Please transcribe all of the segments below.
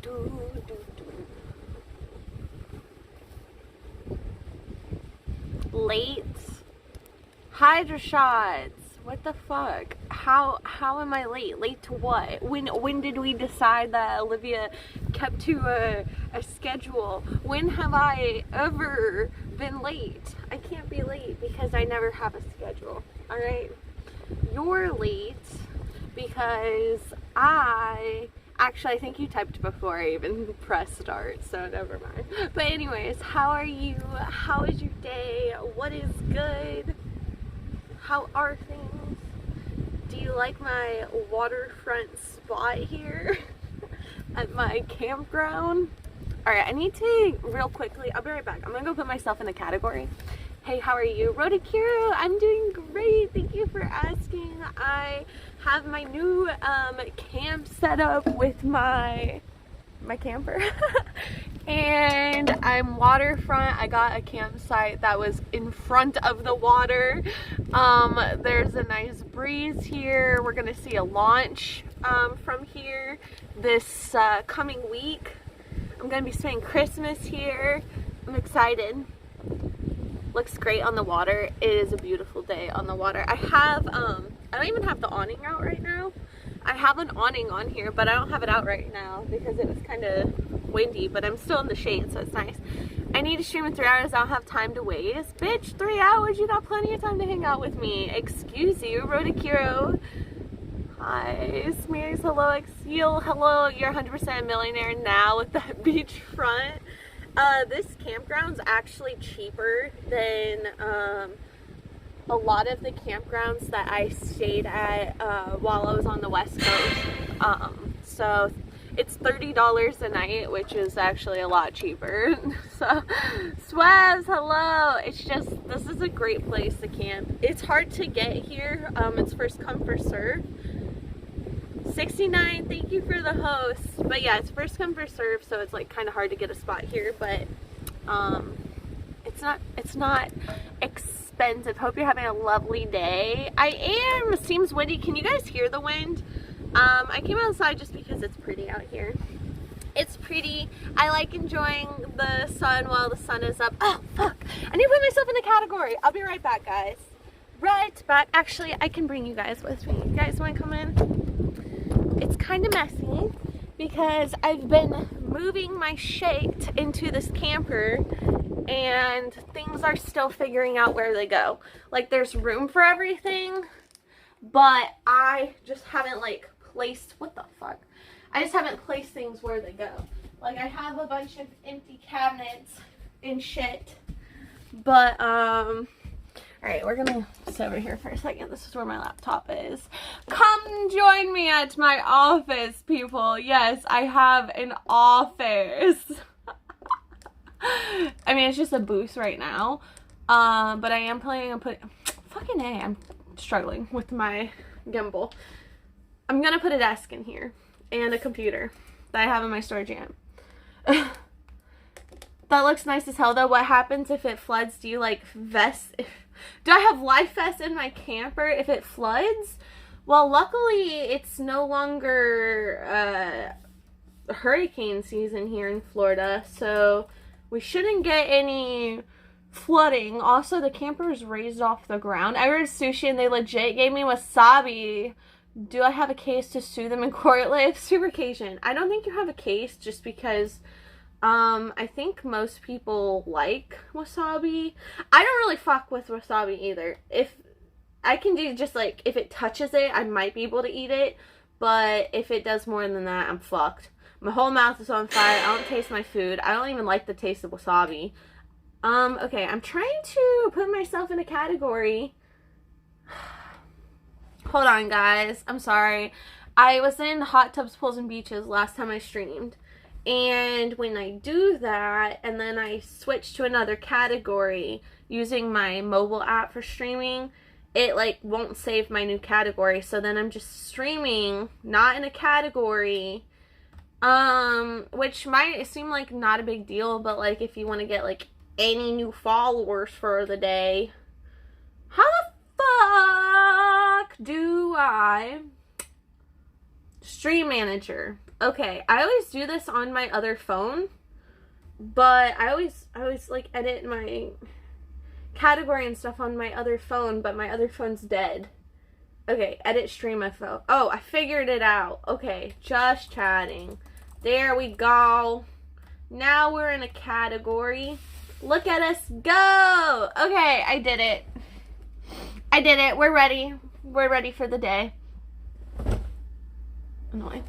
Do, do, do. Late Hydra shots. What the fuck? How am I late? Late to what? When did we decide that Olivia kept to a schedule? When have I ever been late? I can't be late because I never have a schedule. Alright? You're late because Actually, I think you typed before I even pressed start, so never mind. But anyways, how are you? How is your day? What is good? How are things? Do you like my waterfront spot here at my campground? Alright, I need to, real quickly, I'll be right back. I'm gonna go put myself in a category. Hey, how are you? Rodakiro, I'm doing great. Thank you for asking. I have my new camp set up with my camper. And I'm waterfront. I got a campsite that was in front of the water. There's a nice breeze here. We're gonna see a launch from here this coming week. I'm gonna be spending Christmas here. I'm excited. Looks great on the water. It is a beautiful day on the water. I don't even have the awning out right now. I have an awning on here, but I don't have it out right now because it was kind of windy, but I'm still in the shade, so it's nice. I need to stream in 3 hours. I don't have time to waste. Bitch, 3 hours? You got plenty of time to hang out with me. Excuse you, Rodakiro. Hi, Smears, hello, Exil, hello. You're 100% a millionaire now with that beachfront. This campground's actually cheaper than a lot of the campgrounds that I stayed at while I was on the West Coast. So it's $30 a night, which is actually a lot cheaper. So, Swaz, hello. It's just, this is a great place to camp. It's hard to get here. It's first come, first serve. 69, thank you for the host. But yeah, it's first come, first serve, so it's like kind of hard to get a spot here, but it's not expensive. Hope you're having a lovely day. I am. Seems windy. Can you guys hear the wind? I came outside just because it's pretty out here. It's pretty. I like enjoying the sun while the sun is up. Oh fuck, I need to put myself in a category. I'll be right back, guys. Right back. Actually, I can bring you guys with me. You guys want to come in? It's kind of messy because I've been moving my shit into this camper and things are still figuring out where they go. Like, there's room for everything, but I just haven't like placed, what the fuck? I just haven't placed things where they go. Like, I have a bunch of empty cabinets and shit, but alright, we're gonna sit over here for a second. This is where my laptop is. Come join me at my office, people. Yes, I have an office. I mean, it's just a booth right now. But I am planning on putting... Fucking A, I'm struggling with my gimbal. I'm gonna put a desk in here. And a computer that I have in my storage unit. That looks nice as hell, though. What happens if it floods? Do you, like, vest... Do I have life vests in my camper if it floods? Well, luckily, it's no longer hurricane season here in Florida, so we shouldn't get any flooding. Also, the camper is raised off the ground. I ordered sushi and they legit gave me wasabi. Do I have a case to sue them in court? Like, super Cajun. I don't think you have a case just because... I think most people like wasabi. I don't really fuck with wasabi either. If I can do just like, if it touches it, I might be able to eat it. But if it does more than that, I'm fucked. My whole mouth is on fire. I don't taste my food. I don't even like the taste of wasabi. Okay, I'm trying to put myself in a category. Hold on, guys. I'm sorry. I was in hot tubs, pools, and beaches last time I streamed. And when I do that, and then I switch to another category using my mobile app for streaming, it like won't save my new category. So then I'm just streaming, not in a category, which might seem like not a big deal, but like if you want to get like any new followers for the day, how the fuck do I stream manager? Okay, I always do this on my other phone, but I always like edit my category and stuff on my other phone, but my other phone's dead. Okay, edit stream info. Oh, I figured it out. Okay, just chatting. There we go. Now we're in a category. Look at us go. Okay, I did it. I did it. We're ready. We're ready for the day. Annoying.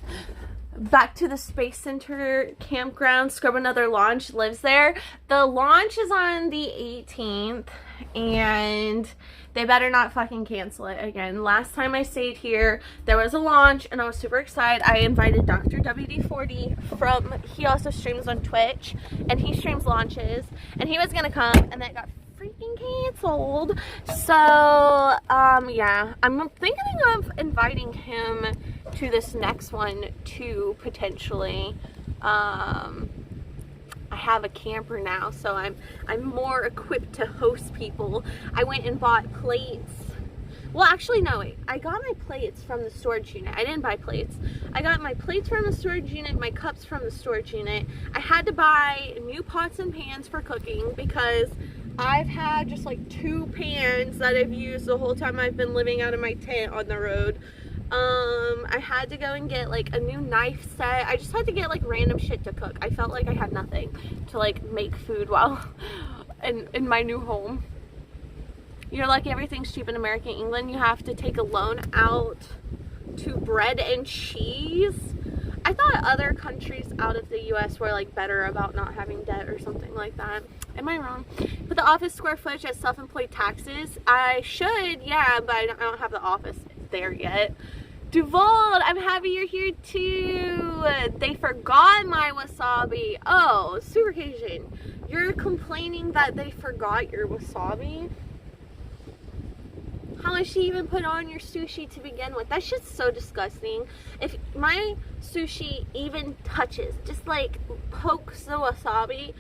Back to the Space Center campground. Scrub Another Launch lives there. The launch is on the 18th, and they better not fucking cancel it again. Last time I stayed here, there was a launch, and I was super excited. I invited Dr. WD40 he also streams on Twitch, and he streams launches, and he was gonna come, and then it got freaking canceled. So, yeah, I'm thinking of inviting him to this next one too, potentially. I have a camper now, so I'm more equipped to host people. I went and bought plates. Well, actually, no, wait. I got my plates from the storage unit. I didn't buy plates. I got my plates from the storage unit, my cups from the storage unit. I had to buy new pots and pans for cooking because I've had just like 2 pans that I've used the whole time I've been living out of my tent on the road. I had to go and get like a new knife set. I just had to get like random shit to cook. I felt like I had nothing to like make food while in my new home. You're lucky everything's cheap in America. England, you have to take a loan out to bread and cheese. I thought other countries out of the US were like better about not having debt or something like that. Am I wrong? But the office square footage as self-employed taxes, I should, yeah, but I don't have the office there yet. Duvald, I'm happy you're here too. They forgot my wasabi. Oh, Super Cajun, you're complaining that they forgot your wasabi? How much she even put on your sushi to begin with? That's just so disgusting. If my sushi even touches, just like pokes the wasabi,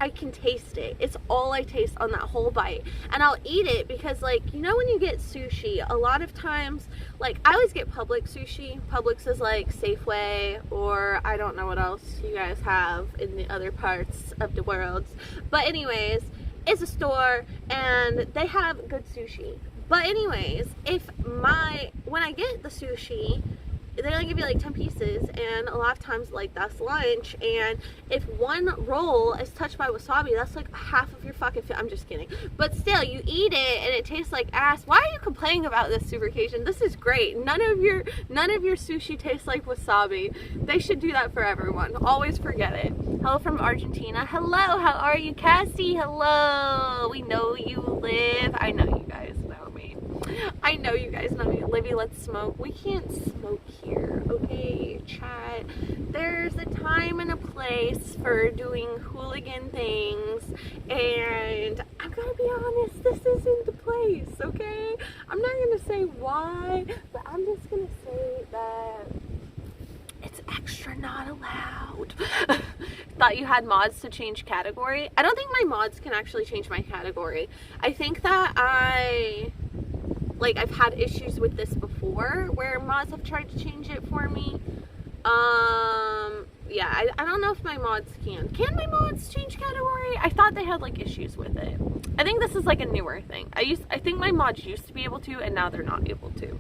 I can taste it. It's all I taste on that whole bite. And I'll eat it because, like, you know when you get sushi, a lot of times, like, I always get Publix sushi. Publix is like Safeway, or I don't know what else you guys have in the other parts of the world. But anyways, it's a store and they have good sushi. But anyways, when I get the sushi, they only give you like 10 pieces, and a lot of times like that's lunch, and if one roll is touched by wasabi, that's like half of your fucking food. I'm just kidding, but still, you eat it and it tastes like ass. Why are you complaining about this, Super Cajun? This is great. None of your sushi tastes like wasabi. They should do that for everyone. Always forget it. Hello from Argentina. Hello, how are you? Cassie, hello. We know you live. I know you guys know me. I know you guys know me. Livy, let's smoke. We can't smoke here, okay, chat? There's a time and a place for doing hooligan things, and I'm gonna be honest, this isn't the place, okay? I'm not gonna say why, but I'm just gonna say that it's extra not allowed. Thought you had mods to change category. I don't think my mods can actually change my category. I think that I've had issues with this before where mods have tried to change it for me. Yeah, I don't know if my mods can. Can my mods change category? I thought they had like issues with it. I think this is like a newer thing. I think my mods used to be able to, and now they're not able to.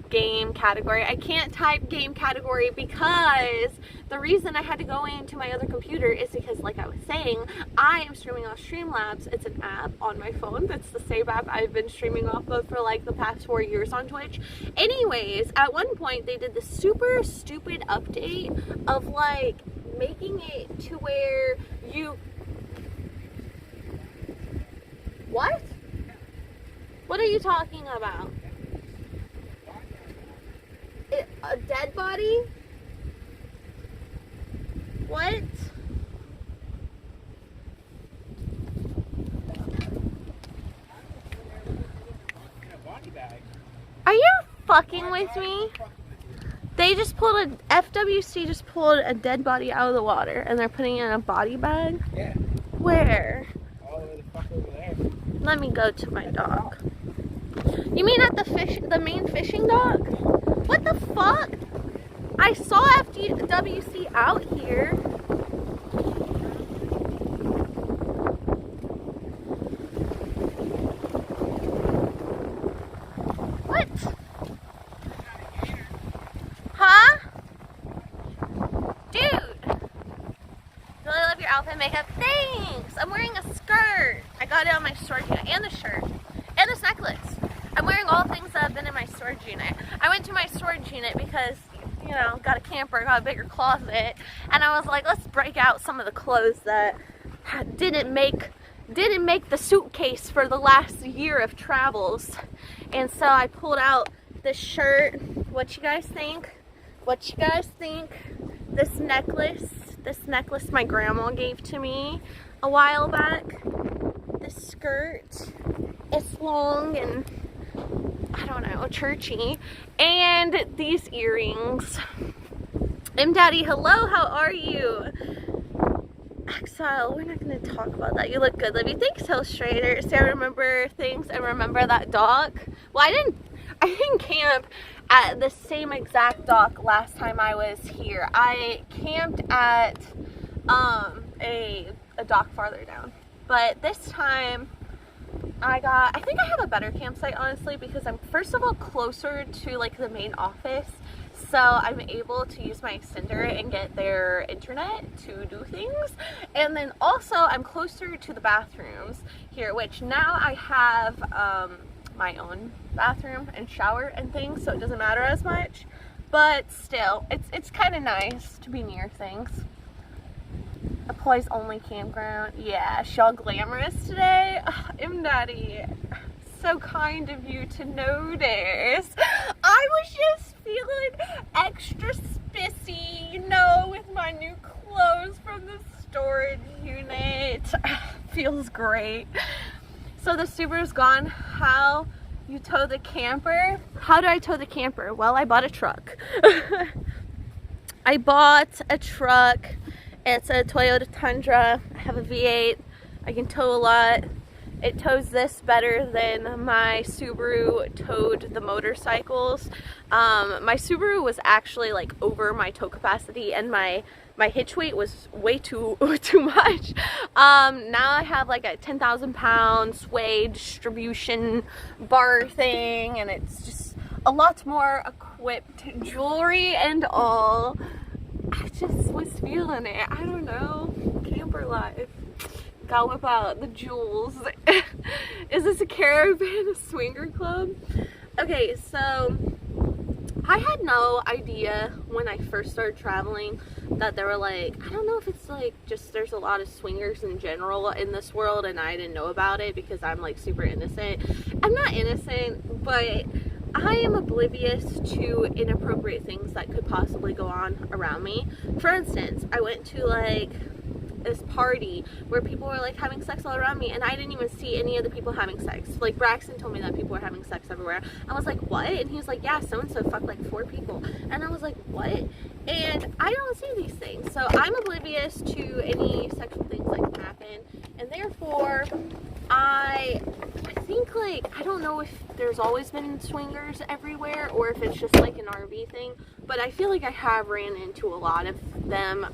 Game category. I can't type game category because the reason I had to go into my other computer is because, like I was saying, I am streaming off Streamlabs. It's an app on my phone. That's the same app I've been streaming off of for like the past 4 years on Twitch. Anyways, at one point they did this super stupid update of like making it to where you... What? What are you talking about? A dead body? What? Are you fucking with me? They just pulled FWC just pulled a dead body out of the water and they're putting it in a body bag? Yeah. Where? All the way the fuck over there. Let me go to my dock. You mean at the main fishing dock? What the fuck? I saw FWC out here. What? Huh? Dude. Really love your outfit and makeup. Thanks. I'm wearing a skirt. I got it on my storage unit, and the shirt and this necklace. I'm wearing all things that have been in my storage unit. I went to my storage unit because, you know, got a camper, got a bigger closet, and I was like, let's break out some of the clothes that didn't make the suitcase for the last year of travels. And so I pulled out this shirt. What you guys think? What you guys think? This necklace my grandma gave to me a while back. This skirt, it's long and I don't know, churchy. And these earrings. Daddy, hello, how are you? Exile, we're not gonna talk about that. You look good, Libby. Thanks, Hillstrader. See, I remember things and remember that dock. Well, I didn't camp at the same exact dock last time I was here. I camped at a dock farther down. But this time I think I have a better campsite, honestly, because I'm first of all closer to like the main office, so I'm able to use my extender and get their internet to do things. And then also I'm closer to the bathrooms here, which now I have my own bathroom and shower and things, so it doesn't matter as much. But still, it's kind of nice to be near things. Applies only campground. Yeah, y'all glamorous today. Daddy, so kind of you to notice. I was just feeling extra spissy, you know, with my new clothes from the storage unit. Feels great. So the Subaru's gone. How you tow the camper? How do I tow the camper? Well, I bought a truck. I bought a truck. It's a Toyota Tundra. I have a V8. I can tow a lot. It tows this better than my Subaru towed the motorcycles. My Subaru was actually like over my tow capacity, and my hitch weight was way too much. Now I have like a 10,000 pound sway distribution bar thing, and it's just a lot more equipped, jewelry and all. I just was feeling it. I don't know. Camper life. Gotta whip out the jewels. Is this a caravan, a swinger club? Okay, so I had no idea when I first started traveling that there were like, I don't know if it's like just there's a lot of swingers in general in this world, and I didn't know about it because I'm like super innocent. I'm not innocent, but I am oblivious to inappropriate things that could possibly go on around me. For instance, I went to like this party where people were like having sex all around me, and I didn't even see any of the people having sex. Like Braxton told me that people were having sex everywhere. I was like, what? And he was like, yeah, so and so fucked like 4 people. And I was like, what? And I don't see these things, so I'm oblivious to any sexual things that can happen, and therefore I think like, I don't know if there's always been swingers everywhere or if it's just like an RV thing, but I feel like I have ran into a lot of them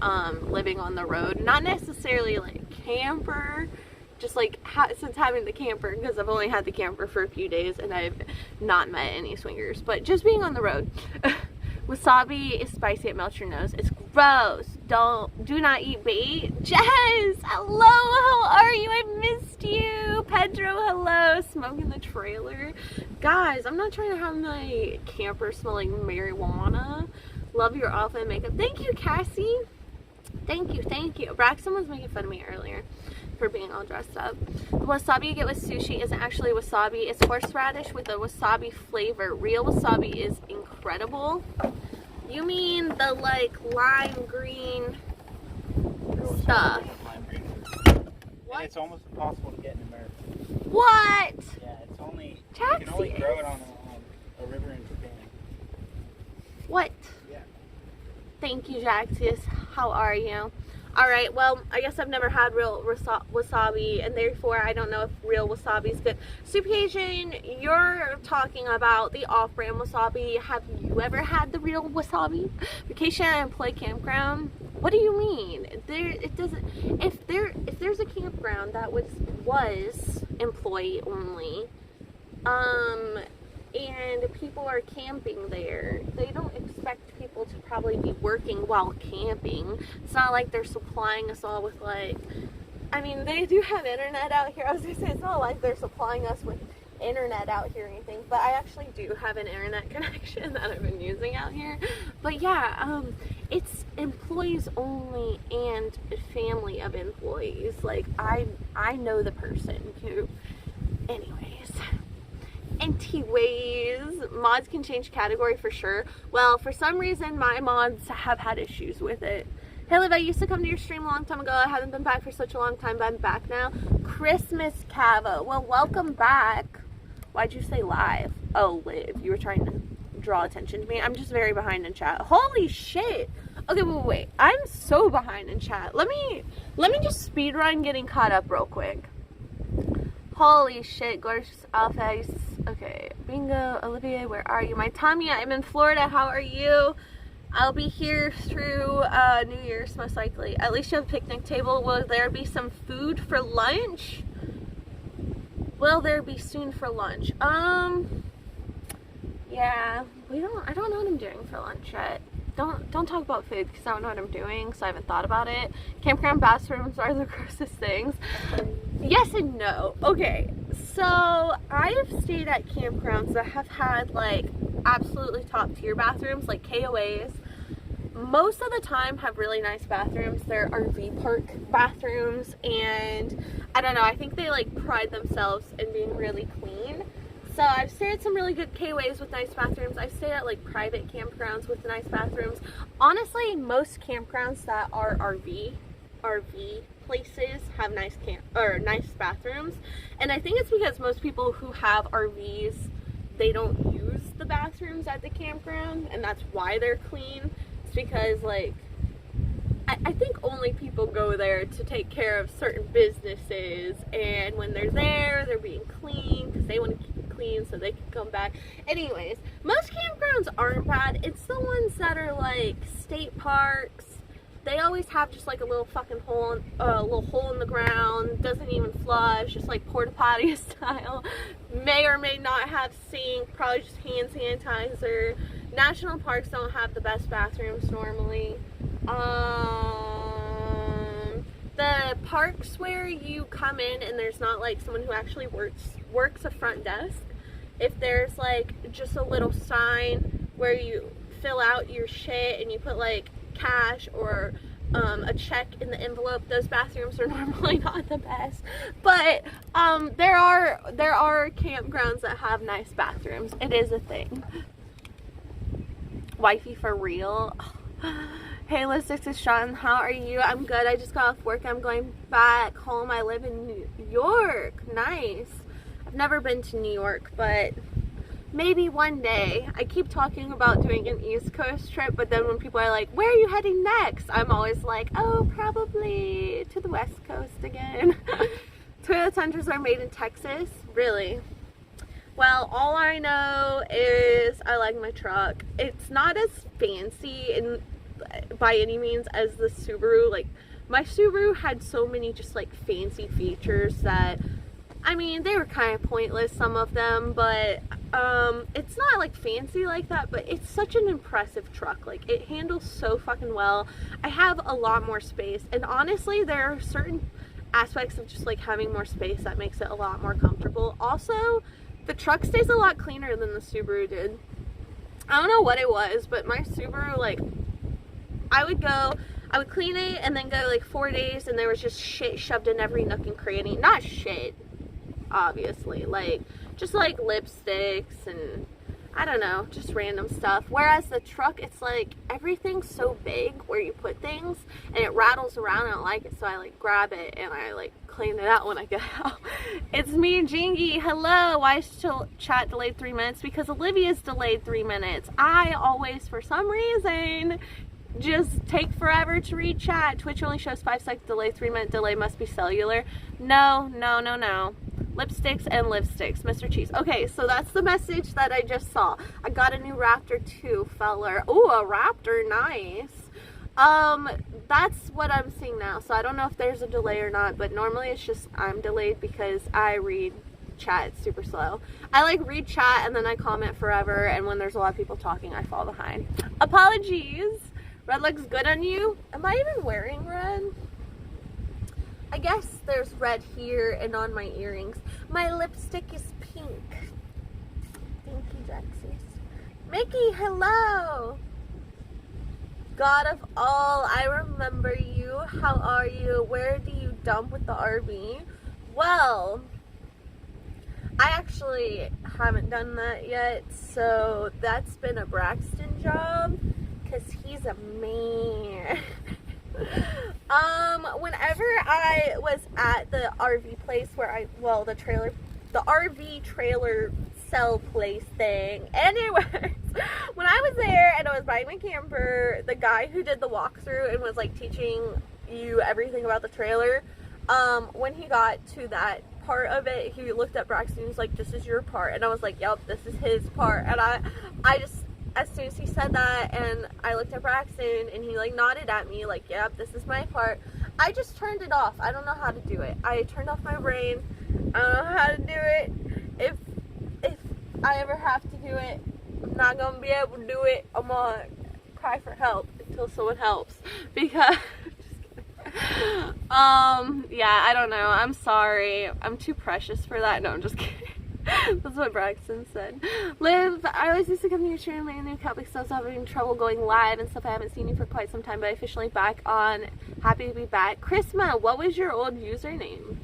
living on the road. Not necessarily like camper, just like since having the camper, because I've only had the camper for a few days and I've not met any swingers, but just being on the road. Wasabi is spicy, it melts your nose. It's gross. Do not eat bait. Jess, hello, how are you? I missed you. Pedro, hello. Smoking the trailer. Guys, I'm not trying to have my camper smell like marijuana. Love your outfit and makeup. Thank you, Cassie. Thank you, thank you. Braxton was making fun of me earlier for being all dressed up. The wasabi you get with sushi isn't actually wasabi. It's horseradish with a wasabi flavor. Real wasabi is incredible. You mean the like lime green stuff? What? It's almost impossible to get in America. What? Yeah, it's only Taxius. You can only grow it on a river in Japan. What? Yeah. Thank you, Jaxius. How are you? Alright, well, I guess I've never had real wasabi, and therefore I don't know if real wasabi is good. Soupy you're talking about the off-brand wasabi. Have you ever had the real wasabi? Vacation and Employee Campground? What do you mean? It doesn't. If there's a campground that was employee only, and people are camping there, they don't expect people to probably be working while camping. It's not like they're supplying us all with, like, I mean, they do have internet out here. I was gonna say, it's not like they're supplying us with internet out here or anything, but I actually do have an internet connection that I've been using out here. But yeah, it's employees only and family of employees. Like, I know the person who, anyways. Anyways, mods can change category for sure. Well, for some reason, my mods have had issues with it. Hey Liv, I used to come to your stream a long time ago. I haven't been back for such a long time, but I'm back now. Christmas Cava. Well, welcome back. Why'd you say live? Oh, Liv, you were trying to draw attention to me. I'm just very behind in chat. Holy shit. Okay, wait. I'm so behind in chat. Let me just speed run getting caught up real quick. Holy shit, gorgeous face. Okay, Bingo, Olivier, where are you? My Tanya, I'm in Florida. How are you? I'll be here through New Year's, most likely. At least you have a picnic table. Will there be some food for lunch? Will there be soon for lunch? Yeah, I don't know what I'm doing for lunch yet. Don't talk about food because I don't know what I'm doing, so I haven't thought about it. Campground bathrooms are the grossest things. Yes and no. Okay, so I've stayed at campgrounds that have had like absolutely top tier bathrooms, like KOAs. Most of the time have really nice bathrooms. They're RV park bathrooms, and I don't know, I think they like pride themselves in being really clean. So I've stayed at some really good KOAs with nice bathrooms. I've stayed at like private campgrounds with nice bathrooms. Honestly, most campgrounds that are RV places have nice bathrooms. And I think it's because most people who have RVs, they don't use the bathrooms at the campground, and that's why they're clean. It's because like I think only people go there to take care of certain businesses, and when they're there, they're being clean because they want to keep it clean so they can come back. Anyways, most campgrounds aren't bad. It's the ones that are like state parks. They always have just like a little fucking hole, little hole in the ground, doesn't even flush, just like porta potty style. May or may not have sink, probably just hand sanitizer. National parks don't have the best bathrooms normally. The parks where you come in and there's not like someone who actually works a front desk, if there's like just a little sign where you fill out your shit and you put like cash or a check in the envelope, those bathrooms are normally not the best. But there are campgrounds that have nice bathrooms. It is a thing. Wifey for real. Hey Listix, it's Sean. How are you? I'm good. I just got off work. I'm going back home. I live in New York. Nice. I've never been to New York, but maybe one day. I keep talking about doing an East Coast trip, but then when people are like, where are you heading next? I'm always like, oh, probably to the West Coast again. Toyota Tundras are made in Texas. Really? Well, all I know is I like my truck. It's not as fancy by any means as the Subaru. Like, my Subaru had so many just like fancy features that, I mean, they were kind of pointless, some of them, but it's not like fancy like that, but it's such an impressive truck. Like, it handles so fucking well. I have a lot more space, and honestly, there are certain aspects of just like having more space that makes it a lot more comfortable. Also, the truck stays a lot cleaner than the Subaru did. I don't know what it was, but my Subaru, like, I would clean it and then go like 4 days and there was just shit shoved in every nook and cranny. Not shit, obviously, like just like lipsticks and I don't know, just random stuff. Whereas the truck, it's like everything's so big where you put things and it rattles around. I don't like it, so I like grab it and I like clean it out when I get out. It's me, Jingy. Hello. Why is chat delayed 3 minutes? Because Olivia's delayed 3 minutes. I always, for some reason, just take forever to read chat. Twitch only shows 5-second delay, 3-minute delay, must be cellular. No. Lipsticks and lipsticks, Mr. Cheese. Okay, so that's the message that I just saw. I got a new Raptor 2, feller. Ooh, a Raptor, nice. That's what I'm seeing now. So I don't know if there's a delay or not, but normally it's just I'm delayed because I read chat super slow. I like read chat and then I comment forever, and when there's a lot of people talking, I fall behind. Apologies. Red looks good on you. Am I even wearing red? I guess there's red here and on my earrings. My lipstick is pink. Thank you, Drexis. Mickey, hello. God of all, I remember you. How are you? Where do you dump with the RV? Well, I actually haven't done that yet, so that's been a Braxton job, because he's a man. Whenever I was at the RV place where the RV trailer sell place thing. Anyways, when I was there and I was buying my camper, the guy who did the walkthrough and was like teaching you everything about the trailer, when he got to that part of it, he looked at Braxton and was like, "This is your part," and I was like, "Yep, this is his part." And I just, as soon as he said that, and I looked at Braxton and he like nodded at me like, "Yep, this is my part," I just turned it off. I don't know how to do it. I turned off my brain. I don't know how to do it. If I ever have to do it, I'm not gonna be able to do it. I'm gonna cry for help until someone helps, because yeah, I don't know. I'm sorry. I'm too precious for that. No, I'm just kidding. That's what Braxton said. Liv, I always used to come to your stream, my new account because I was having trouble going live and stuff. I haven't seen you for quite some time, but officially back on. Happy to be back. Chrisma, what was your old username?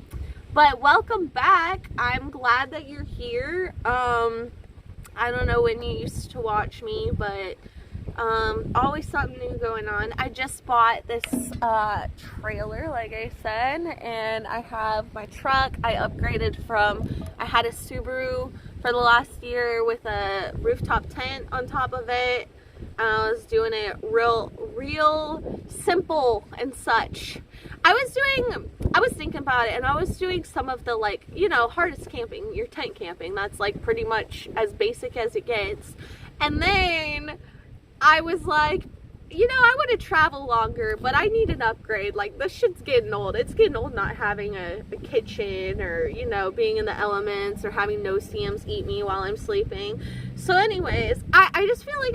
But welcome back. I'm glad that you're here. I don't know when you used to watch me, but always something new going on. I just bought this trailer, like I said, and I have my truck. I upgraded from, I had a Subaru for the last year with a rooftop tent on top of it. I was doing it real simple and such. I was thinking about it, and I was doing some of the, like, you know, hardest camping, your tent camping. That's like pretty much as basic as it gets. And then I was like, you know, I want to travel longer, but I need an upgrade. Like, this shit's getting old. It's getting old not having a kitchen, or, you know, being in the elements, or having no CMs eat me while I'm sleeping. So anyways, I just feel like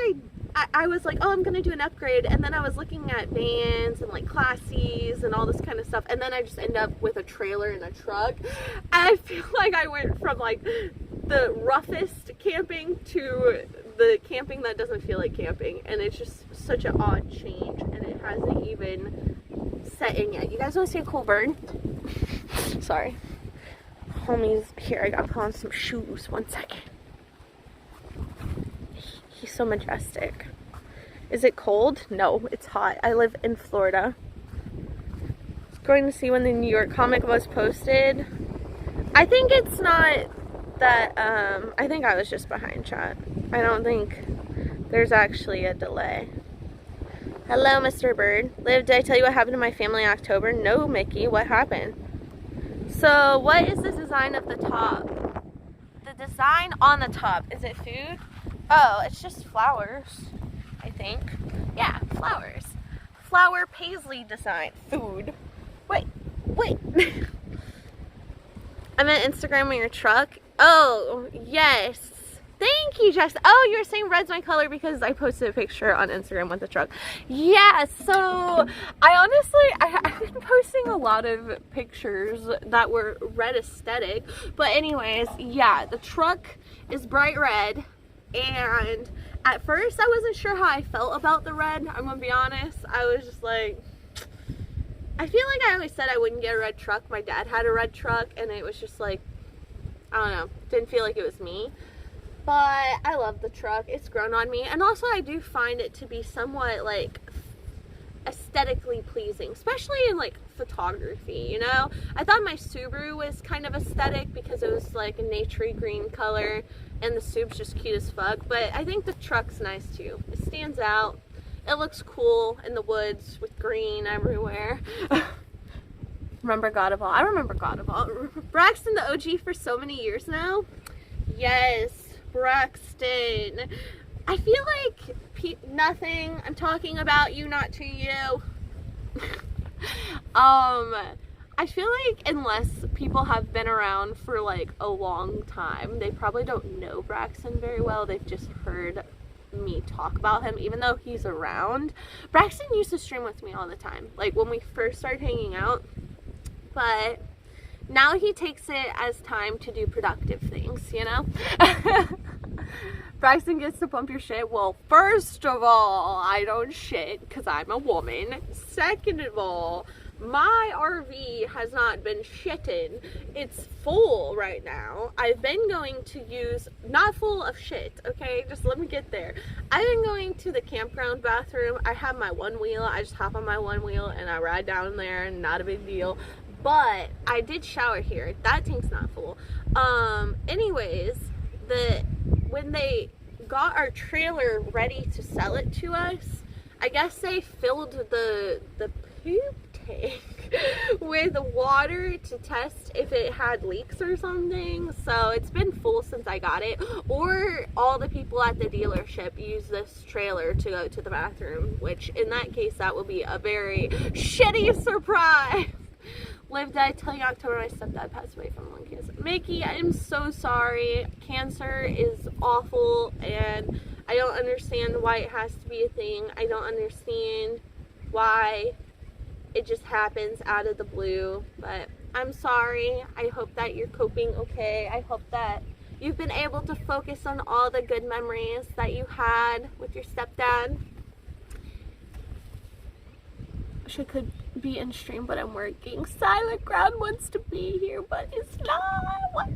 I was like, oh, I'm gonna do an upgrade, and then I was looking at vans and like classies and all this kind of stuff, and then I just end up with a trailer and a truck. And I feel like I went from like the roughest camping to the camping that doesn't feel like camping, and it's just such an odd change, and it hasn't even set in yet. You guys want to see a cool bird? Sorry, homies, here, I gotta put on some shoes. 1 second. He's so majestic. Is it cold? No, it's hot. I live in Florida. I was going to see when the New York comic was posted. I think it's not that, I think I was just behind chat. I don't think there's actually a delay. Hello, Mr. Bird. Liv, did I tell you what happened to my family in October? No, Mickey, what happened? So, what is the design of the top? The design on the top, is it food? Oh, it's just flowers, I think. Yeah, flowers. Flower paisley design. Food. Wait. I meant Instagram on your truck. Oh, yes. Thank you, Jess. Oh, you were saying red's my color because I posted a picture on Instagram with the truck. Yeah, so I've been posting a lot of pictures that were red aesthetic. But anyways, yeah, the truck is bright red. And at first I wasn't sure how I felt about the red. I'm gonna be honest. I was just like, I feel like I always said I wouldn't get a red truck. My dad had a red truck, and it was just like, I don't know, didn't feel like it was me. But I love the truck. It's grown on me. And also I do find it to be somewhat like aesthetically pleasing, especially in like photography, you know? I thought my Subaru was kind of aesthetic because it was like a naturey green color, and the Subaru's just cute as fuck. But I think the truck's nice too. It stands out. It looks cool in the woods with green everywhere. Remember God of All? I remember God of All. Braxton, the OG for so many years now. Yes, Braxton. I feel like nothing. I'm talking about you, not to you. I feel like unless people have been around for like a long time, they probably don't know Braxton very well. They've just heard me talk about him, even though he's around. Braxton used to stream with me all the time, like when we first started hanging out, but now he takes it as time to do productive things, you know? Braxton gets to pump your shit. Well, first of all, I don't shit because I'm a woman. Second of all, my RV has not been shitting. It's full right now. I've been going to use, not full of shit, okay? Just let me get there. I've been going to the campground bathroom. I have my one wheel. I just hop on my one wheel and I ride down there, and not a big deal. But I did shower here. That tank's not full. Anyways, when they got our trailer ready to sell it to us, I guess they filled the poop tank with water to test if it had leaks or something. So it's been full since I got it, or all the people at the dealership use this trailer to go to the bathroom, which in that case that will be a very shitty surprise. Liv, did I tell you October my stepdad passed away from lung cancer? Mickey, I am so sorry. Cancer is awful, and I don't understand why it has to be a thing. I don't understand why it just happens out of the blue, but I'm sorry. I hope that you're coping okay. I hope that you've been able to focus on all the good memories that you had with your stepdad. She could be in stream, but I'm working. Silent Ground wants to be here, but it's not.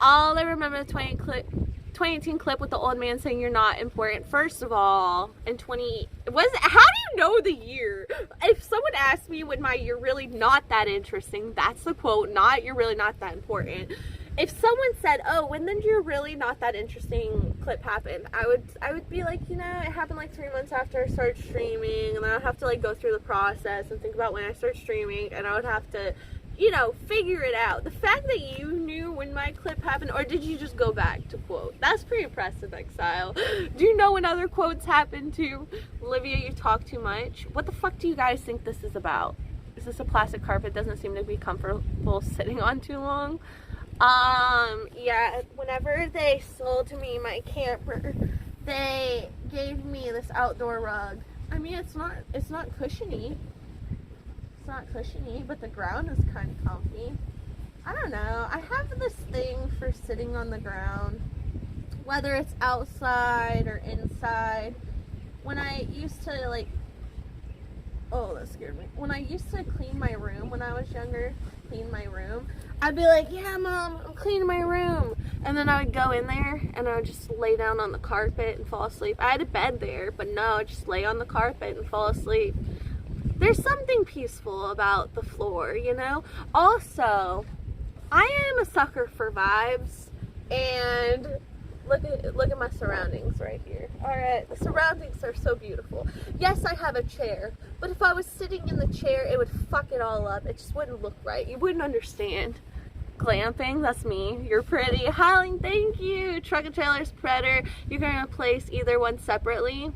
All I remember the 2018 clip with the old man saying you're not important. First of all, in how do you know the year? If someone asked me when my "you're really not that interesting," that's the quote, not "you're really not that important." If someone said, "Oh, when did "you're really not that interesting" clip happen?" I would be like, you know, it happened like 3 months after I started streaming, and then I'd have to like go through the process and think about when I started streaming, and I would have to, you know, figure it out. The fact that you knew when my clip happened, or did you just go back to quote? That's pretty impressive, Exile. Do you know when other quotes happened too? Olivia, you talk too much. What the fuck do you guys think this is about? Is this a plastic carpet? Doesn't seem to be comfortable sitting on too long. Yeah, whenever they sold me my camper, they gave me this outdoor rug. I mean, it's not cushiony. It's not cushiony, but the ground is kind of comfy. I don't know. I have this thing for sitting on the ground, whether it's outside or inside. When I used to like, oh, that scared me. When I used to clean my room when I was younger, I'd be like, yeah, Mom, I'm cleaning my room. And then I would go in there and I would just lay down on the carpet and fall asleep. I had a bed there, but no, I'd just lay on the carpet and fall asleep. There's something peaceful about the floor, you know? Also, I am a sucker for vibes, and look at my surroundings right here. Alright, the surroundings are so beautiful. Yes, I have a chair, but if I was sitting in the chair, it would fuck it all up. It just wouldn't look right. You wouldn't understand. Glamping, that's me. You're pretty. Howling, thank you. Truck and Trailer's Predator. You can replace either one separately.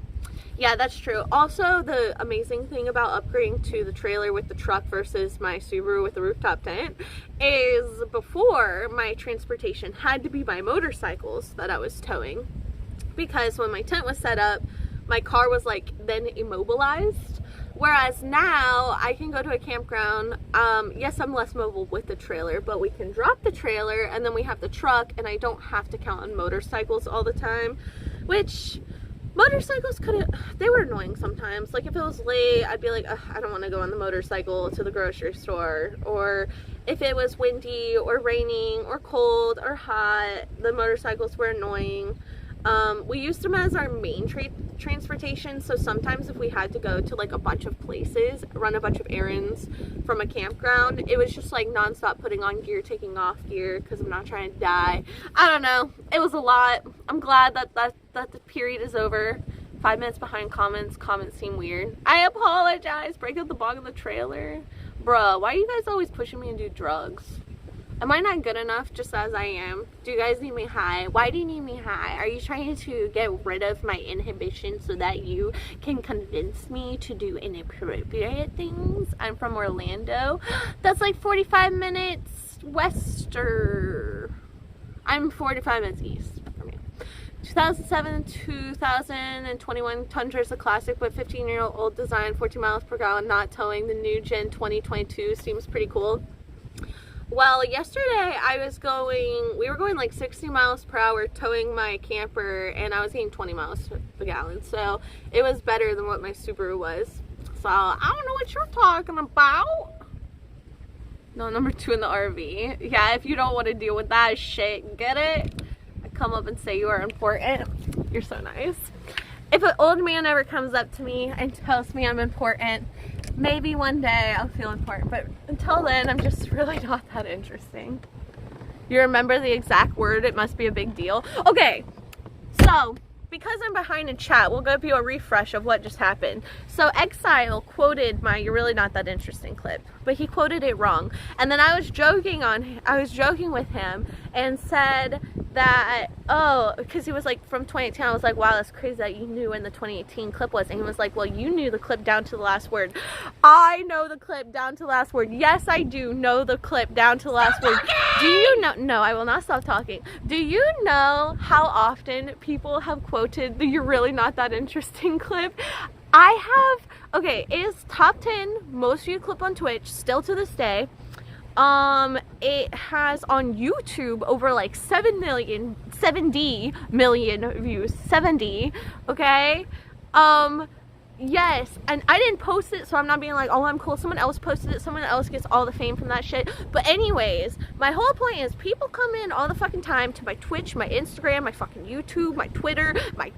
Yeah, that's true. Also, the amazing thing about upgrading to the trailer with the truck versus my Subaru with the rooftop tent is before, my transportation had to be my motorcycles that I was towing, because when my tent was set up, my car was like then immobilized. Whereas now I can go to a campground. Yes, I'm less mobile with the trailer, but we can drop the trailer and then we have the truck, and I don't have to count on motorcycles all the time, which motorcycles they were annoying sometimes. Like if it was late, I'd be like, I don't want to go on the motorcycle to the grocery store. Or if it was windy or raining or cold or hot, the motorcycles were annoying. We used them as our main transportation, so sometimes if we had to go to like a bunch of places, run a bunch of errands from a campground, it was just like non-stop putting on gear, taking off gear, because I'm not trying to die. I don't know, it was a lot. I'm glad that the period is over. 5 minutes behind comments. Comments seem weird. I apologize. Break out the bong in the trailer. Bruh, why are you guys always pushing me to do drugs? Am I not good enough just as I am? Do you guys need me high? Why do you need me high? Are you trying to get rid of my inhibition so that you can convince me to do inappropriate things? I'm from Orlando. That's like 45 minutes wester. I'm 45 minutes east from you. 2007 2021 Tundra is a classic, but 15-year-old design, 14 miles per gallon, not towing. The new Gen 2022 seems pretty cool. Well, yesterday we were going like 60 miles per hour towing my camper, and I was getting 20 miles per gallon. So it was better than what my Subaru was. So I don't know what you're talking about. No, number 2 in the RV. Yeah, if you don't want to deal with that shit, get it? I come up and say you are important. You're so nice. If an old man ever comes up to me and tells me I'm important, maybe one day I'll feel important, but until then, I'm just really not that interesting. You remember the exact word? It must be a big deal. Okay, so because I'm behind in chat, we'll give you a refresh of what just happened. So Exile quoted my "You're really not that interesting" clip, but he quoted it wrong. And then I was joking with him and said that, oh, because he was like from 2018, I was like, wow, that's crazy that you knew when the 2018 clip was. And he was like, well, you knew the clip down to the last word. I know the clip down to the last word. Yes, I do know the clip down to the last word. Do you know? No, I will not stop talking. Do you know how often people have quoted the "You're really not that interesting" clip? I have, okay, it is top 10 most viewed clip on Twitch still to this day. It has on YouTube over like 70 million views. 70, okay? Yes, and I didn't post it, so I'm not being like, oh, I'm cool. Someone else posted it. Someone else gets all the fame from that shit. But anyways, my whole point is people come in all the fucking time to my Twitch, my Instagram, my fucking YouTube, my Twitter, my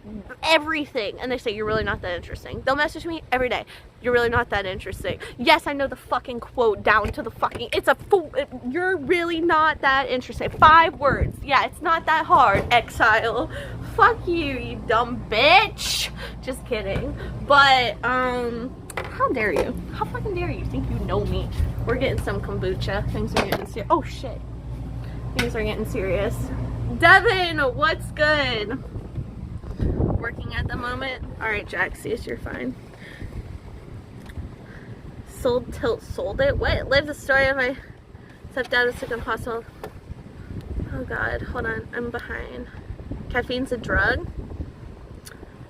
everything, and they say, "You're really not that interesting." They'll message me every day. "You're really not that interesting." Yes, I know the fucking quote down to the fucking, it's a "You're really not that interesting." 5 words. Yeah, it's not that hard. Exile. Fuck you, you dumb bitch. Just kidding. But, how dare you? How fucking dare you think you know me? We're getting some kombucha. Things are getting serious. Oh shit. Things are getting serious. Devin, what's good? Working at the moment? Alright, Jaxius, you're fine. Sold it? What? Live the story of my stepdad was sick in hospital. Oh god, hold on, I'm behind. Caffeine's a drug?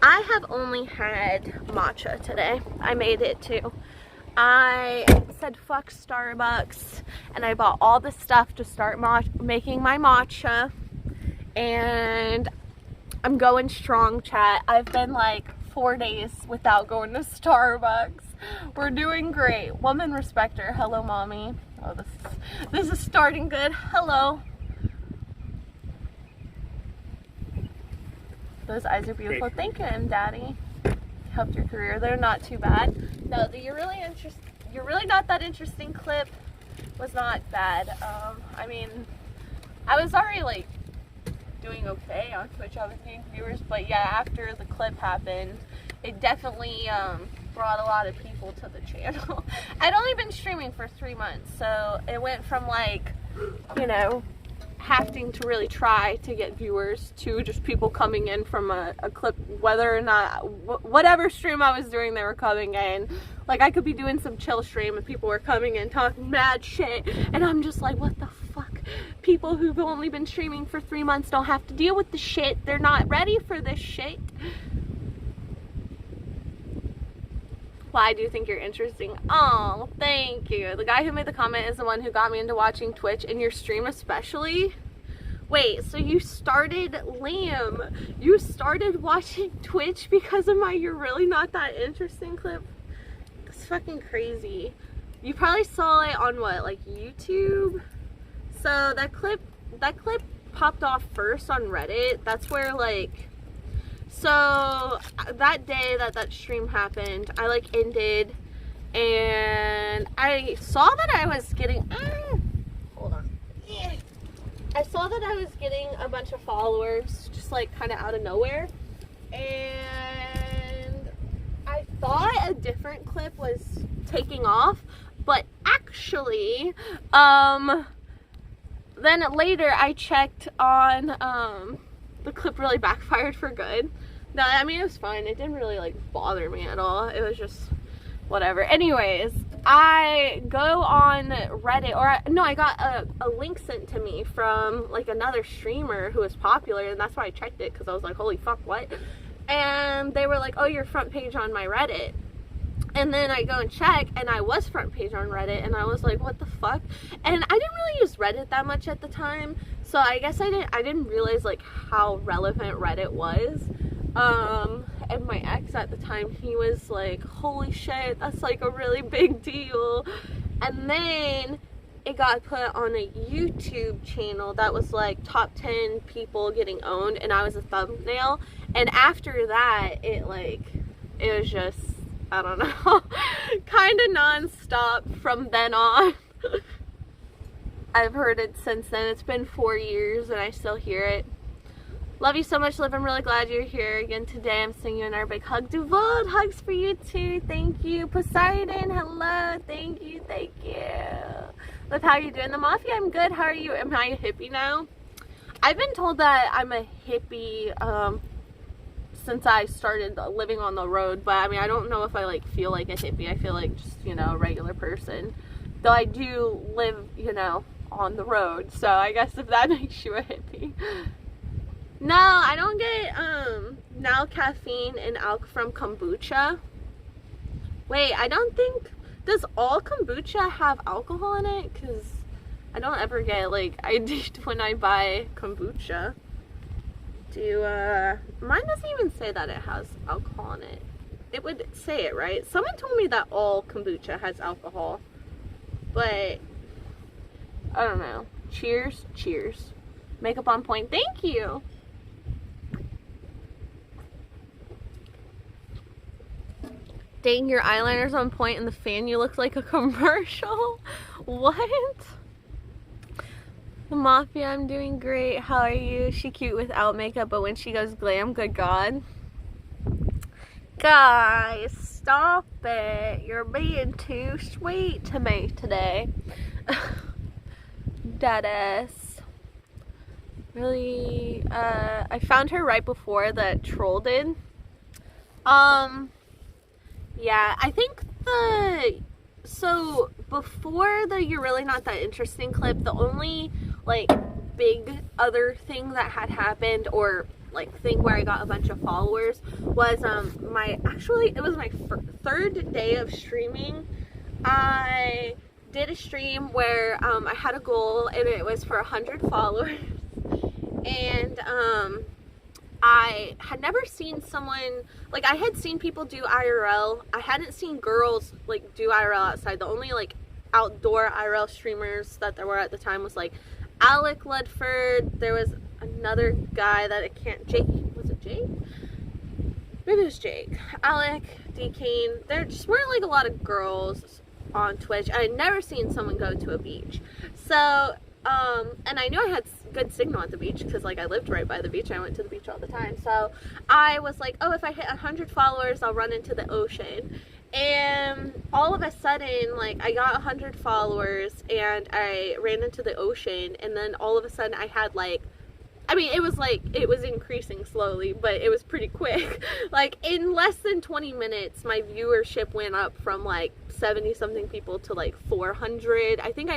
I have only had matcha today. I made it too. I said fuck Starbucks and I bought all the stuff to start making my matcha, and I'm going strong, chat. I've been like 4 days without going to Starbucks. We're doing great. Woman respecter. Hello, mommy. Oh, this is starting good. Hello. Those eyes are beautiful. Great. Thank you, M Daddy. Helped your career. They're not too bad. No, you're really not that interesting clip was not bad. I mean, I was already like doing okay on Twitch. I was getting viewers, but yeah, after the clip happened, it definitely brought a lot of people to the channel. I'd only been streaming for 3 months, so it went from like, you know, having to really try to get viewers to just people coming in from a clip, whether or not whatever stream I was doing, they were coming in. Like, I could be doing some chill stream and people were coming in talking mad shit, and I'm just like, what the fuck? People who've only been streaming for 3 months don't have to deal with the shit. They're not ready for this shit. Well, I do think you're interesting. Oh, thank you. The guy who made the comment is the one who got me into watching Twitch, and your stream especially. Wait, so you started, Liam, you started watching Twitch because of my "You're really not that interesting" clip? That's fucking crazy. You probably saw it on what, like YouTube? So that clip popped off first on Reddit. That's where like, so that day that stream happened, I like ended and I saw that I was getting, hold on. I saw that I was getting a bunch of followers just like kind of out of nowhere, and thought a different clip was taking off, but actually, then later I checked on, the clip really backfired for good. No, I mean, it was fine. It didn't really, like, bother me at all. It was just whatever. Anyways, I go on Reddit, or no, I got a link sent to me from, like, another streamer who was popular, and that's why I checked it, because I was like, holy fuck, what? And they were like, oh, you're front page on my Reddit. And then I go and check, and I was front page on Reddit, and I was like, what the fuck? And I didn't really use Reddit that much at the time, so I guess I didn't realize, like, how relevant Reddit was. And my ex at the time, he was like, holy shit, that's like a really big deal. And then it got put on a YouTube channel that was like top 10 people getting owned, and I was a thumbnail. And after that, it was just, I don't know, kind of non-stop from then on. I've heard it since then. It's been 4 years and I still hear it. Love you so much, Liv. I'm really glad you're here again today. I'm sending you another big hug. Duvald, hugs for you too. Thank you. Poseidon, hello. Thank you. Thank you. Liv, how are you doing? The Mafia, I'm good. How are you? Am I a hippie now? I've been told that I'm a hippie since I started living on the road, but I mean, I don't know if I like feel like a hippie. I feel like just, you know, a regular person. Though I do live, you know, on the road. So I guess if that makes you a hippie. No, I don't get now caffeine and alcohol from kombucha. Wait, I don't think, does all kombucha have alcohol in it? Because I don't ever get, like, I did when I buy kombucha. Mine doesn't even say that it has alcohol in it. It would say it, right? Someone told me that all kombucha has alcohol. But, I don't know. Cheers, cheers. Makeup on point, thank you. Dang, your eyeliner's on point and the fan, you look like a commercial. What? The Mafia, I'm doing great. How are you? She cute without makeup, but when she goes glam, good God. Guys, stop it. You're being too sweet to me today. Deadass. Really, I found her right before that troll did. Yeah, I think so before the You're Really Not That Interesting clip, the only, like, big other thing that had happened, or, like, thing where I got a bunch of followers was, it was my third day of streaming. I did a stream where, I had a goal, and it was for 100 followers, and, I had never seen someone, like, I had seen people do IRL. I hadn't seen girls, like, do IRL outside. The only, like, outdoor IRL streamers that there were at the time was, like, Alec Ludford. There was another guy that I can't, Jake, was it Jake? Maybe it was Jake. Alec, D-Kane. There just weren't, like, a lot of girls on Twitch. I had never seen someone go to a beach. So, and I knew I had good signal at the beach because, like, I lived right by the beach. I went to the beach all the time. So I was like, oh, if I hit 100 followers, I'll run into the ocean. And all of a sudden, like, I got 100 followers and I ran into the ocean. And then all of a sudden I had, like, I mean, it was increasing slowly, but it was pretty quick. Like, in less than 20 minutes, my viewership went up from, like, 70 something people to, like, 400. I think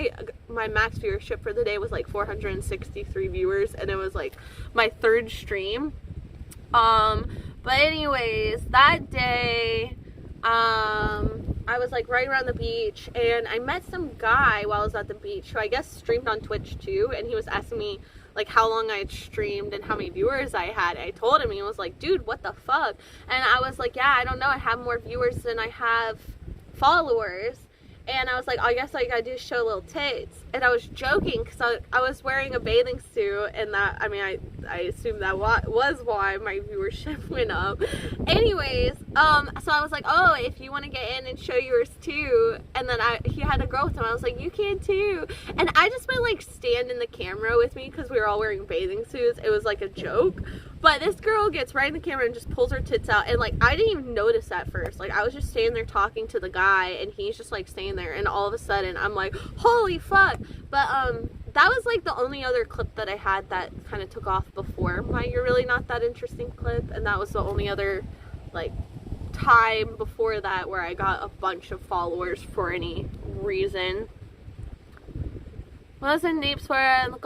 my max viewership for the day was, like, 463 viewers, and it was, like, my third stream. But anyways, that day, I was, like, right around the beach, and I met some guy while I was at the beach who I guess streamed on Twitch too, and he was asking me, like, how long I had streamed and how many viewers I had. I told him, and he was like, dude, what the fuck? And I was like, yeah, I don't know, I have more viewers than I have followers. And I was like, I guess all you gotta do is show little tits. And I was joking because I was wearing a bathing suit, and that, I mean, I assume that was why my viewership went up. Anyways, so I was like, oh, if you want to get in and show yours too. And then he had a girl with him. I was like, you can too. And I just went like stand in the camera with me because we were all wearing bathing suits. It was like a joke. But this girl gets right in the camera and just pulls her tits out. And like, I didn't even notice at first. Like, I was just standing there talking to the guy and he's just like staying there. And all of a sudden I'm like, holy fuck. But, that was like the only other clip that I had that kind of took off before my You're Really Not That Interesting clip. And that was the only other like time before that where I got a bunch of followers for any reason. When I was in Naples and the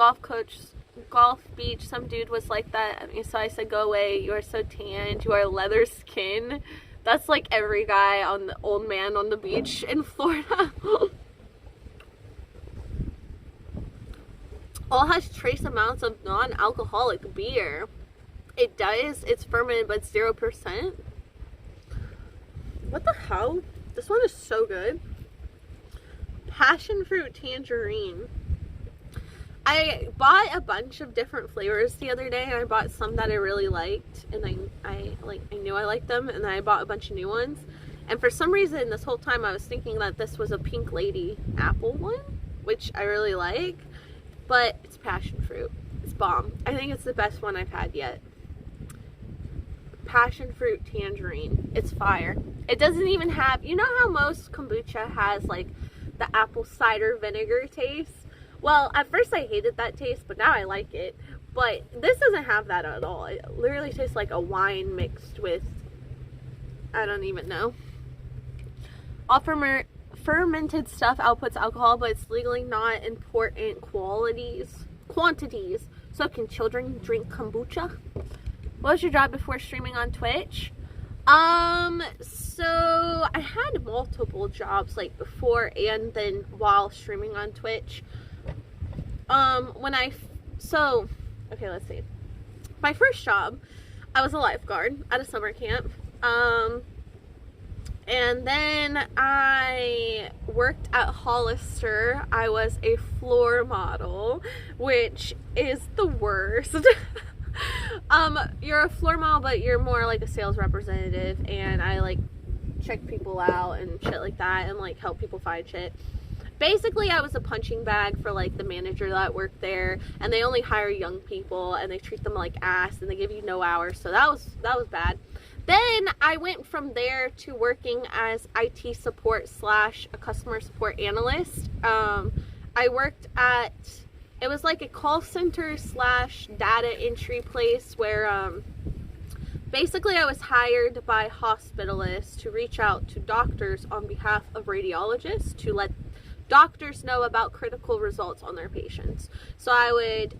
golf beach, some dude was like that at me, so I said, go away, you are so tanned, you are leather skin. That's like every guy on the old man on the beach in Florida. All has trace amounts of non-alcoholic beer. It does, it's fermented, but 0%. What the hell? This one is so good. Passion fruit tangerine. I bought a bunch of different flavors the other day, and I bought some that I really liked, and I knew I liked them, and then I bought a bunch of new ones. And for some reason, this whole time I was thinking that this was a Pink Lady apple one, which I really like, but it's passion fruit. It's bomb. I think it's the best one I've had yet. Passion fruit tangerine. It's fire. It doesn't even have, you know how most kombucha has like the apple cider vinegar taste? Well, at first I hated that taste, but now I like it. But this doesn't have that at all. It literally tastes like a wine mixed with, I don't even know. All fermented stuff outputs alcohol, but it's legally not important quantities. So can children drink kombucha? What was your job before streaming on Twitch? So I had multiple jobs like before and then while streaming on Twitch. Okay, let's see. My first job, I was a lifeguard at a summer camp. And then I worked at Hollister. I was a floor model, which is the worst. You're a floor model, but you're more like a sales representative, and I like check people out and shit like that, and like help people find shit. Basically, I was a punching bag for like the manager that worked there, and they only hire young people, and they treat them like ass, and they give you no hours, so that was bad. Then I went from there to working as IT support / a customer support analyst. I worked at, it was like a call center / data entry place where basically I was hired by hospitalists to reach out to doctors on behalf of radiologists to let doctors know about critical results on their patients. So I would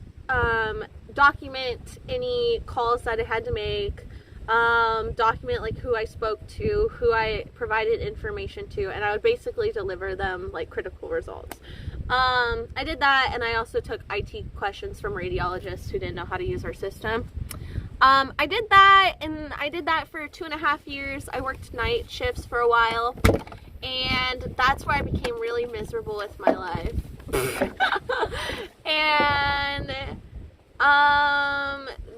document any calls that I had to make, document like who I spoke to, who I provided information to, and I would basically deliver them like critical results. I did that, and I also took IT questions from radiologists who didn't know how to use our system. I did that, and I did that for 2.5 years. I worked night shifts for a while, and that's where I became really miserable with my life. And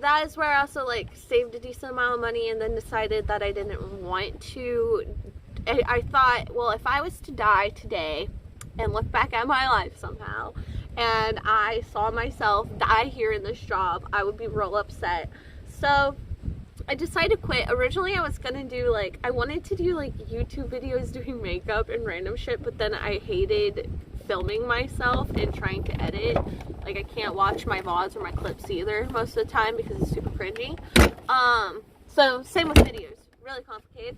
that is where I also like saved a decent amount of money, and then decided that I didn't want to. I thought, well, if I was to die today and look back at my life somehow and I saw myself die here in this job, I would be real upset. So I decided to quit. Originally I was gonna do like, I wanted to do like YouTube videos doing makeup and random shit, but then I hated filming myself and trying to edit. Like, I can't watch my VODs or my clips either most of the time because it's super cringy. So same with videos, really complicated.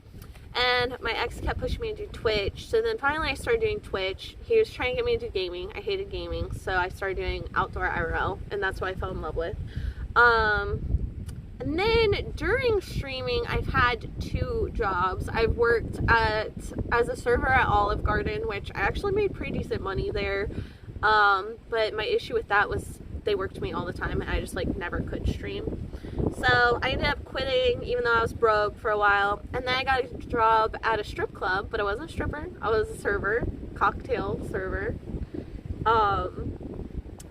And my ex kept pushing me to do Twitch, so then finally I started doing Twitch. He was trying to get me to do gaming. I hated gaming, so I started doing outdoor IRL, and that's what I fell in love with. And then during streaming, I've had 2 jobs. I've worked as a server at Olive Garden, which I actually made pretty decent money there. But my issue with that was they worked me all the time, and I just like never could stream. So I ended up quitting, even though I was broke for a while. And then I got a job at a strip club, but I wasn't a stripper. I was a server, cocktail server.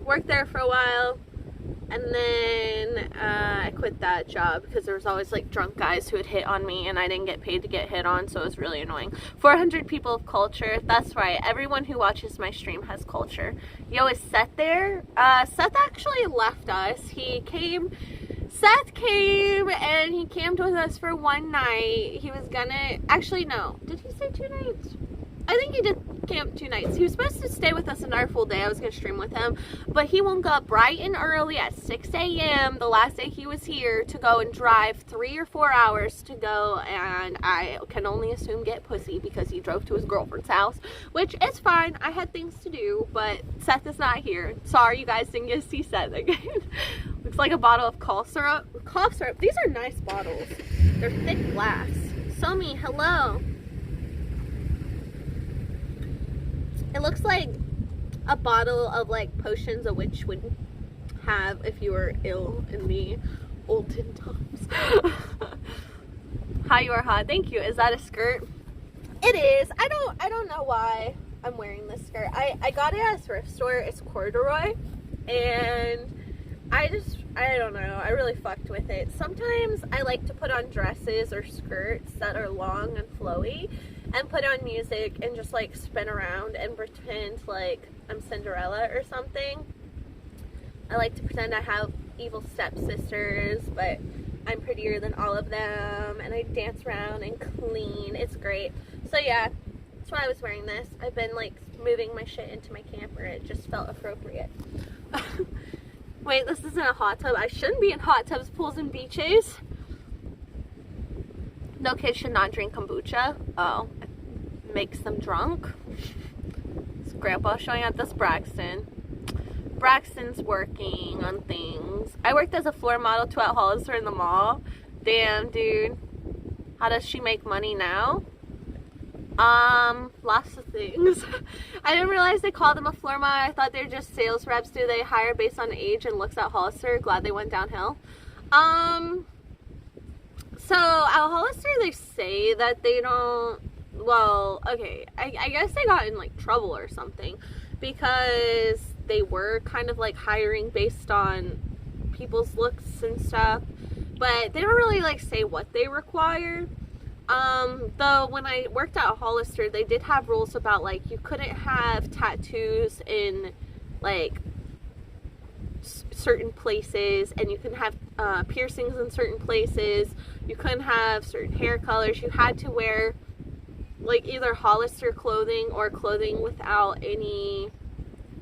Worked there for a while. And then I quit that job because there was always like drunk guys who would hit on me and I didn't get paid to get hit on, so it was really annoying. 400 people of culture. That's right. Everyone who watches my stream has culture. Yo, is Seth there? Seth actually left us. Seth came and he camped with us for one night. He was gonna, actually no, did he say 2 nights? I think he did camp 2 nights. He was supposed to stay with us another full day. I was gonna stream with him, but he woke up bright and early at 6 a.m. the last day he was here to go and drive 3 or 4 hours to go, and I can only assume get pussy because he drove to his girlfriend's house, which is fine. I had things to do, but Seth is not here. Sorry you guys didn't get to see Seth again. Looks like a bottle of cough syrup. Cough syrup. These are nice bottles. They're thick glass. Somi, hello. It looks like a bottle of like potions a witch would have if you were ill in the olden times. Hi, you are hot. Thank you. Is that a skirt? It is. I don't know why I'm wearing this skirt. I got it at a thrift store. It's corduroy, and I don't know. I really fucked with it. Sometimes I like to put on dresses or skirts that are long and flowy and put on music and just like spin around and pretend like I'm Cinderella or something. I like to pretend I have evil stepsisters, but I'm prettier than all of them, and I dance around and clean. It's great. So yeah, that's why I was wearing this. I've been like moving my shit into my camper. It just felt appropriate. Wait, this isn't a hot tub. I shouldn't be in hot tubs, pools, and beaches. No kids should not drink kombucha. Oh, it makes them drunk. It's Grandpa showing up. That's Braxton. Braxton's working on things. I worked as a floor model too at Hollister in the mall. Damn, dude. How does she make money now? Lots of things. I didn't realize they called them a floor model. I thought they were just sales reps. Do they hire based on age and looks at Hollister? Glad they went downhill. So at Hollister they say that they don't, well, okay, I guess they got in like trouble or something because they were kind of like hiring based on people's looks and stuff, but they don't really like say what they require. Though when I worked at Hollister, they did have rules about like you couldn't have tattoos in like certain places, and you couldn't have piercings in certain places. You couldn't have certain hair colors. You had to wear like either Hollister clothing or clothing without any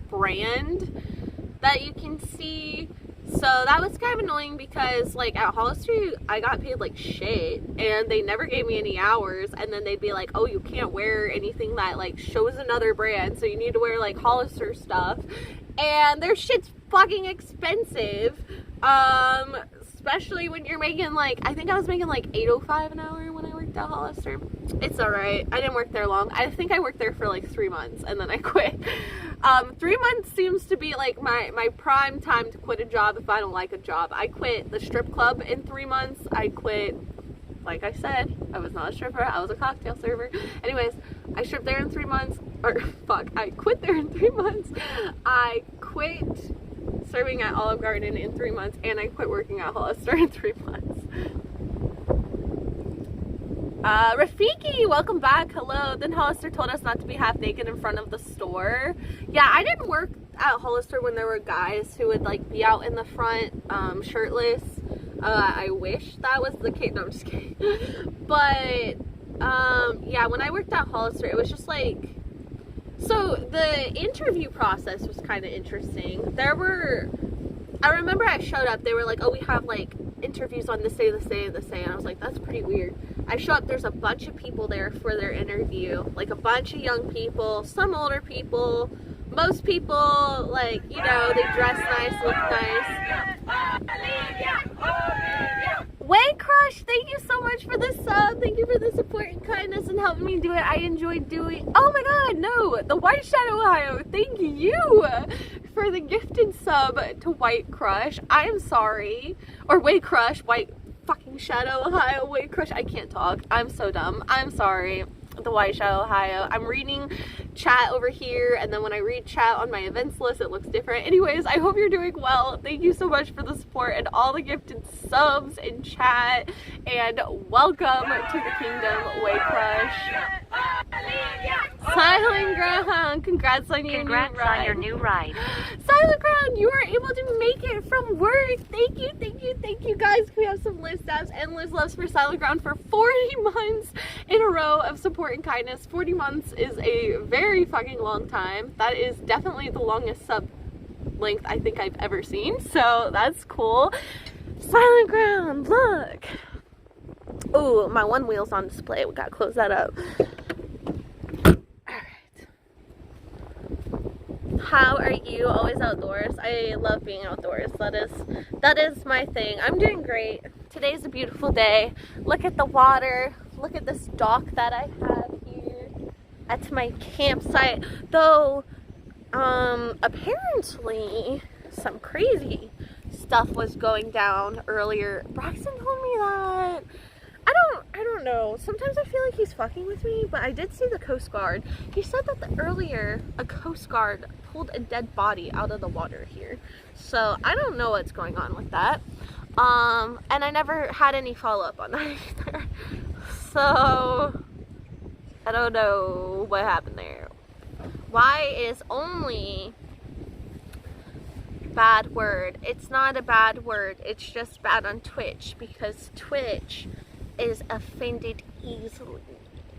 brand that you can see. So that was kind of annoying because like at Hollister I got paid like shit and they never gave me any hours, and then they'd be like, oh, you can't wear anything that like shows another brand, so you need to wear like Hollister stuff, and their shit's fucking expensive, especially when you're making like, I think I was making like $8.05 an hour when I worked at Hollister. It's alright. I didn't work there long. I think I worked there for like 3 months and then I quit. 3 months seems to be like my prime time to quit a job if I don't like a job. I quit the strip club in 3 months. I quit, like I said, I was not a stripper. I was a cocktail server. Anyways, I stripped there in 3 months. Or fuck, I quit there in 3 months. I quit serving at Olive Garden in 3 months, and I quit working at Hollister in 3 months. Rafiki, welcome back. Hello. Then Hollister told us not to be half naked in front of the store. Yeah, I didn't work at Hollister when there were guys who would like be out in the front shirtless. I wish that was the case. No, I'm just kidding. But yeah, when I worked at Hollister, it was just like, so the interview process was kind of interesting. I remember I showed up, they were like, oh, we have like interviews on this day, this day, and this day, and I was like, that's pretty weird. I show up, there's a bunch of people there for their interview, like a bunch of young people, some older people, most people, like, you know, they dress nice, look nice. Way Crush, thank you so much for the sub. Thank you for the support and kindness and helping me do it. I enjoyed doing, oh my god, no, the White Shadow Ohio, thank you for the gifted sub to White Crush. I am sorry, or Way Crush, White fucking Shadow Ohio, Way Crush, I can't talk, I'm so dumb, I'm sorry. the White Shell, Ohio. I'm reading chat over here, and then when I read chat on my events list, it looks different. Anyways, I hope you're doing well. Thank you so much for the support and all the gifted subs in chat, and welcome to the kingdom, Way Crush. Silent Ground, congrats on your new ride. Silent Ground, you were able to make it from work. Thank you, thank you, thank you, guys. We have some Liz stabs and Liz loves for Silent Ground for 40 months in a row of support and kindness. 40 months is a very fucking long time. That is definitely the longest sub length I think I've ever seen, so that's cool. Silent Ground, look. Oh, my one wheel's on display. We gotta close that up. How are you? Always outdoors. I love being outdoors. That is my thing. I'm doing great. Today's a beautiful day. Look at the water. Look at this dock that I have here at my campsite. Though apparently some crazy stuff was going down earlier. Braxton told me that. I don't know. Sometimes I feel like he's fucking with me, but I did see the Coast Guard. He said that earlier a Coast Guard pulled a dead body out of the water here. So I don't know what's going on with that. And I never had any follow-up on that either. So I don't know what happened there. Why is only bad word? It's not a bad word. It's just bad on Twitch because Twitch is offended easily.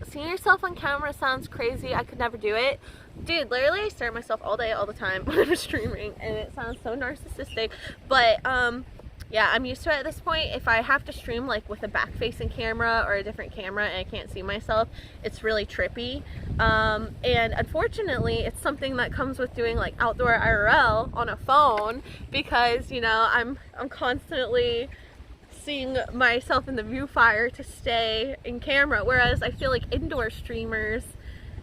Seeing yourself on camera sounds crazy. I could never do it. Dude, literally I stare at myself all day, all the time when I'm streaming, and it sounds so narcissistic. But yeah, I'm used to it at this point. If I have to stream like with a back-facing camera or a different camera and I can't see myself, it's really trippy. And unfortunately, it's something that comes with doing like outdoor IRL on a phone because, you know, I'm constantly seeing myself in the viewfinder to stay in camera, whereas I feel like indoor streamers,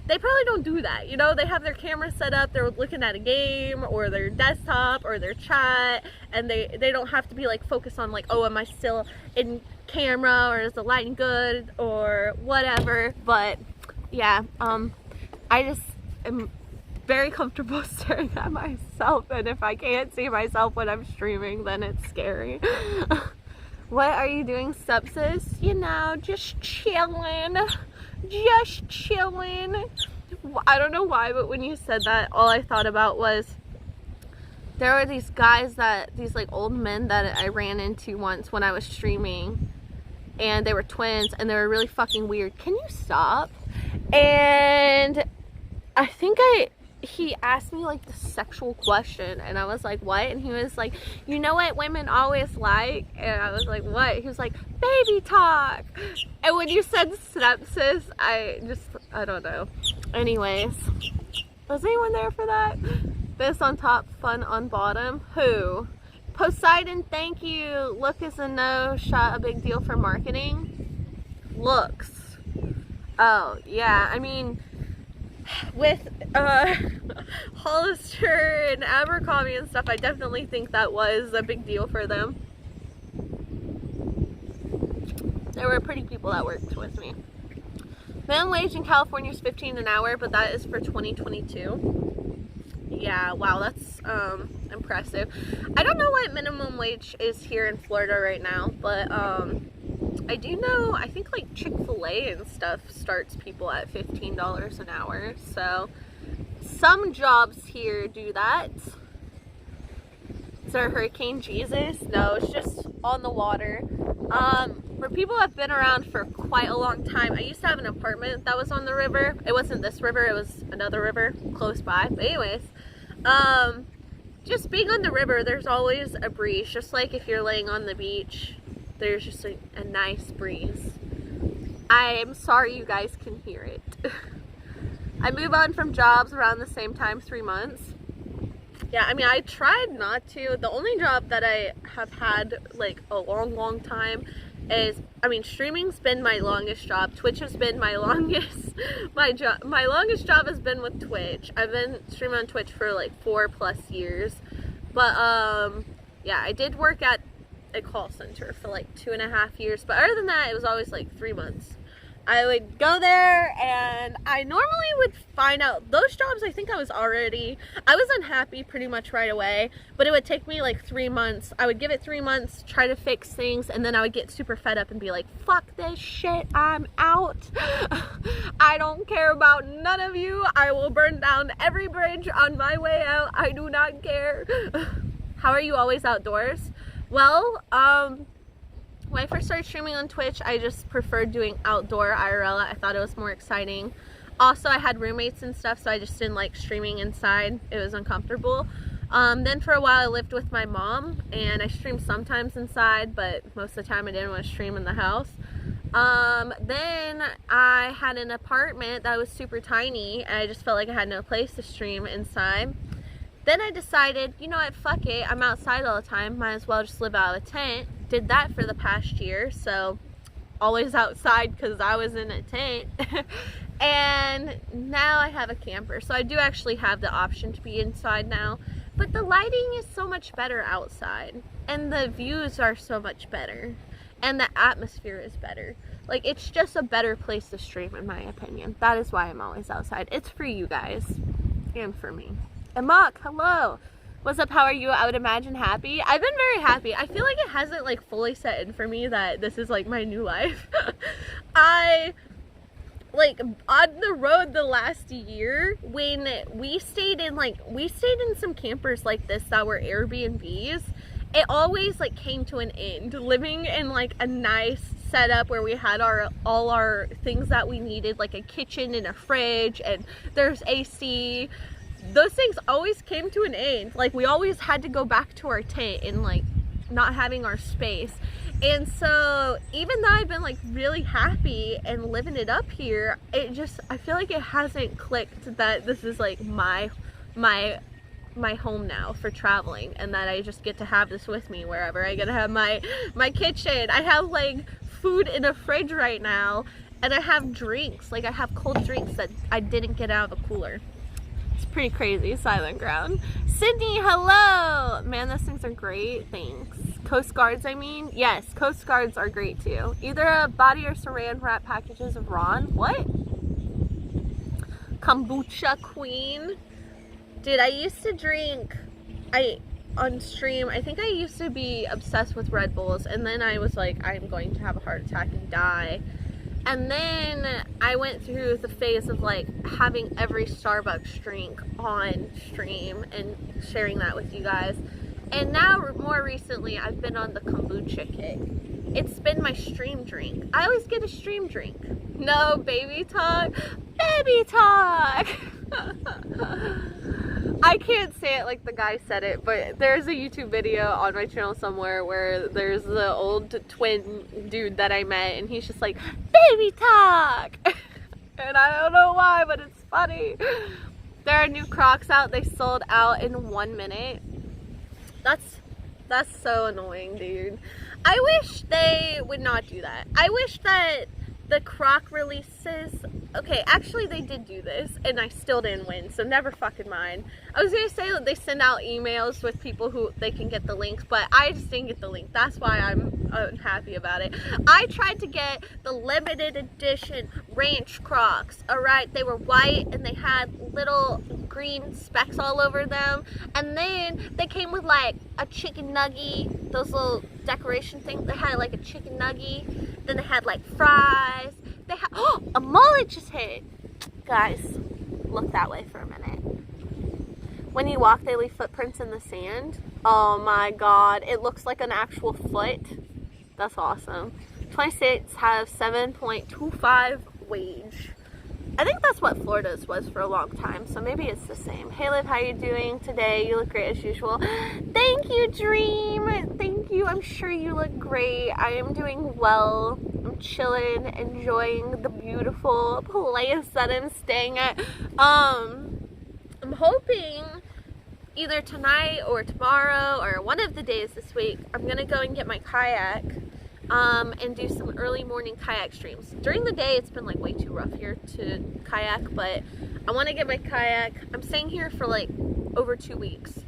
they probably don't do that. You know, they have their camera set up, they're looking at a game or their desktop or their chat, and they don't have to be like focused on like, oh, am I still in camera or is the lighting good or whatever. But yeah, I just am very comfortable staring at myself, and if I can't see myself when I'm streaming, then it's scary. What are you doing, Subsis? You know, just chilling. Just chilling. I don't know why, but when you said that, all I thought about was there were these guys these like old men that I ran into once when I was streaming, and they were twins and they were really fucking weird. Can you stop? And I think he asked me like the sexual question, and I was like, what? And he was like, you know what women always like? And I was like, what? He was like, baby talk. And when you said sepsis, I don't know. Anyways, was anyone there for that? This on top, fun on bottom. Who? Poseidon, thank you. Look is a no shot, a big deal for marketing. Looks. Oh yeah, I mean, with Hollister and Abercrombie and stuff, I definitely think that was a big deal for them. There were pretty people that worked with me. Minimum wage in California is $15 an hour, but that is for 2022. Yeah, wow, that's impressive. I don't know what minimum wage is here in Florida right now, but I do know, I think like Chick-fil-A and stuff starts people at $15 an hour, so some jobs here do that. Is there a Hurricane Jesus? No, it's just on the water. For people who have been around for quite a long time, I used to have an apartment that was on the river. It wasn't this river, it was another river close by. But anyways, just being on the river, there's always a breeze. Just like if you're laying on the beach, there's just a nice breeze. I'm sorry you guys can hear it. I move on from jobs around the same time, 3 months. Yeah, I mean, I tried not to. The only job that I have had like a long time is, I mean, streaming's been my longest job. Twitch has been my longest, my longest job has been with Twitch. I've been streaming on Twitch for like 4+ years. But yeah, I did work at a call center for like 2.5 years. But other than that, it was always like 3 months. I would go there, and I normally would find out those jobs. I think I was unhappy pretty much right away, but it would take me like 3 months. I would give it 3 months, try to fix things, and then I would get super fed up and be like, fuck this shit, I'm out. I don't care about none of you. I will burn down every bridge on my way out. I do not care. How are you always outdoors? Well, when I first started streaming on Twitch, I just preferred doing outdoor IRL. I thought it was more exciting. Also, I had roommates and stuff, so I just didn't like streaming inside. It was uncomfortable. Then for a while, I lived with my mom, and I streamed sometimes inside, but most of the time I didn't want to stream in the house. Then I had an apartment that was super tiny, and I just felt like I had no place to stream inside. Then I decided, you know what, fuck it, I'm outside all the time, might as well just live out of a tent. Did that for the past year, so always outside because I was in a tent. And now I have a camper, so I do actually have the option to be inside now. But the lighting is so much better outside, and the views are so much better, and the atmosphere is better. Like, it's just a better place to stream, in my opinion. That is why I'm always outside. It's for you guys and for me. And Mark, hello. What's up? How are you? I would imagine happy. I've been very happy. I feel like it hasn't like fully set in for me that this is like my new life. I like on the road the last year when we stayed in some campers like this that were Airbnbs. It always like came to an end. Living in like a nice setup where we had all our things that we needed, like a kitchen and a fridge, and there's AC. Those things always came to an end. Like, we always had to go back to our tent and like not having our space. And so even though I've been like really happy and living it up here, I feel like it hasn't clicked that this is like my home now for traveling, and that I just get to have this with me wherever. I get to have my kitchen. I have like food in a fridge right now, and I have drinks. Like, I have cold drinks that I didn't get out of the cooler. It's pretty crazy. Silent Ground. Sydney, hello! Man, those things are great. Thanks. Coast Guards, I mean? Yes, Coast Guards are great too. Either a body or saran wrap packages of Ron. What? Kombucha Queen. Dude, I used to drink, on stream, I think I used to be obsessed with Red Bulls, and then I was like, I'm going to have a heart attack and die. And then I went through the phase of like having every Starbucks drink on stream and sharing that with you guys. And now, more recently, I've been on the kombucha kick. It's been my stream drink. I always get a stream drink. No, baby talk. Baby talk! I can't say it like the guy said it, but there's a YouTube video on my channel somewhere where there's the old twin dude that I met, and he's just like, baby talk! And I don't know why, but it's funny. There are new Crocs out. They sold out in 1 minute. That's so annoying, dude. I wish they would not do that. I wish that the Croc releases, okay, actually they did do this, and I still didn't win, so never fucking mind. I was gonna say that they send out emails with people who they can get the links, but I just didn't get the link. That's why I'm unhappy about it. I tried to get the limited edition ranch Crocs, alright? They were white, and they had little green specks all over them, and then they came with like a chicken nugget, those little decoration things. They had like a chicken nugget, then they had like fries. They had, oh, a mullet just hit. Guys, look that way for a minute. When you walk, they leave footprints in the sand. Oh my god, it looks like an actual foot. That's awesome. 26 have 7.25 wage. I think that's what Florida's was for a long time, so maybe it's the same. Hey Liv, how you doing today? You look great as usual. Thank you, Dream. Thank you. I'm sure you look great. I am doing well. I'm chilling, enjoying the beautiful place that I'm staying at. I'm hoping either tonight or tomorrow or one of the days this week, I'm gonna go and get my kayak. And do some early morning kayak streams. During the day, it's been like way too rough here to kayak, but I want to get my kayak. I'm staying here for like over 2 weeks,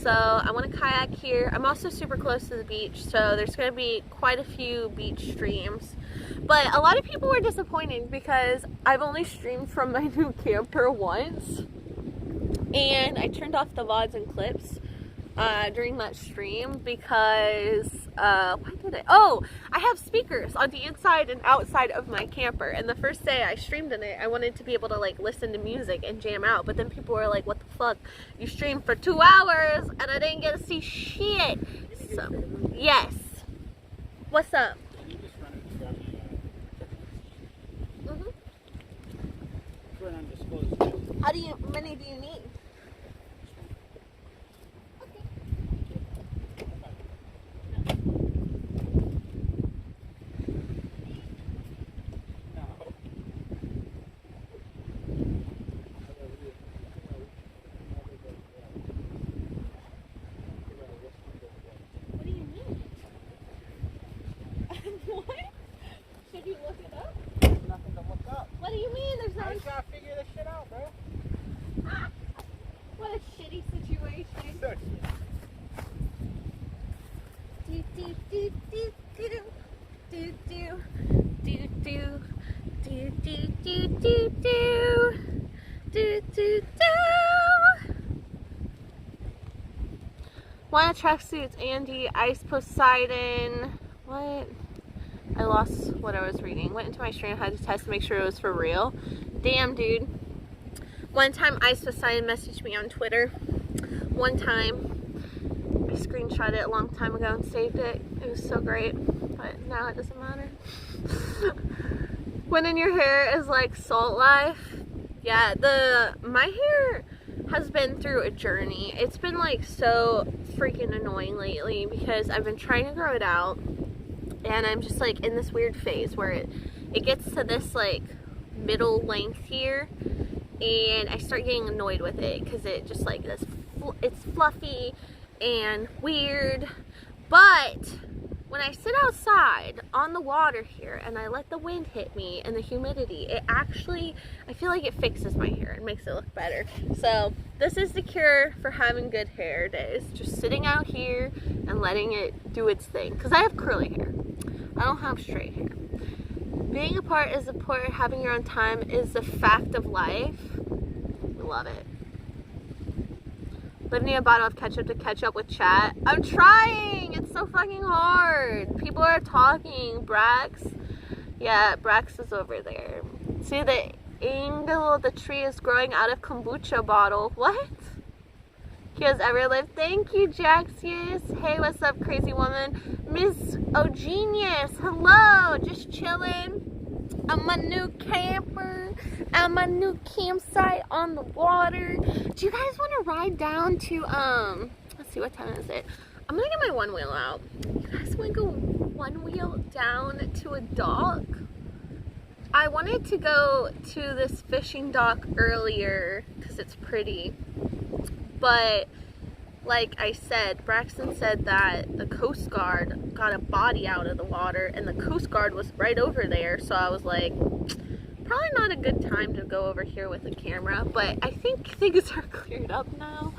So I want to kayak here. I'm also super close to the beach, so there's going to be quite a few beach streams. But a lot of people were disappointed because I've only streamed from my new camper once. And I turned off the VODs and clips during that stream because, why did I? Oh, I have speakers on the inside and outside of my camper. And the first day I streamed in it, I wanted to be able to like listen to music and jam out. But then people were like, what the fuck? You streamed for 2 hours and I didn't get to see shit. So, yes. What's up? Can you just run it and grab me for an undisclosed? How many do you need? Should you look it up? There's nothing to look up. What do you mean? There's I no. just gotta figure this shit out, bro. What a shitty situation. So Do do do do do do do do do do do do do do do do. Wanna tracksuits, Andy, Ice Poseidon. What? I lost what I was reading. Went into my stream, had to test to make sure it was for real. Damn, dude. One time Ice Poseidon messaged me on Twitter. One time. I screenshot it a long time ago and saved it. It was so great. But now it doesn't matter. When in your hair is like salt life. Yeah, my hair has been through a journey. It's been like so freaking annoying lately because I've been trying to grow it out. And I'm just like in this weird phase where it gets to this like middle length here and I start getting annoyed with it because it just like this it's fluffy and weird. But when I sit outside on the water here and I let the wind hit me and the humidity, it actually, I feel like it fixes my hair and makes it look better. So this is the cure for having good hair days. Just sitting out here and letting it do its thing. Because I have curly hair. I don't have straight hair. Being apart is important. Having your own time is a fact of life. Love it. Living a bottle of ketchup to catch up with chat. I'm trying! It's so fucking hard. People are talking. Brax. Yeah, Brax is over there. See, the angle of the tree is growing out of kombucha bottle. What? Kids ever lived? Thank you, Jaxius. Hey, what's up, crazy woman? Miss O'Genius. Hello. Just chilling. I'm a new camper. I'm a new campsite on the water. Do you guys want to ride down to, let's see, what time is it? I'm going to get my one wheel out. You guys want to go one wheel down to a dock? I wanted to go to this fishing dock earlier because it's pretty. But like I said, Braxton said that the Coast Guard got a body out of the water and the Coast Guard was right over there. So I was like, probably not a good time to go over here with a camera, but I think things are cleared up now.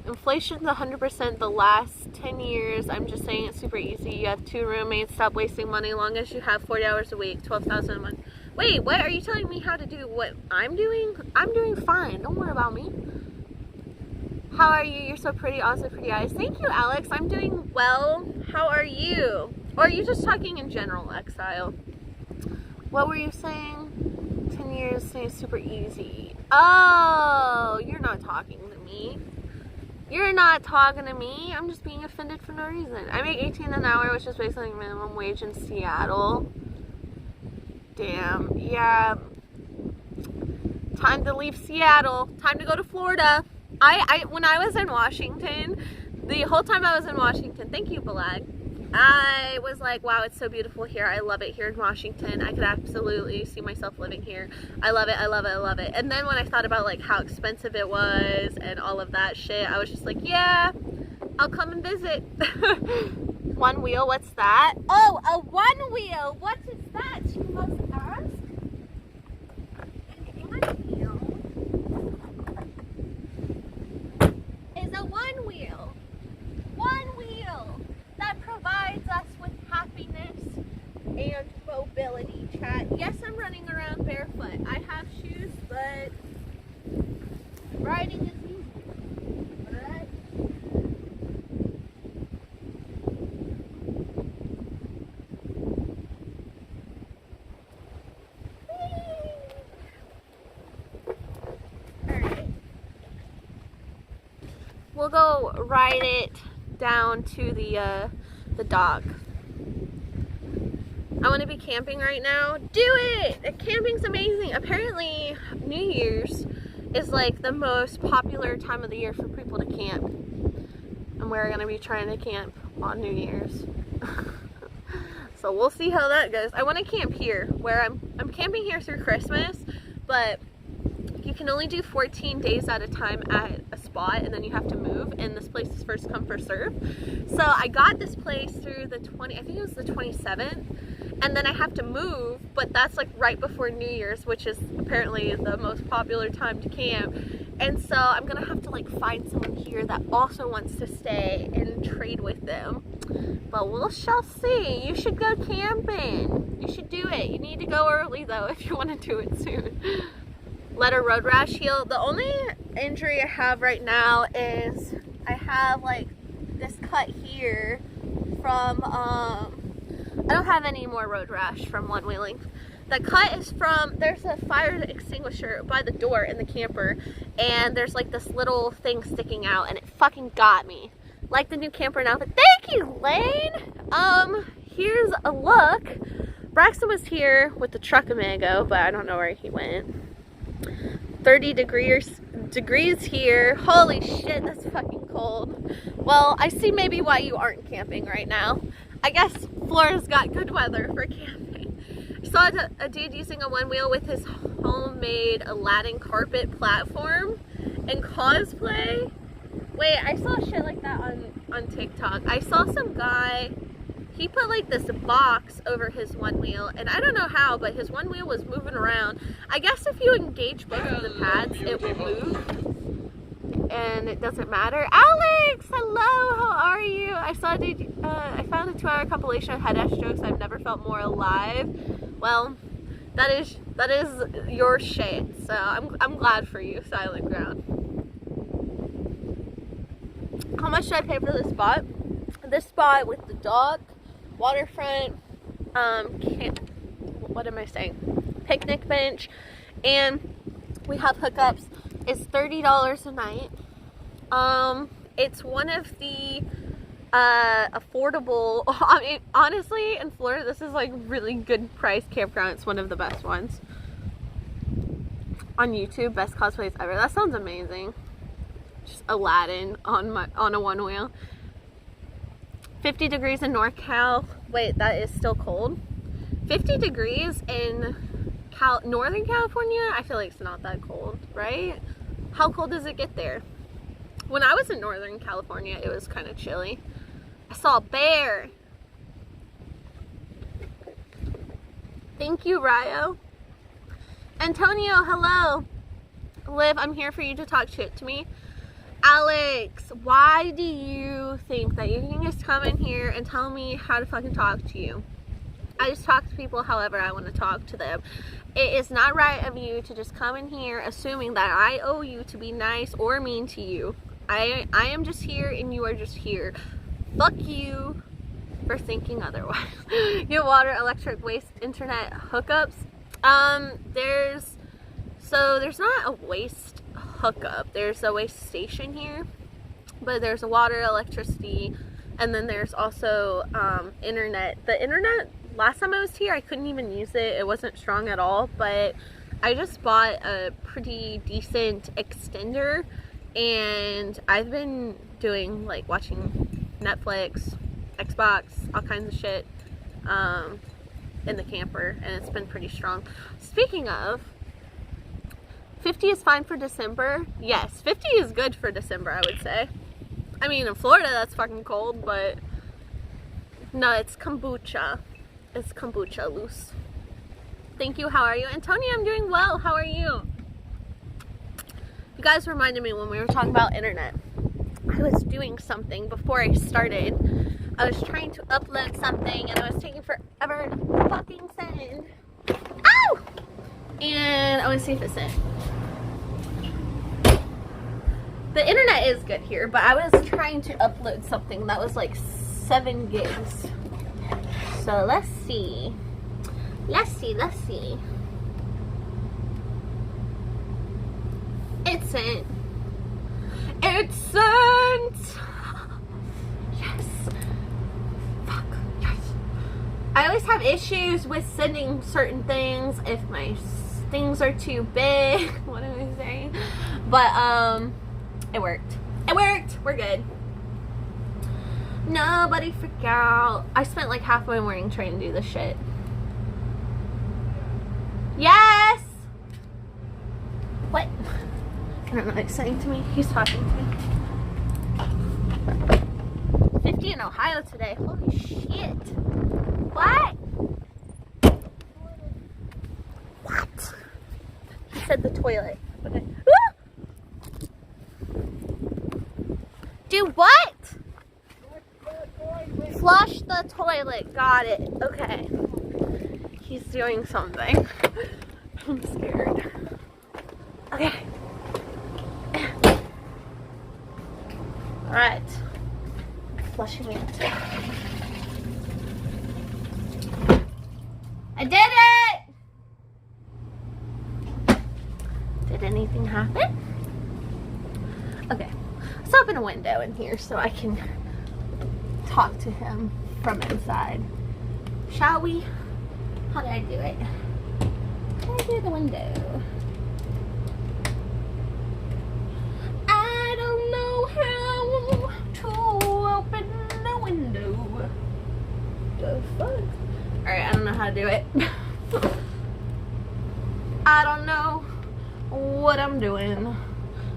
Inflation's 100% the last 10 years. I'm just saying it's super easy. You have 2 roommates. Stop wasting money. Long as you have 40 hours a week, 12,000 a month. Wait, what? Are you telling me how to do what I'm doing? I'm doing fine. Don't worry about me. How are you? You're so pretty. Also pretty eyes. Thank you, Alex. I'm doing well. How are you? Or are you just talking in general, Exile? What were you saying? 10 years seems super easy. Oh, you're not talking to me. You're not talking to me. I'm just being offended for no reason. I make $18 an hour, which is basically minimum wage in Seattle. Damn. Yeah. Time to leave Seattle. Time to go to Florida. When I was in Washington, the whole time I was in Washington, thank you, Balag, I was like, wow, it's so beautiful here. I love it here in Washington. I could absolutely see myself living here. I love it, I love it, I love it. And then when I thought about like how expensive it was and all of that shit, I was just like, yeah, I'll come and visit. One wheel, what's that? Oh, a one wheel. What is that? You must ask. An one wheel is a one we'll go ride it down to the dock. I want to be camping right now. Do it! Camping's amazing. Apparently, New Year's is like the most popular time of the year for people to camp. And we're going to be trying to camp on New Year's. So we'll see how that goes. I want to camp here, where I'm camping here through Christmas, but you can only do 14 days at a time at a spot, and then you have to move, and this place is first come, first serve. So I got this place through the I think it was the 27th, and then I have to move, but that's like right before New Year's, which is apparently the most popular time to camp. And so I'm gonna have to like find someone here that also wants to stay and trade with them. But we shall see. You should go camping. You should do it. You need to go early though if you want to do it soon. Let a road rash heal. The only injury I have right now is I have like this cut here from I don't have any more road rash from one wheeling. The cut is from, there's a fire extinguisher by the door in the camper, and there's like this little thing sticking out, and it fucking got me. Like the new camper now, but thank you, Lane! Here's a look. Braxton was here with the truck a minute ago, but I don't know where he went. 30 degrees here. Holy shit, that's fucking cold. Well, I see maybe why you aren't camping right now. I guess Florida's got good weather for camping. I saw a dude using a one wheel with his homemade Aladdin carpet platform and cosplay. Wait, I saw shit like that on TikTok. I saw some guy, he put like this box over his one wheel, and I don't know how, but his one wheel was moving around. I guess if you engage both of the pads, it will move, and it doesn't matter. Alex, hello, how are you? I saw, dude, I found a 2-hour compilation of head ash jokes. I've never felt more alive. Well, that is your shit. So I'm glad for you, Silent Ground. How much did I pay for this spot? This spot with the dock, waterfront, what am I saying? Picnic bench, and we have hookups, is $30 a night. It's one of the affordable, I mean, honestly, in Florida, this is like really good price campground. It's one of the best ones on YouTube. Best cosplays ever. That sounds amazing. Just Aladdin on a one wheel. 50 degrees in NorCal. Wait, that is still cold. 50 degrees in Northern California. I feel like it's not that cold, right? How cold does it get there? When I was in Northern California, it was kind of chilly. I saw a bear. Thank you, Ryo. Antonio, hello. Liv, I'm here for you to talk shit to me. Alex, why do you think that you can just come in here and tell me how to fucking talk to you? I just talk to people however I want to talk to them. It is not right of you to just come in here assuming that I owe you to be nice or mean to you. I am just here and you are just here. Fuck you for thinking otherwise. Get water, electric, waste, internet hookups. There's not a waste hookup. There's a waste station here, but there's water, electricity, and then there's also internet. The internet, last time I was here, I couldn't even use it. It wasn't strong at all, but I just bought a pretty decent extender, and I've been doing like watching Netflix, Xbox, all kinds of shit in the camper, and it's been pretty strong. Speaking of, 50 is fine for December. Yes, 50 is good for December, I would say. I mean, in Florida, that's fucking cold, but no, it's kombucha. It's kombucha loose. Thank you. How are you? Antonia, I'm doing well. How are you? You guys reminded me when we were talking about internet. I was doing something before I started. I was trying to upload something and it was taking forever to fucking send. Ow! And I want to see if it's in. The internet is good here, but I was trying to upload something that was like 7 gigs. So let's see. Let's see. It's in. It's sent! Yes. Fuck. Yes. I always have issues with sending certain things if my things are too big. What am I saying? But, it worked. It worked! We're good. Nobody freak out. I spent like half my morning trying to do this shit. Yes! What? I don't know what he's saying to me. He's talking to me. 50 in Ohio today. Holy shit. What? What? He said the toilet. Okay. Do what? Flush the toilet. Got it. Okay. He's doing something. I'm scared. Okay. Alright. Flushing it. I did it! Did anything happen? Okay. Let's open a window in here so I can talk to him from inside. Shall we? How did I do it? How did I do the window? I don't know how to open the window. The fuck? Alright, I don't know how to do it. I don't know what I'm doing.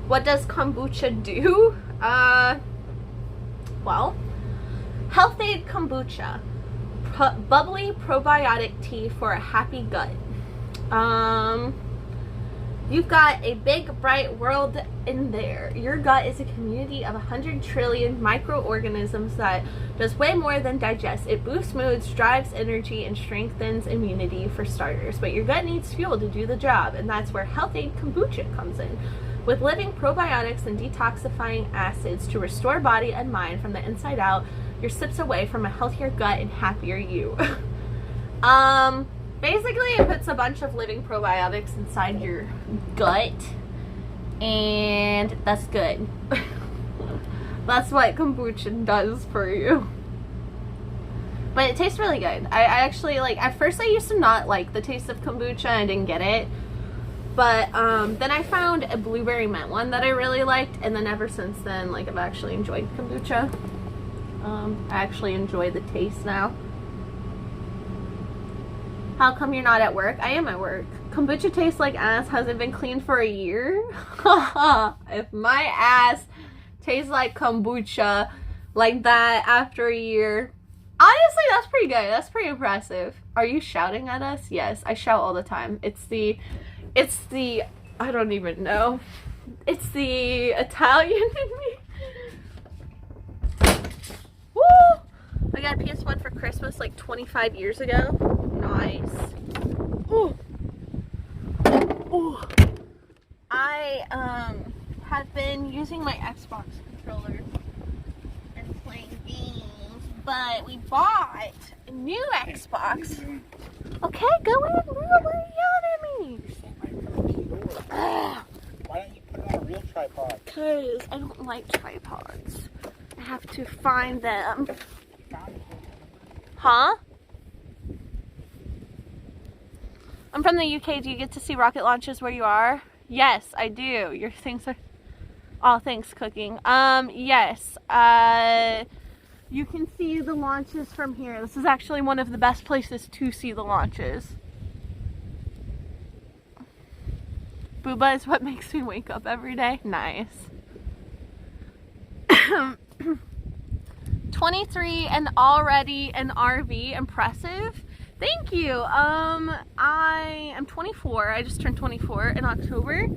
What does kombucha do? Well, Health Aid Kombucha. Bubbly probiotic tea for a happy gut. You've got a big bright world in there. Your gut is a community of 100 trillion microorganisms that does way more than digest. It boosts moods, drives energy, and strengthens immunity for starters. But your gut needs fuel to do the job, and that's where Health Aid Kombucha comes in. With living probiotics and detoxifying acids to restore body and mind from the inside out, you're sips away from a healthier gut and happier you. Basically it puts a bunch of living probiotics inside your gut, and that's good. That's what kombucha does for you. But it tastes really good. I actually, like, at first I used to not like the taste of kombucha and I didn't get it. But then I found a blueberry mint one that I really liked, and then ever since then, like, I've actually enjoyed kombucha. I actually enjoy the taste now. How come you're not at work? I am at work. Kombucha tastes like ass, hasn't been cleaned for a year. If my ass tastes like kombucha like that after a year, honestly, that's pretty good. That's pretty impressive. Are you shouting at us? Yes, I shout all the time. It's the, I don't even know. It's the Italian in me. Woo! I got a PS1 for Christmas like 25 years ago. Nice. Ooh. Ooh. I have been using my Xbox controller and playing games, but we bought a new Xbox. Okay, go in, bro. Why are you yelling at me? Why don't you put it on a real tripod? Because I don't like tripods. I have to find them. Huh? I'm from the UK. Do you get to see rocket launches where you are? Yes, I do. Your things are... Oh, thanks, cooking. Yes. You can see the launches from here. This is actually one of the best places to see the launches. Booba is what makes me wake up every day. Nice. 23 and already an RV. Impressive. Thank you. I am 24. I just turned 24 in October.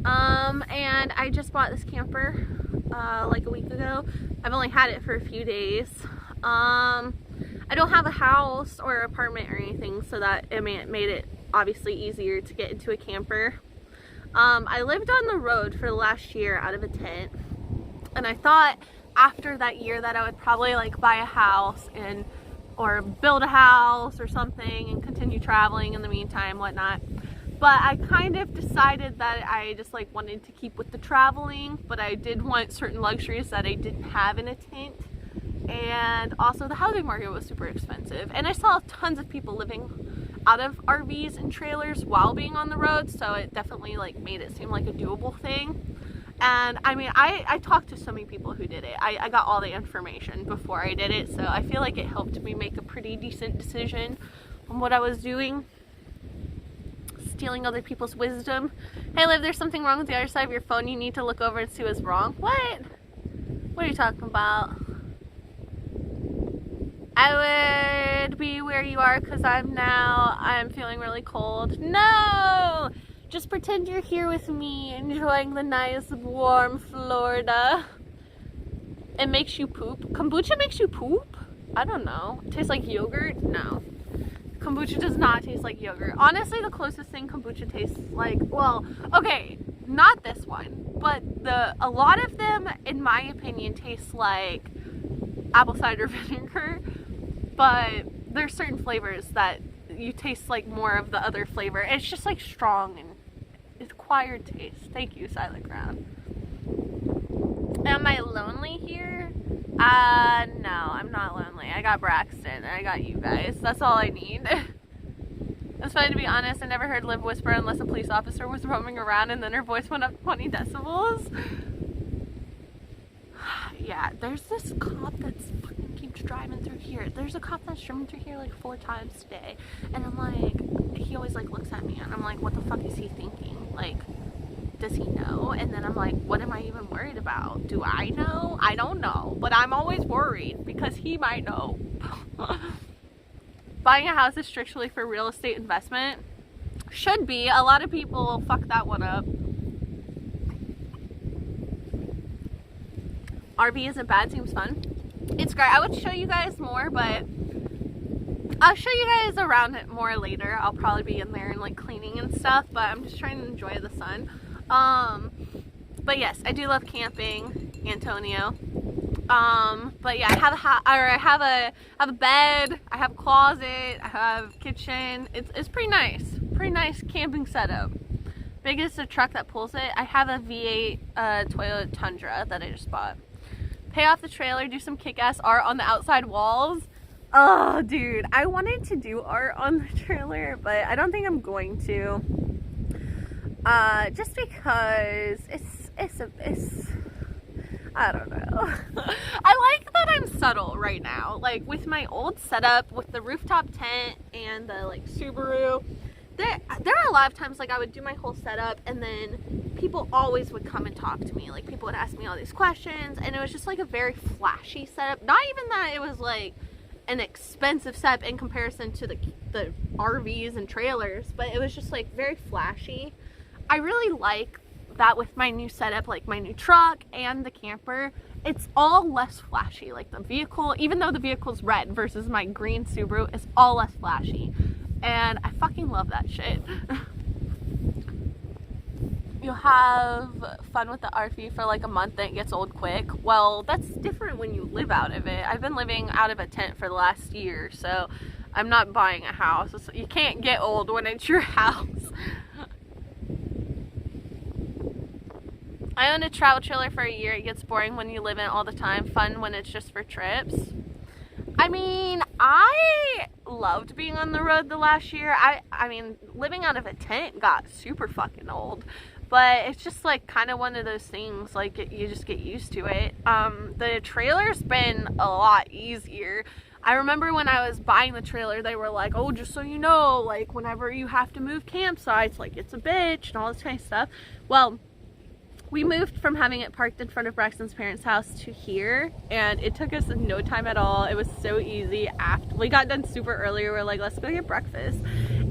And I just bought this camper like a week ago. I've only had it for a few days. I don't have a house or apartment or anything, so that it made it obviously easier to get into a camper. I lived on the road for the last year out of a tent, and I thought after that year that I would probably like buy a house or build a house or something and continue traveling in the meantime, whatnot. But I kind of decided that I just like wanted to keep with the traveling, but I did want certain luxuries that I didn't have in a tent. And also the housing market was super expensive. And I saw tons of people living out of RVs and trailers while being on the road, so it definitely like made it seem like a doable thing. And I mean, I talked to so many people who did it. I got all the information before I did it, so I feel like it helped me make a pretty decent decision on what I was doing. Stealing other people's wisdom. Hey Liv, there's something wrong with the other side of your phone. You need to look over and see what's wrong. What? What are you talking about? I would be where you are because I'm feeling really cold. No! Just pretend you're here with me, enjoying the nice warm Florida. It makes you poop. Kombucha makes you poop? I don't know. It tastes like yogurt? No. Kombucha does not taste like yogurt. Honestly, the closest thing kombucha tastes like, well, okay, not this one, but a lot of them, in my opinion, taste like apple cider vinegar, but there's certain flavors that you taste like more of the other flavor. It's just like strong and acquired taste. Thank you, Silent Ground. Am I lonely here? No, I'm not lonely. I got Braxton. I got you guys. That's all I need. It's funny, to be honest. I never heard Liv whisper unless a police officer was roaming around and then her voice went up 20 decibels. Yeah, there's this cop that's fucking keeps driving through here. There's a cop that's driven through here like 4 times today. And I'm like, he always like looks at me and I'm like, what the fuck is he thinking? Like, does he know? And then I'm like, what am I even worried about? Do I know? I don't know, but I'm always worried because he might know. Buying a house is strictly for real estate investment. Should be. A lot of people fuck that one up. RV isn't bad, seems fun. It's great. I would show you guys more, but I'll show you guys around it more later. I'll probably be in there and like cleaning and stuff, but I'm just trying to enjoy the sun. But yes, I do love camping, Antonio. But yeah, I have a bed, I have a closet, I have a kitchen. It's pretty nice camping setup. Big is the truck that pulls it. I have a V8 Toyota Tundra that I just bought. Pay off the trailer, do some kick-ass art on the outside walls. Oh, dude, I wanted to do art on the trailer, but I don't think I'm going to. Just because it's I don't know. I like that I'm subtle right now. Like with my old setup, with the rooftop tent and the like Subaru, there are a lot of times like I would do my whole setup and then people always would come and talk to me. Like people would ask me all these questions and it was just like a very flashy setup. Not even that it was like an expensive setup in comparison to the RVs and trailers, but it was just like very flashy. I really like that with my new setup, like my new truck and the camper. It's all less flashy. Like the vehicle, even though the vehicle's red versus my green Subaru, is all less flashy. And I fucking love that shit. You'll have fun with the RV for like a month and it gets old quick. Well, that's different when you live out of it. I've been living out of a tent for the last year, so I'm not buying a house. You can't get old when it's your house. I owned a travel trailer for a year. It gets boring when you live in it all the time. Fun when it's just for trips. I mean, I loved being on the road the last year. I mean, living out of a tent got super fucking old. But it's just like kind of one of those things, like you just get used to it. The trailer's been a lot easier. I remember when I was buying the trailer, they were like, oh, just so you know, like whenever you have to move campsites, like it's a bitch and all this kind of stuff. Well, we moved from having it parked in front of Braxton's parents' house to here, and it took us no time at all. It was so easy. After we got done super early, we were like, let's go get breakfast.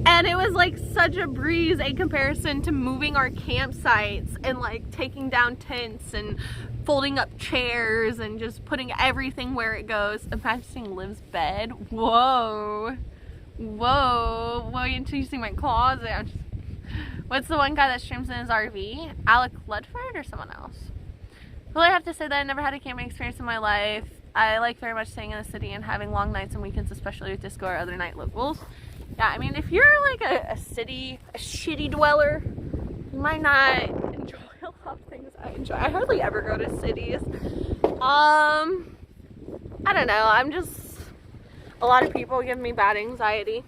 And it was like such a breeze in comparison to moving our campsites and like taking down tents and folding up chairs and just putting everything where it goes. Imagine Liv's bed. Whoa. Whoa. Wait until you see my closet. What's the one guy that streams in his RV? Alec Ludford or someone else? Well, I have to say that I never had a camping experience in my life. I like very much staying in the city and having long nights and weekends, especially with disco or other night locals. Yeah, I mean, if you're like a shitty dweller, you might not enjoy a lot of things I enjoy. I hardly ever go to cities. I don't know, I'm just, a lot of people give me bad anxiety.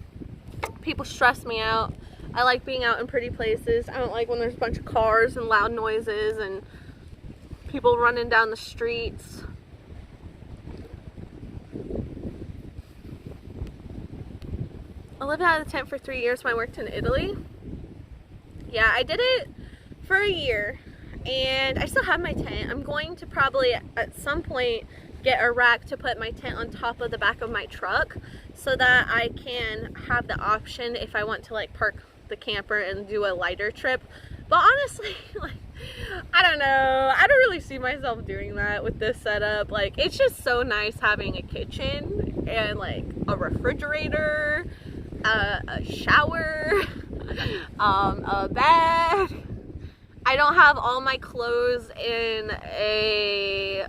People stress me out. I like being out in pretty places. I don't like when there's a bunch of cars and loud noises and people running down the streets. I lived out of the tent for 3 years when I worked in Italy. Yeah, I did it for a year and I still have my tent. I'm going to probably at some point get a rack to put my tent on top of the back of my truck so that I can have the option if I want to like park the camper and do a lighter trip. But honestly, like, I don't know, I don't really see myself doing that with this setup. Like, it's just so nice having a kitchen and like a refrigerator, a shower, a bed. I don't have all my clothes in a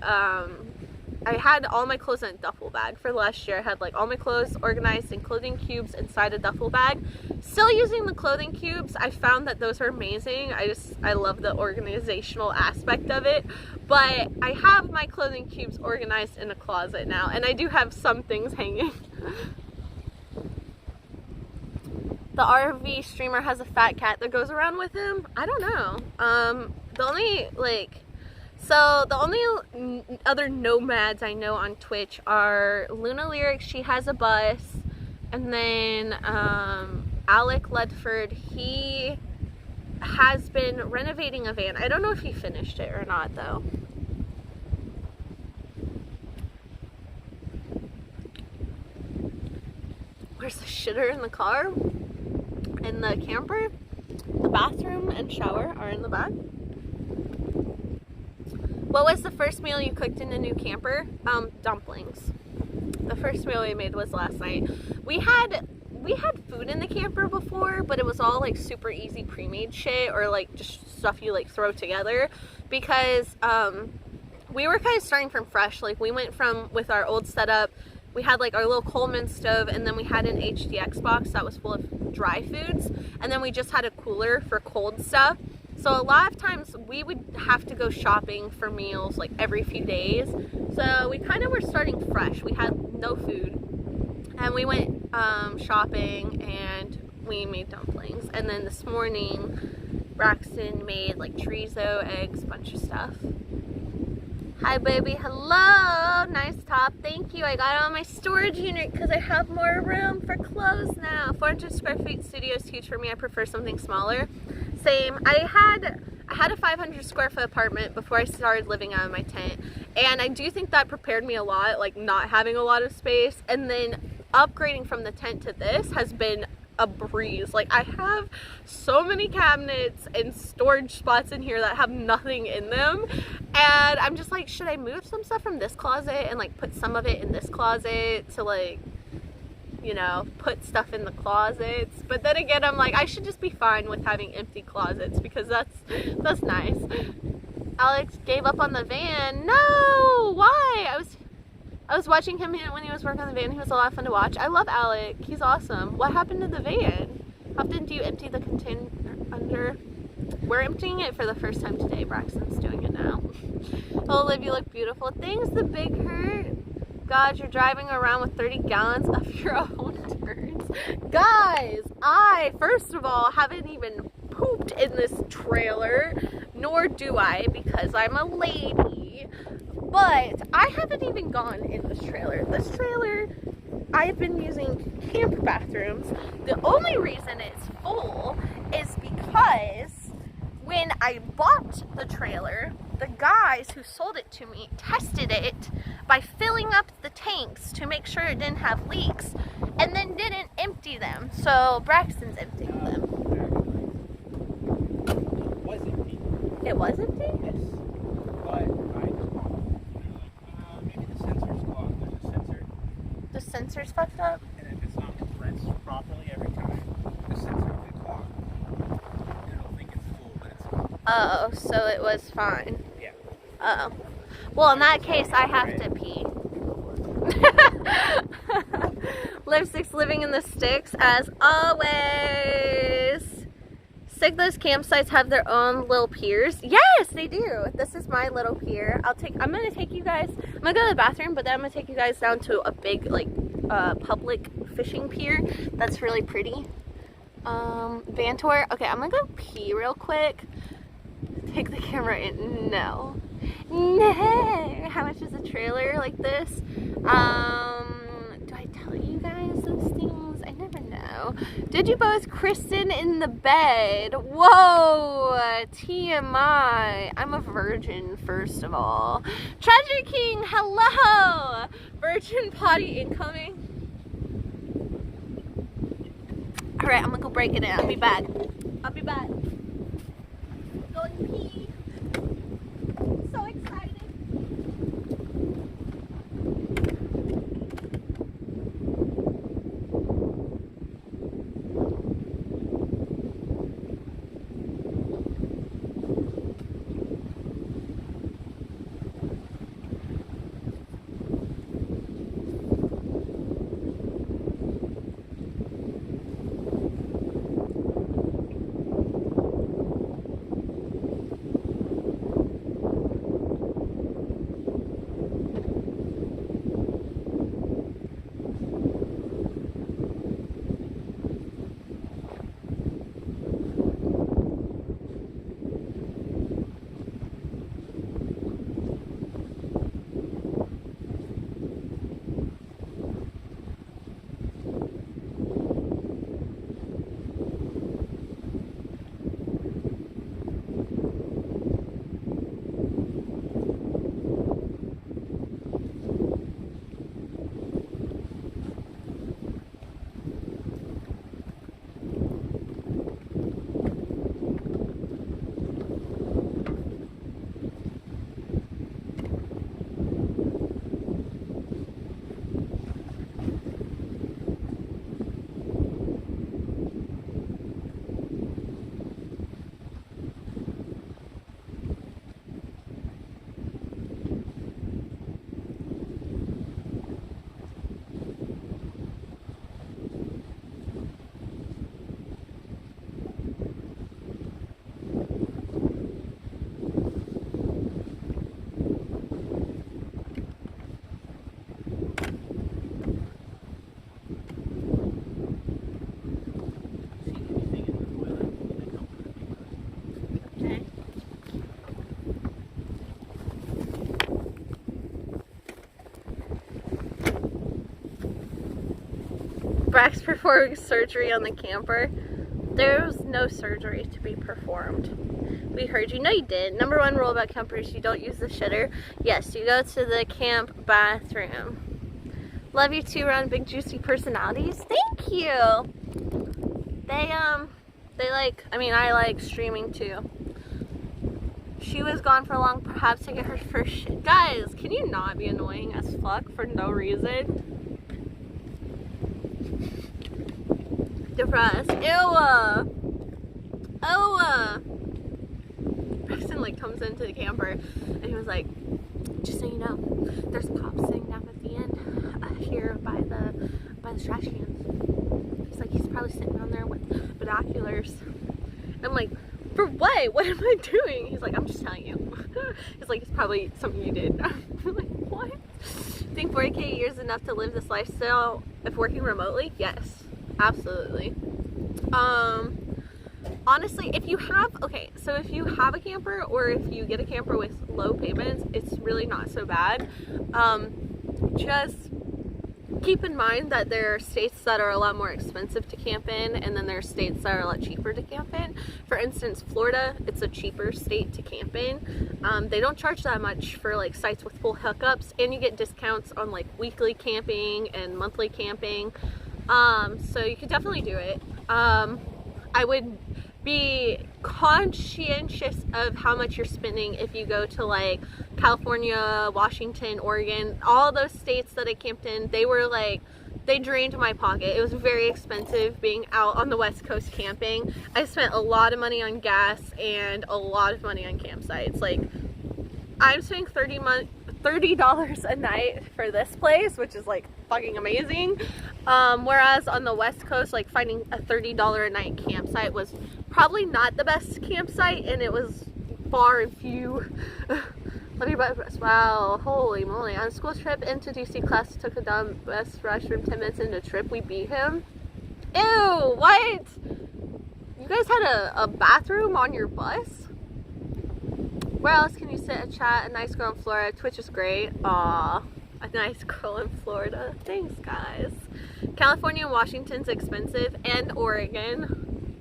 I had all my clothes in a duffel bag for last year. I had like all my clothes organized in clothing cubes inside a duffel bag. Still using the clothing cubes. I found that those are amazing. I love the organizational aspect of it. But I have my clothing cubes organized in a closet now, and I do have some things hanging. The RV streamer has a fat cat that goes around with him. I don't know. The only other nomads I know on Twitch are Luna Lyrics, she has a bus, and then Alec Ledford, he has been renovating a van. I don't know if he finished it or not though. Where's the shitter in the car? In the camper? The bathroom and shower are in the back. What was the first meal you cooked in the new camper? Dumplings. The first meal we made was last night. We had food in the camper before, but it was all like super easy pre-made shit or like just stuff you like throw together because we were kind of starting from fresh. Like we went from, with our old setup, we had like our little Coleman stove, and then we had an HDX box that was full of dry foods, and then we just had a cooler for cold stuff. So a lot of times we would have to go shopping for meals like every few days. So we kind of were starting fresh. We had no food, and we went shopping and we made dumplings. And then this morning Braxton made like chorizo, eggs, bunch of stuff. Hi baby, hello, nice top, thank you. I got it on my storage unit because I have more room for clothes now. 400 square feet studio is huge for me. I prefer something smaller. Same. I had a 500 square foot apartment before I started living out of my tent, and I do think that prepared me a lot, like not having a lot of space, and then upgrading from the tent to this has been a breeze. Like I have so many cabinets and storage spots in here that have nothing in them, and I'm just like, should I move some stuff from this closet and like put some of it in this closet to like, you know, put stuff in the closets? But then again, I'm like, I should just be fine with having empty closets because that's nice. Alex gave up on the van. No, why? I was watching him when he was working on the van. He was a lot of fun to watch. I love Alec. He's awesome. What happened to the van? How often do you empty the container under? We're emptying it for the first time today. Braxton's doing it now. Oh, Liv, you look beautiful. Thanks, the big hurt. God, you're driving around with 30 gallons of your own turds. Guys, I, first of all, haven't even pooped in this trailer, nor do I because I'm a lady. But I haven't even gone in this trailer. This trailer, I've been using camp bathrooms. The only reason it's full is because when I bought the trailer, the guys who sold it to me tested it by filling up the tanks to make sure it didn't have leaks, and then didn't empty them. So Braxton's emptying them. It was empty. It was empty? Yes. But maybe the sensor's clogged. There's a sensor. The sensor's fucked up? And if it's not rinsed properly every time, the sensor will get clogged. And it'll think it's full, but it's not. Oh, so it was fine. Yeah. Oh. Well, in that case, I have to pee. Lipstick's living in the sticks as always. Sick, those campsites have their own little piers. Yes, they do. This is my little pier. I'm gonna take you guys, I'm gonna go to the bathroom, but then I'm gonna take you guys down to a big, like, public fishing pier that's really pretty. Van tour. Okay, I'm gonna go pee real quick. Take the camera in. No. How much is a trailer like this? Do I tell you guys those things? I never know. Did you both christen in the bed? Whoa, TMI. I'm a virgin, first of all. Treasure King, hello. Virgin potty incoming. All right, I'm gonna go break it in. I'll be back. I'll be back. Going to pee. So excited. Brax performing surgery on the camper. There was no surgery to be performed. We heard you. No, you did. Number one rule about campers, you don't use the shitter. Yes, you go to the camp bathroom. Love you too, Ron. Big juicy personalities. Thank you. They like, I mean, I like streaming too. She was gone for long, perhaps to get her first shit. Guys, can you not be annoying as fuck for no reason? Depressed. Ew. Preston like comes into the camper and he was like, just so you know, there's cops sitting down at the end here by the trash cans. He's like, he's probably sitting down there with binoculars. I'm like, for what? What am I doing? He's like, I'm just telling you. He's like, it's probably something you did. I'm like, what? Think 40K a year is enough to live this lifestyle if working remotely? Yes, absolutely. Honestly, if you have, so if you have a camper or if you get a camper with low payments, it's really not so bad. Just keep in mind that there are states that are a lot more expensive to camp in, and then there are states that are a lot cheaper to camp in. For instance, Florida, it's a cheaper state to camp in. They don't charge that much for like sites with full hookups, and you get discounts on like weekly camping and monthly camping. So you could definitely do it. I would be conscientious of how much you're spending if you go to like California, Washington, Oregon, all those states that I camped in. They were like, they drained my pocket. It was very expensive being out on the West Coast camping. I spent a lot of money on gas and a lot of money on campsites. Like, I'm spending $30 a night for this place, which is like fucking amazing. Whereas on the West Coast, like finding a $30 a night campsite was probably not the best campsite, and it was far and few. Let me buy this. Wow, holy moly. On a school trip into DC, class took a dumb best restroom 10 minutes into the trip. We beat him. Ew, what? You guys had a bathroom on your bus? Where else can you sit and chat? A nice girl in Florida. Twitch is great. Aw, a nice girl in Florida. Thanks, guys. California and Washington's expensive, and Oregon.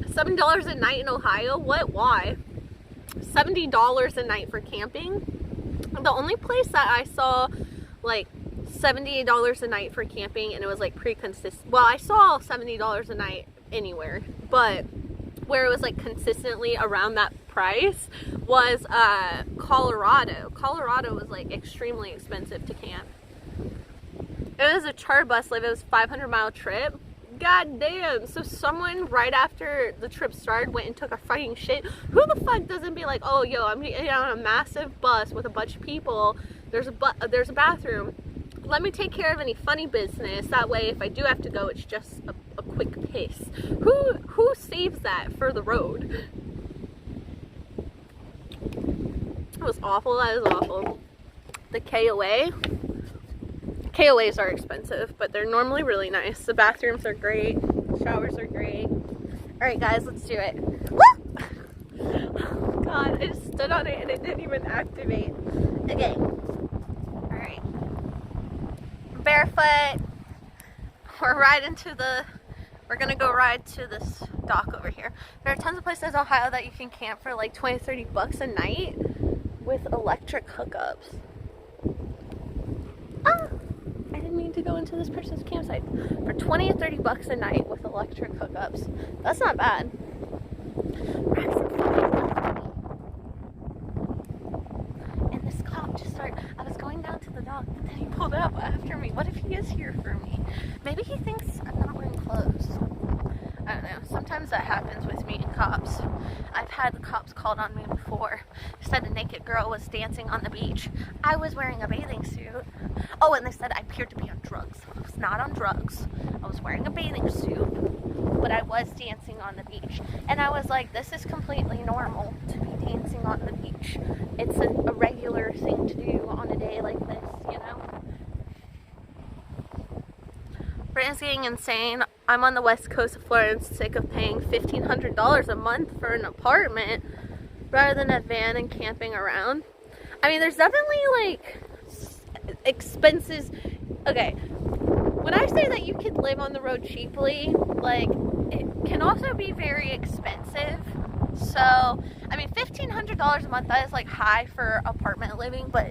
$7 a night in Ohio? What? Why? $70 a night for camping? The only place that I saw like $78 a night for camping, and it was like pretty consistent. Well, I saw $70 a night anywhere, but where it was like consistently around that price was Colorado. Colorado was like extremely expensive to camp. It was a charter bus live. It was a 500-mile trip. God damn. So someone right after the trip started went and took a fucking shit. Who the fuck doesn't be like, oh yo, I'm getting on a massive bus with a bunch of people. There's a bathroom. Let me take care of any funny business. That way, if I do have to go, it's just a quick piss. Who saves that for the road? It was awful. That was awful. The KOAs are expensive, but they're normally really nice. The bathrooms are great. Showers are great. Alright guys, let's do it. Woo! God, I just stood on it and it didn't even activate. Okay. Alright. Barefoot. We're gonna go ride to this dock over here. There are tons of places in Ohio that you can camp for like 20-30 bucks a night with electric hookups. Ah! I didn't mean to go into this person's campsite. For 20 or 30 bucks a night with electric hookups. That's not bad. And this cop just started, I was going down to the dock, but then he pulled up after me. What if he is here for me? Maybe he thinks I'm not wearing clothes. I don't know. Sometimes that happens with me and cops. I've had the cops called on me before. They said a naked girl was dancing on the beach. I was wearing a bathing suit. Oh, and they said I appeared to be on drugs. I was not on drugs. I was wearing a bathing suit, but I was dancing on the beach. And I was like, this is completely normal to be dancing on the beach. It's a regular thing to do on a day like this, you know? Brandon's getting insane. I'm on the west coast of Florida and sick of paying $1,500 a month for an apartment rather than a van and camping around. I mean, there's definitely like expenses. Okay, when I say that you can live on the road cheaply, like it can also be very expensive. So, I mean, $1,500 a month, that is like high for apartment living, but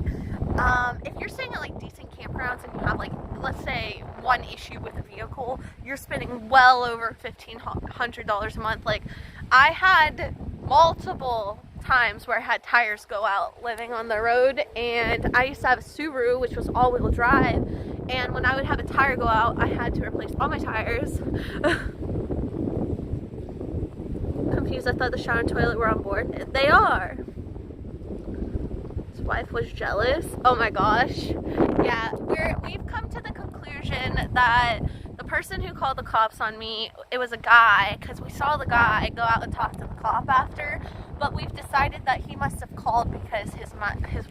if you're staying at like decent campgrounds and you have like, let's say, one issue with a vehicle, you're spending well over $1,500 a month. Like, I had multiple times where I had tires go out living on the road, and I used to have a Subaru, which was all-wheel drive, and when I would have a tire go out, I had to replace all my tires. Confused, I thought the shower and toilet were on board. They are. His wife was jealous. Oh my gosh. Yeah, we've come to the conclusion that the person who called the cops on me, it was a guy, because we saw the guy go out and talk to the cop after, but we've decided that he must have called because his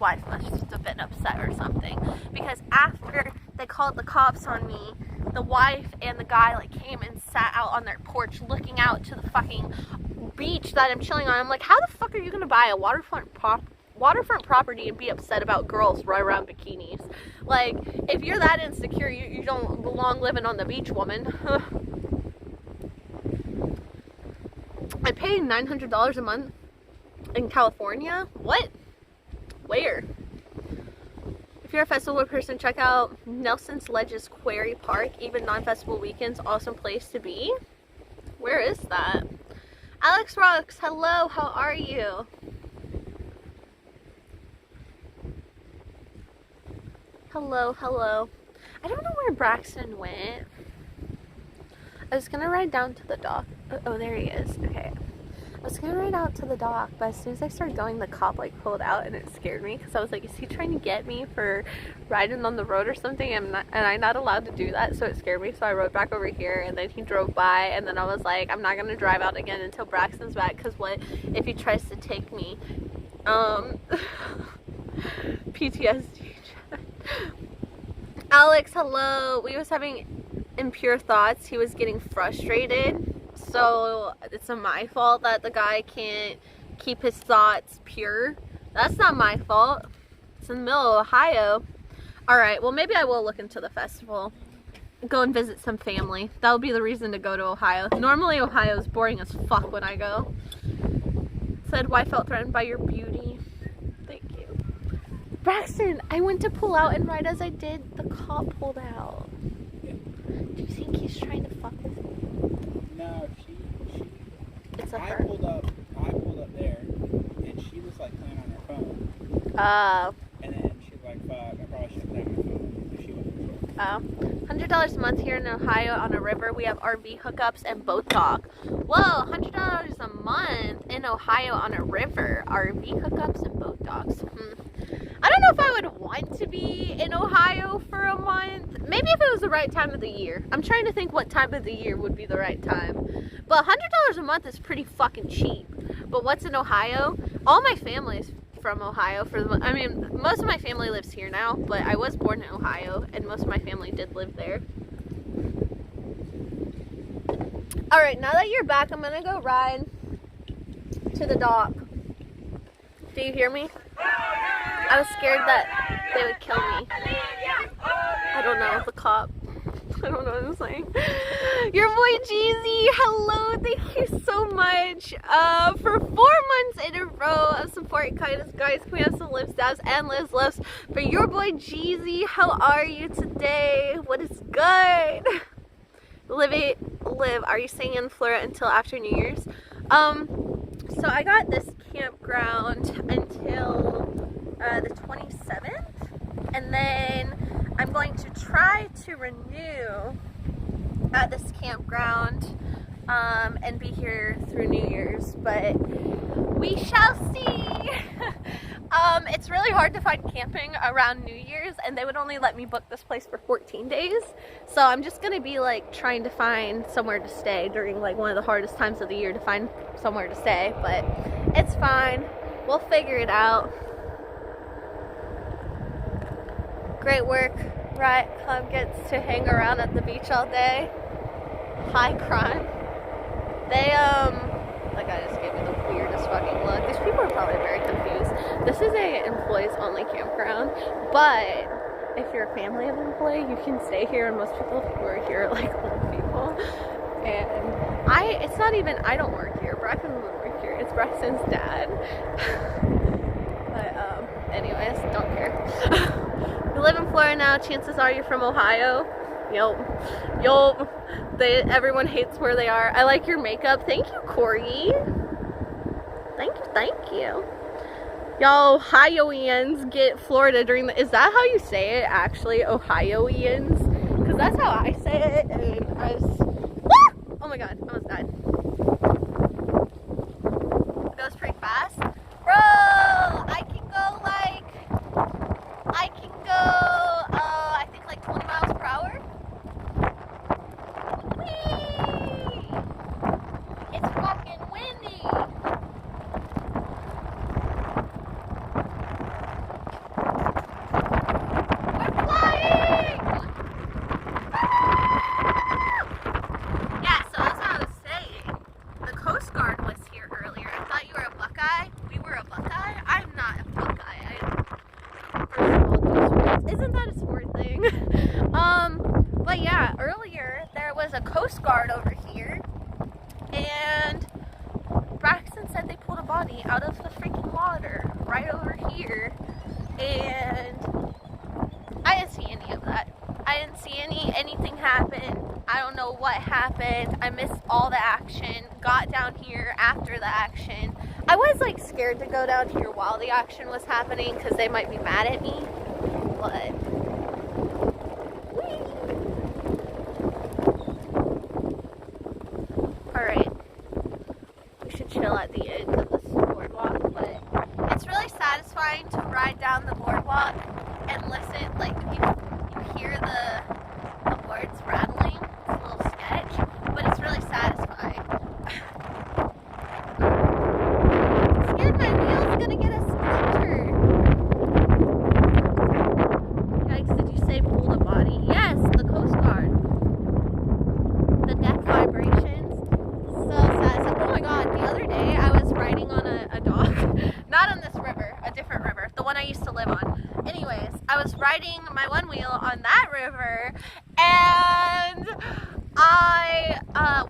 wife must have been upset or something. Because after they called the cops on me, the wife and the guy like came and sat out on their porch looking out to the fucking beach that I'm chilling on. I'm like, how the fuck are you gonna buy a waterfront property and be upset about girls right around bikinis? Like, if you're that insecure, you don't belong living on the beach, woman. I pay $900 a month in California? What? Where? If you're a festival person, check out Nelson's Ledges Quarry Park. Even non-festival weekends, awesome place to be. Where is that? Alex Rocks, hello, how are you? Hello, hello. I don't know where Braxton went. I was gonna ride down to the dock. Oh, there he is. Okay. I was gonna ride out to the dock, but as soon as I started going, the cop like pulled out, and it scared me because I was like, is he trying to get me for riding on the road or something? And I'm not allowed to do that, so it scared me. So I rode back over here, and then he drove by, and then I was like, I'm not gonna drive out again until Braxton's back, because what if he tries to take me? PTSD. Alex, hello. We was having impure thoughts. He was getting frustrated. So it's my fault that the guy can't keep his thoughts pure. That's not my fault. It's in the middle of Ohio. Alright, well maybe I will look into the festival. Go and visit some family. That would be the reason to go to Ohio. Normally Ohio is boring as fuck when I go. Said, why felt threatened by your beauty? Thank you. Braxton, I went to pull out, and right as I did, the cop pulled out. Do you think he's trying to fuck with me? No, It's a I her. pulled up there, and she was like playing on her phone. And then she was like, fuck, I probably should have played on my phone. And she wasn't sure. $100 a month here in Ohio on a river. We have RV hookups and boat dock. Whoa, $100 a month in Ohio on a river. RV hookups and boat docks. I don't know if I would want to be in Ohio for a month. Maybe if it was the right time of the year. I'm trying to think what time of the year would be the right time. But $100 a month is pretty fucking cheap. But what's in Ohio? All my family's from Ohio. I mean, most of my family lives here now, but I was born in Ohio, and most of my family did live there. Alright, now that you're back, I'm gonna go ride to the dock. Do you hear me? I was scared that they would kill me. I don't know, the cop. I don't know what I'm saying. Your boy Jeezy, hello, thank you so much for 4 months in a row of support kindness. Guys, can we have some lip stabs and Liz lifts for your boy Jeezy? How are you today? What is good? Live, are you staying in Florida until after New Year's? So I got this campground until the 27th, and then I'm going to try to renew at this campground and be here through New Year's, but we shall see. It's really hard to find camping around New Year's, and they would only let me book this place for 14 days, so I'm just gonna be like trying to find somewhere to stay during like one of the hardest times of the year to find somewhere to stay, but it's fine, we'll figure it out. Great work. Riot Club gets to hang around at the beach all day. High crime. They, that guy just gave me the weirdest fucking look. These people are probably very confused. This is a employees only campground, but if you're a family of an employee, you can stay here, and most people who are here are like old people. And it's not even, I don't work here. Braxton doesn't work here. It's Braxton's dad. But, anyways, don't care. You live in Florida now, chances are you're from Ohio. Yup. Everyone hates where they are. I like your makeup. Thank you, Corey. Thank you. Y'all, Ohioans get Florida during the, is that how you say it, actually? Ohioans? Because that's how I say it, and I was, woo! Oh my god, I almost died. It goes pretty fast. Bro, I can go I think like 20 miles per hour. Whee! It's fucking windy. We're flying! Yeah, so that's what I was saying. The Coast Guard was here earlier. I thought you were a Buckeye. We were a Buckeye. I'm not a Buckeye. Isn't that a sport thing? But yeah, earlier there was a Coast Guard over here, and Braxton said they pulled a body out of the freaking water right over here, and I didn't see any of that. I didn't see anything happen. I don't know what happened. I missed all the action. Got down here after the action. I was like scared to go down here while the action was happening because they might be mad at me. But alright. We should chill at the end of this boardwalk, but it's really satisfying to ride down the boardwalk and listen, like you hear the boards rattling. It's a little sketch, but it's really satisfying. I'm scared my wheel's gonna get a splinter. Yikes, did you say pull the body? Yes, the Coast Guard. The death vibrations. So sad. Oh my god, the other day I was riding on a dock. Not on this river, a different river. The one I used to live on. Anyways, I was riding my one wheel on that river and I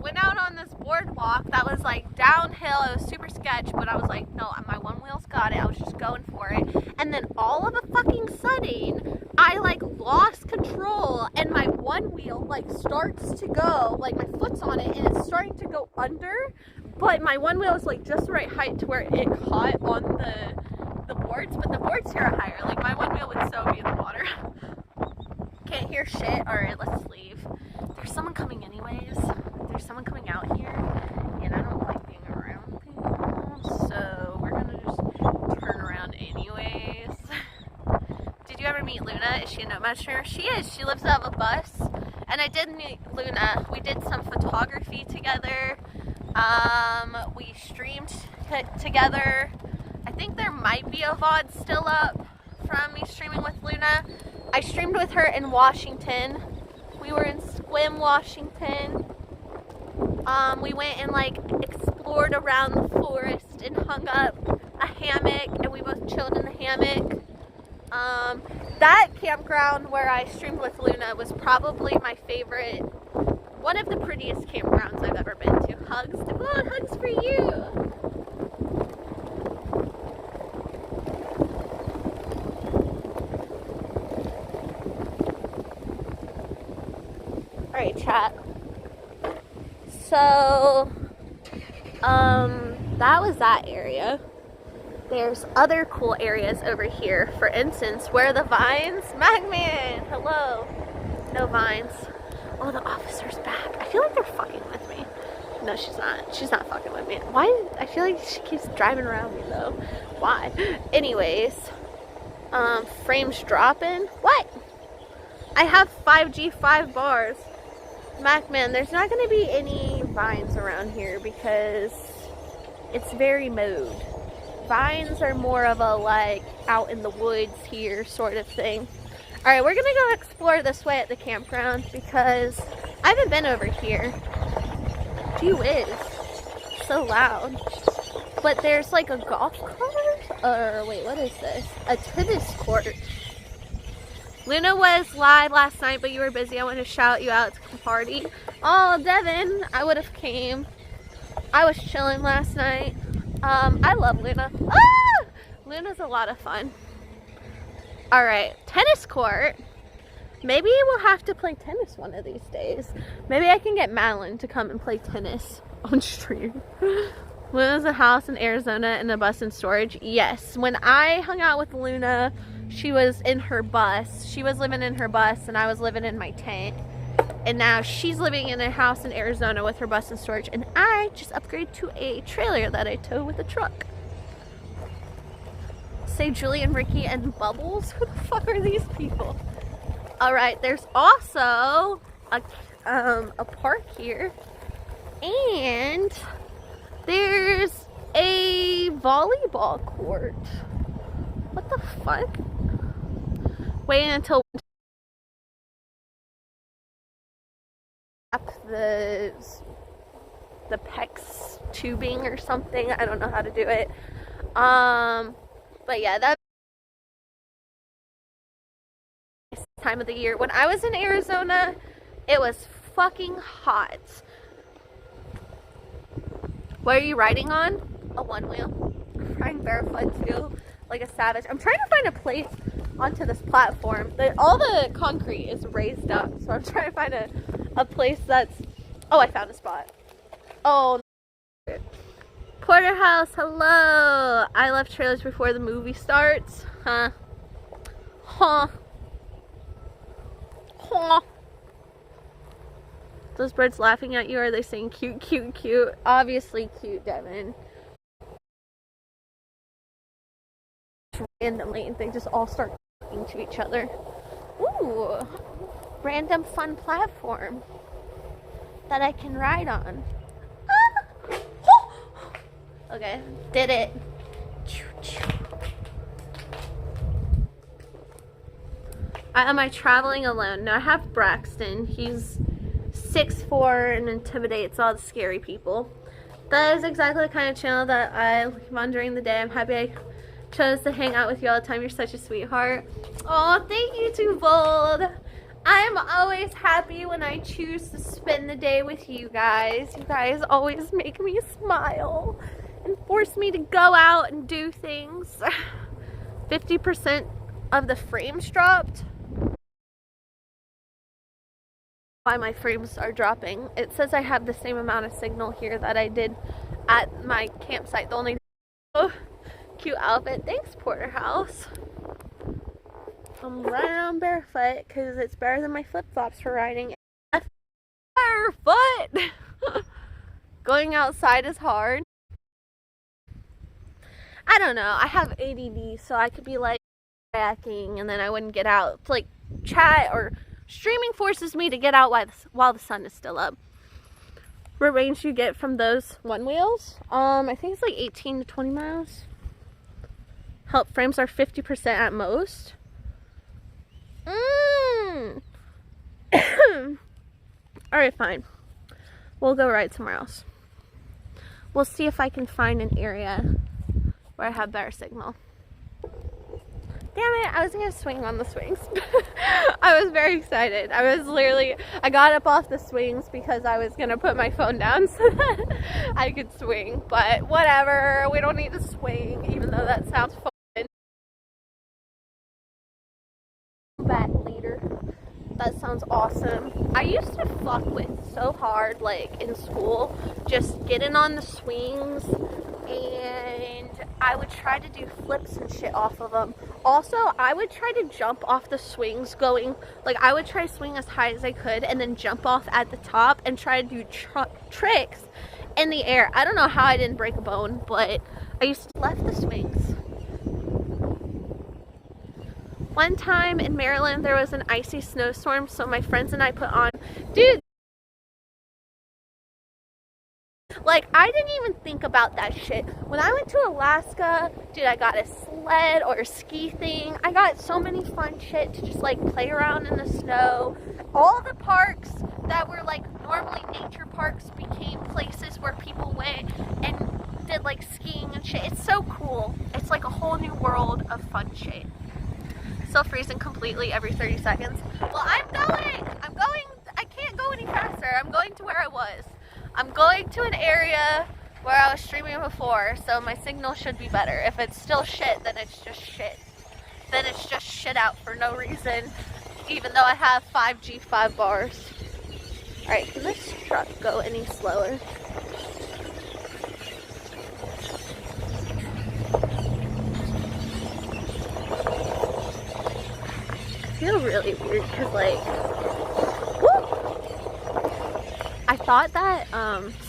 went out on this boardwalk that was like downhill. It was super sketch, but I was like, no, my one wheel's got it. I was just going for it. And then all of a fucking sudden, I like lost control and my one wheel like starts to go, like my foot's on it and it's starting to go under, but my one wheel is like just the right height to where it caught on the boards, but the boards here are higher. Like my one wheel would so be in the water. Can't hear shit. Alright, let's leave. There's someone coming anyways. There's someone coming out here and I don't like being around people, so we're gonna just turn around anyways. Did you ever meet Luna? Is she a Nomad streamer? She is. She lives out of a bus. And I did meet Luna. We did some photography together. We streamed together. I think there might be a VOD still up from me streaming with Luna. I streamed with her in Washington. We were in Sequim, Washington. We went and like explored around the forest and hung up a hammock and we both chilled in the hammock. That campground where I streamed with Luna was probably my favorite, one of the prettiest campgrounds I've ever been to. Hugs, Devon, hugs for you! Alright, chat. So, that was that area. There's other cool areas over here. For instance, where are the vines? Magman, hello. No vines. Oh, the officer's back. I feel like they're fucking with me. No, she's not. She's not fucking with me. Why? I feel like she keeps driving around me though. Why? Anyways, frames dropping. What? I have 5G 5 bars. Macman, there's not going to be any vines around here because it's very mowed. Vines are more of a like out in the woods here sort of thing. Alright, we're gonna go explore this way at the campground because I haven't been over here. Gee whiz. So loud. But there's like a golf course? Or wait, what is this? A tennis court. Luna was live last night, but you were busy. I wanted to shout you out to the party. Oh, Devin, I would have came. I was chilling last night. I love Luna. Ah! Luna's a lot of fun. Alright, tennis court. Maybe we'll have to play tennis one of these days. Maybe I can get Madeline to come and play tennis on stream. Luna's a house in Arizona and a bus in storage. Yes, when I hung out with Luna, she was in her bus. She was living in her bus and I was living in my tent. And now she's living in a house in Arizona with her bus and storage. And I just upgraded to a trailer that I tow with a truck. Say Julian, Ricky, and Bubbles? Who the fuck are these people? Alright, there's also a park here. And there's a volleyball court. What the fuck? Waiting until the PEX tubing or something. I don't know how to do it. But yeah, that's time of the year. When I was in Arizona, it was fucking hot. What are you riding on? A one wheel. I'm riding barefoot too, like a savage. I'm trying to find a place onto this platform. All the concrete is raised up, so I'm trying to find a place that's... Oh, I found a spot. Oh, Porterhouse, hello. I left trailers before the movie starts. Huh. Huh. Huh. Those birds laughing at you, are they saying cute, cute, cute? Obviously cute, Devin. randomly. They just all start talking to each other. Ooh, random fun platform that I can ride on. Ah! Okay, did it. Am I traveling alone? No, I have Braxton. He's 6'4" and intimidates all the scary people. That is exactly the kind of channel that I look on during the day. I'm happy I chose to hang out with you all the time. You're such a sweetheart. Oh, thank you, Too Bold. I'm always happy when I choose to spend the day with you guys. You guys always make me smile and force me to go out and do things. 50% of the frames dropped. Why my frames are dropping. It says I have the same amount of signal here that I did at my campsite. The only cute outfit. Thanks, Porterhouse. I'm running on barefoot because it's better than my flip-flops for riding. Barefoot! Going outside is hard. I don't know. I have ADD, so I could be like kayaking and then I wouldn't get out. Like chat or streaming forces me to get out while the sun is still up. What range do you get from those one wheels? I think it's like 18 to 20 miles. Help frames are 50% at most. Alright, fine. We'll go ride somewhere else. We'll see if I can find an area where I have better signal. Damn it, I was gonna swing on the swings. I was very excited. I got up off the swings because I was gonna put my phone down so that I could swing. But whatever, we don't need to swing, even though that sounds fun. Back leader. That sounds awesome. I used to fuck with so hard, like in school, just getting on the swings, and I would try to do flips and shit off of them. Also, I would try to jump off the swings going, like I would try to swing as high as I could and then jump off at the top and try to do tricks in the air. I don't know how I didn't break a bone, but I used to left the swings. One time in Maryland, there was an icy snowstorm, so my friends and I put on, dude, like, I didn't even think about that shit. When I went to Alaska, dude, I got a sled or a ski thing. I got so many fun shit to just, like, play around in the snow. All the parks that were, like, normally nature parks became places where people went and did, like, skiing and shit. It's so cool. It's, like, a whole new world of fun shit. Still freezing completely every 30 seconds. Well, I can't go any faster. I'm going to where I was. I'm going to an area where I was streaming before, so my signal should be better. If it's still shit, then it's just shit. Then it's just shit out for no reason, even though I have 5G 5 bars. Alright, can this truck go any slower? I feel really weird because, like, I thought that,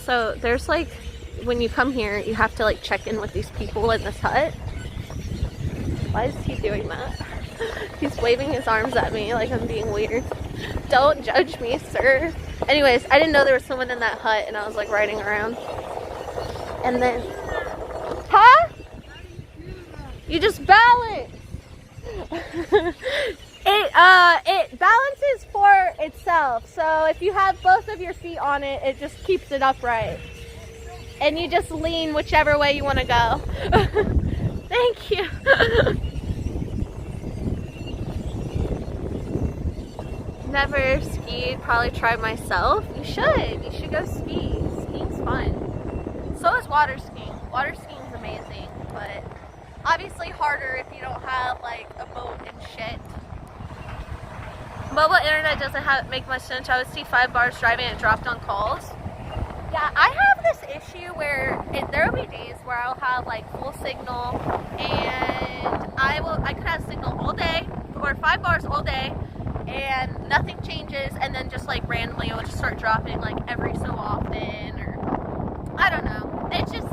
so there's, like, when you come here, you have to, like, check in with these people in this hut. Why is he doing that? He's waving his arms at me like I'm being weird. Don't judge me, sir. Anyways, I didn't know there was someone in that hut, and I was, like, riding around. And then, huh? You just balance. It balances for itself. So if you have both of your feet on it, it just keeps it upright. And you just lean whichever way you want to go. Thank you. Never skied, probably tried myself. You should go ski. Skiing's fun. So is water skiing. Water skiing's amazing, but obviously harder if you don't have, like, a boat and shit. Mobile internet doesn't make much sense. I would see 5 bars driving and it dropped on calls. Yeah, I have this issue where there will be days where I'll have, like, full signal, and I could have signal all day or 5 bars all day and nothing changes, and then just, like, randomly it will just start dropping, like, every so often, or I don't know. It's just,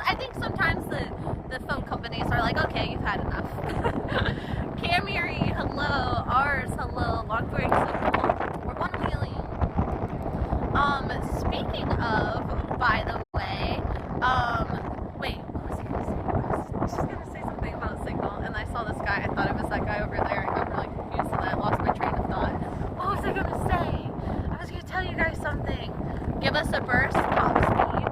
I think sometimes the phone companies are like, okay, you've had enough. Camry, hello. Ours, hello. Longboarding, so cool. We're one wheeling. Speaking of, by the way, wait, what was I gonna say? I was just gonna say something about Signal, and I saw this guy. I thought it was that guy over there. I got really confused, and I lost my train of thought. What was I gonna say? I was gonna tell you guys something. Give us a burst, top speed.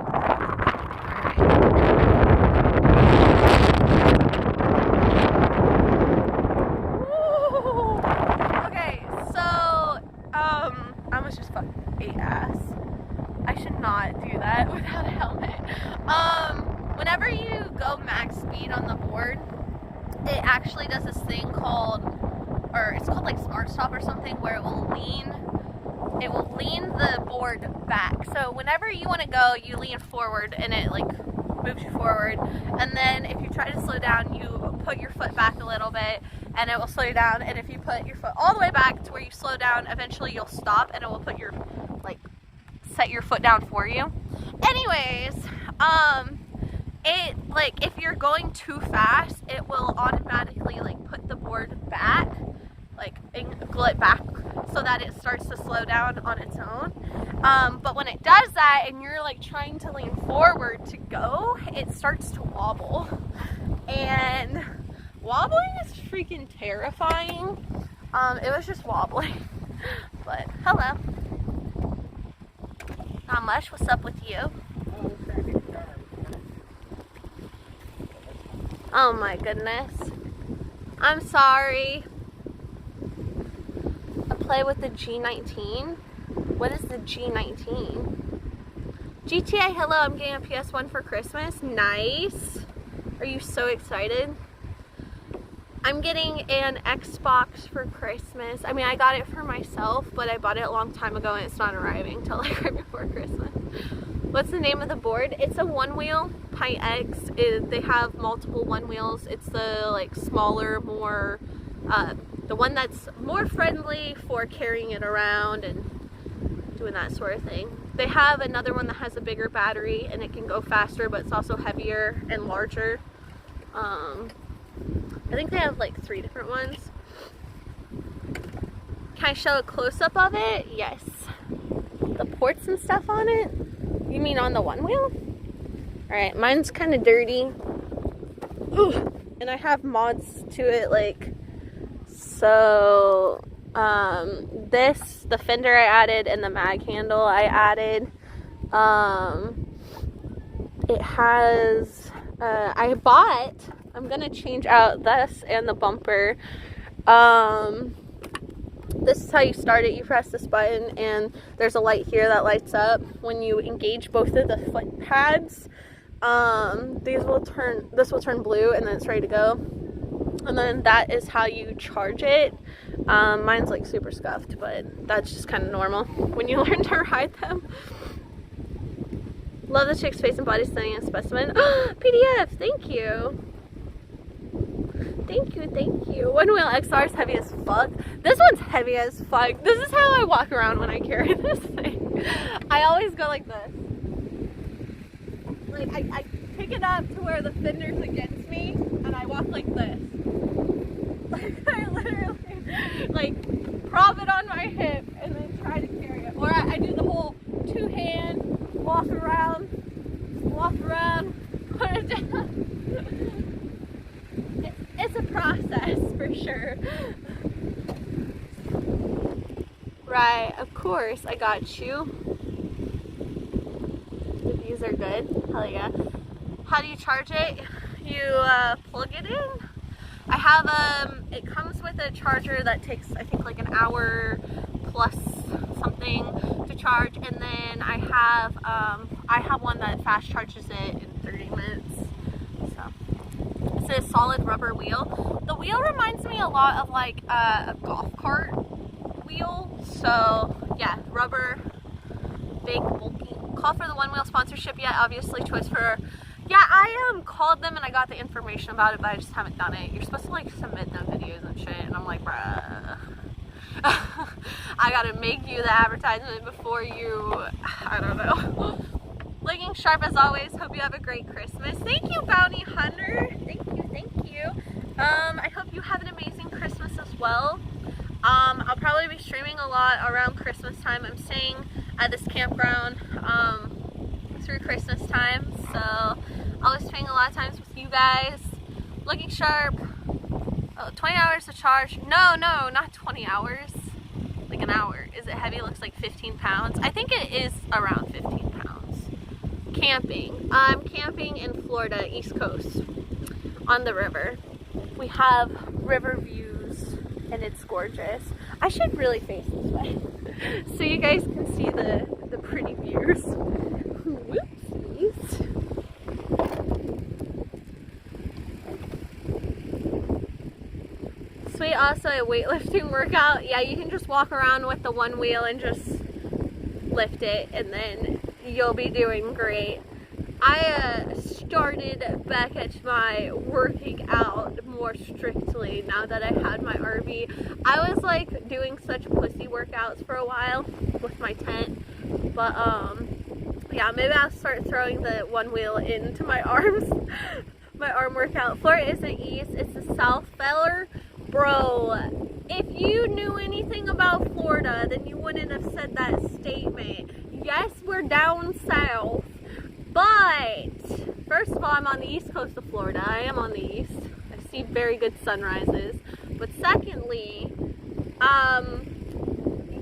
Okay, so I was just fucking ate ass. I should not do that without a helmet. Whenever you go max speed on the board, it actually does this thing called, or it's called like Smart Stop or something, where it will lean the board back. So whenever you want to go, you lean forward and it like moves you forward. And then if you try to slow down, you put your foot back a little bit and it will slow you down. And if you put your foot all the way back to where you slow down, eventually you'll stop and it will put your, like, set your foot down for you. Anyways, it, like, if you're going too fast, it will automatically, like, put the board back, like, angle it back so that it starts to slow down on its own. But when it does that and you're, like, trying to lean forward to go, it starts to wobble. And wobbling is freaking terrifying. It was just wobbling. But, hello. Not much. What's up with you? Oh my goodness. I'm sorry. I play with the G19. What is the G19? GTA, hello. I'm getting a PS1 for Christmas. Nice. Are you so excited? I'm getting an Xbox for Christmas. I mean, I got it for myself, but I bought it a long time ago and it's not arriving till like right before Christmas. What's the name of the board? It's a one wheel, Pi X. They have multiple one wheels. It's the like smaller, more, the one that's more friendly for carrying it around and doing that sort of thing. They have another one that has a bigger battery and it can go faster, but it's also heavier and larger. I think they have like 3 different ones. Can I show a close-up of it? Yes. The ports and stuff on it? You mean on the one wheel? Alright, mine's kind of dirty. Ooh. And I have mods to it, like, so, the fender I added and the mag handle I added. It has, I'm gonna change out this and the bumper. This is how you start it. You press this button and there's a light here that lights up when you engage both of the foot pads. This will turn blue and then it's ready to go. And then that is how you charge it. Mine's like super scuffed, but that's just kind of normal when you learn to ride them. Love the chick's face and body stunning and specimen. PDF, thank you. Thank you, thank you. One wheel XR is heavy as fuck. This one's heavy as fuck. This is how I walk around when I carry this thing. I always go like this. Like, I pick it up to where the fender's against me, and I walk like this. Like, I literally, like, prop it on my hip, and then try to carry it. Or I do the whole two-hand, walk around, put it down. It's a process, for sure. Right, of course, I got you. The views are good. Hell yeah. How do you charge it? You plug it in. I have, it comes with a charger that takes, I think, like an hour plus something to charge. And then I have one that fast charges it in 30 minutes. So, it's a solid rubber wheel. The wheel reminds me a lot of like a golf cart wheel. So, yeah, rubber, big, bulky. Call for the one wheel sponsorship yet? Obviously, choice for. Yeah, I called them and I got the information about it, but I just haven't done it. You're supposed to like submit them videos and shit, and I'm like, bruh. I gotta make you the advertisement before you, I don't know. Looking sharp as always. Hope you have a great Christmas. Thank you, Bounty Hunter. Thank you, thank you. I hope you have an amazing Christmas as well. I'll probably be streaming a lot around Christmas time. I'm staying at this campground through Christmas time, so I'll be spending a lot of times with you guys, looking sharp. 20 hours to charge. No, not 20 hours. Like an hour. Is it heavy? It looks like 15 pounds. I think it is around 15 pounds. Camping. I'm camping in Florida, East Coast, on the river. We have river views and it's gorgeous. I should really face this way so you guys can see the pretty views. Whoopsies. Sweet, also a weightlifting workout. Yeah, you can just walk around with the one wheel and just lift it and then you'll be doing great. I started back at my working out more strictly now that I had my RV. I was like doing such pussy workouts for a while with my tent, but yeah, maybe I'll start throwing the one wheel into my arms. My arm workout. Florida isn't east, it's the south, feller. Bro, if you knew anything about Florida, then you wouldn't have said that statement. Yes, we're down south, but first of all, I'm on the east coast of Florida. I am on the east. I see very good sunrises. But secondly,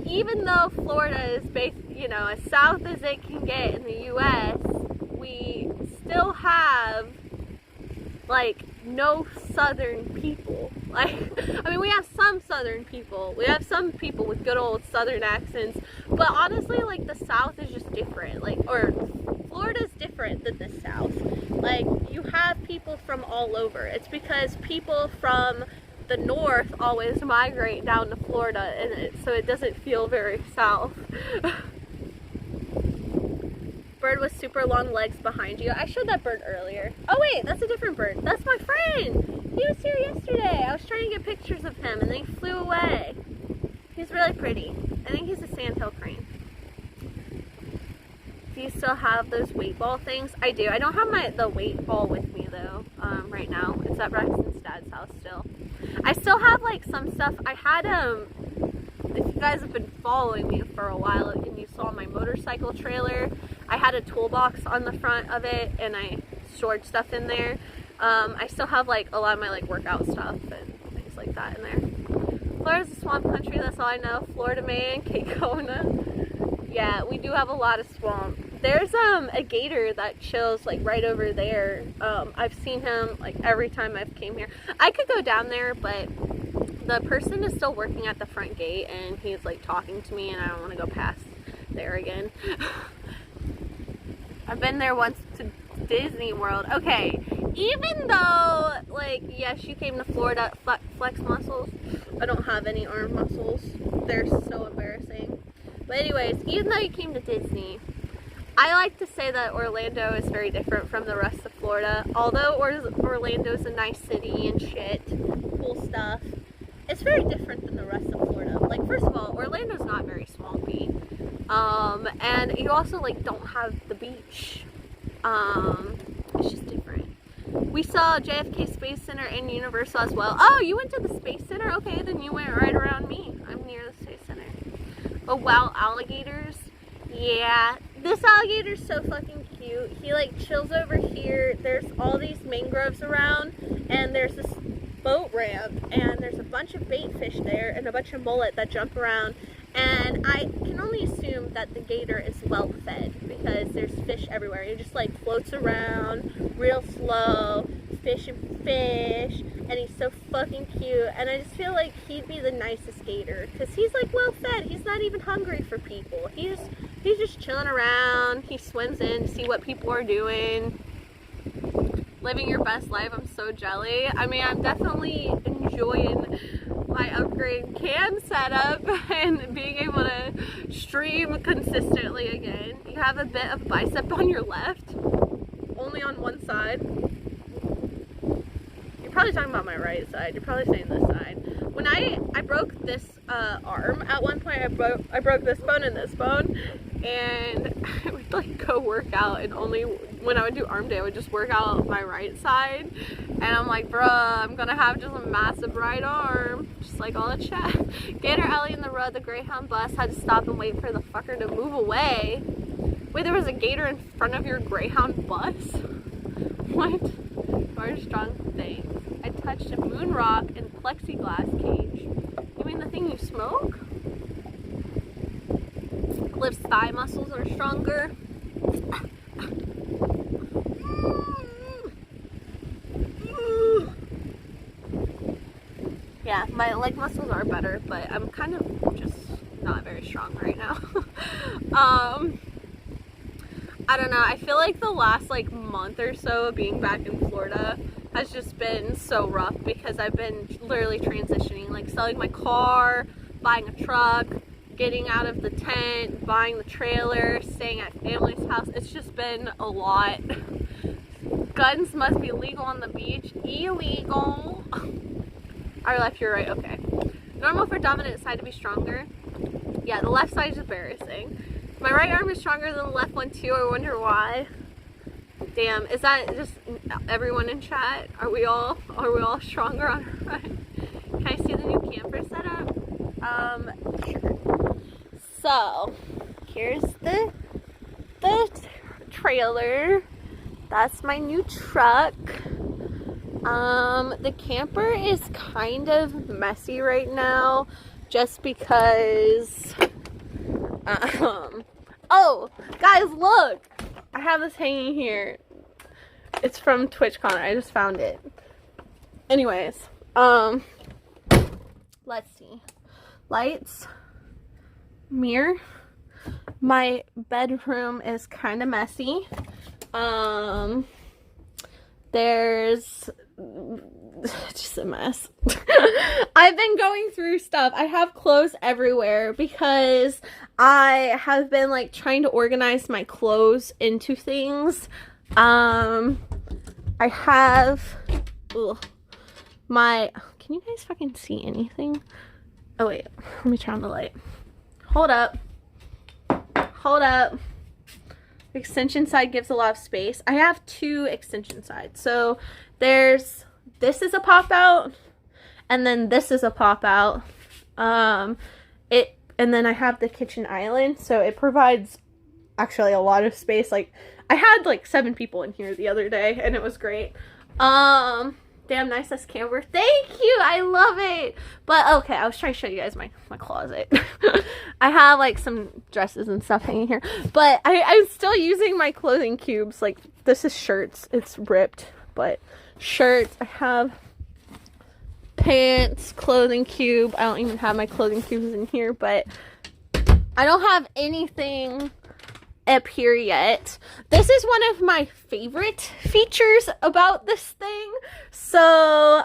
even though Florida is you know, as south as it can get in the U.S., we still have like no southern people. Like, I mean, we have some southern people. We have some people with good old southern accents, but honestly, like, the south is just different. Like, or Florida's different than the south. Like, you have people from all over. It's because people from the north always migrate down to Florida, and so it doesn't feel very south. Bird with super long legs behind you. I showed that bird earlier. Oh wait, that's a different bird. That's my friend. He was here yesterday. I was trying to get pictures of him and then he flew away. He's really pretty. I think he's a sandhill crane. Do you still have those weight ball things? I do. I don't have the weight ball with me though right now. It's at Braxton's dad's house still. I still have like some stuff. I had if you guys have been following me for a while and you saw my motorcycle trailer, I had a toolbox on the front of it and I stored stuff in there. I still have like a lot of my like workout stuff and things like that in there. Florida's a swamp country, that's all I know. Florida man, Kekona. Yeah, we do have a lot of swamp. There's a gator that chills like right over there. I've seen him like every time I've came here. I could go down there, but the person is still working at the front gate and he's like talking to me and I don't want to go past there again. I've been there once to Disney World. Okay, even though, like, yes, you came to Florida, flex muscles. I don't have any arm muscles. They're so embarrassing. But anyways, even though you came to Disney, I like to say that Orlando is very different from the rest of Florida. Although Orlando's a nice city and shit, cool stuff, it's very different than the rest of Florida. Like, first of all, Orlando's not very swampy. And you also like don't have the beach. It's just different. We saw JFK Space Center and Universal as well. Oh, you went to the Space Center? Okay, then you went right around me. I'm near the Space Center. Oh wow, alligators. Yeah, this alligator's so fucking cute. He like chills over here. There's all these mangroves around and there's this boat ramp and there's a bunch of bait fish there and a bunch of mullet that jump around. And I can only assume that the gator is well fed because there's fish everywhere. He just like floats around real slow, fish and fish, and he's so fucking cute. And I just feel like he'd be the nicest gator because he's like well fed. He's not even hungry for people. He's just chilling around. He swims in to see what people are doing. Living your best life. I'm so jelly. I mean, I'm definitely enjoying my upgrade cam setup and being able to stream consistently again. You have a bit of bicep on your left, only on one side. You're probably talking about my right side. You're probably saying this side. when I broke this arm at one point. I broke this bone and this bone, and I would like go work out, and only when I would do arm day I would just work out my right side, and I'm like, bruh, I'm gonna have just a massive right arm, just like all the chat. Gator Ellie in the road, the Greyhound bus had to stop and wait for the fucker to move away. Wait, there was a gator in front of your Greyhound bus? What? Very strong thing. I touched a moon rock and plexiglass cage. You mean the thing you smoke? Lips thigh muscles are stronger. Yeah, my leg muscles are better, but I'm kind of just not very strong right now. I don't know, I feel like the last like month or so of being back in Florida has just been so rough because I've been literally transitioning, like selling my car, buying a truck, getting out of the tent, buying the trailer, staying at family's house. It's just been a lot. Guns must be legal on the beach. Illegal. I left, you're right, okay. Normal for dominant side to be stronger. Yeah, the left side is embarrassing. My right arm is stronger than the left one too. I wonder why. Damn, is that just everyone in chat? Are we all stronger on our right? Can I see the new camper setup? Sure. So, here's the trailer. That's my new truck. The camper is kind of messy right now just because oh, guys, look! I have this hanging here. It's from TwitchCon. I just found it. Anyways, let's see. Lights, mirror. My bedroom is kind of messy. There's just a mess. I've been going through stuff. I have clothes everywhere because I have been like trying to organize my clothes into things. I have my, can you guys fucking see anything? Oh wait, let me turn on the light. Hold up. Extension side gives a lot of space. I have two extension sides. So there's, this is a pop out, and then this is a pop out. And then I have the kitchen island, so it provides actually a lot of space. Like, I had like 7 people in here the other day, and it was great. Damn nice as camper. Thank you, I love it. But okay, I was trying to show you guys my closet. I have like some dresses and stuff hanging here, but I'm still using my clothing cubes. Like, this is shirts, it's ripped, but shirts. I have pants, clothing cube. I don't even have my clothing cubes in here, but I don't have anything up here yet. This is one of my favorite features about this thing. So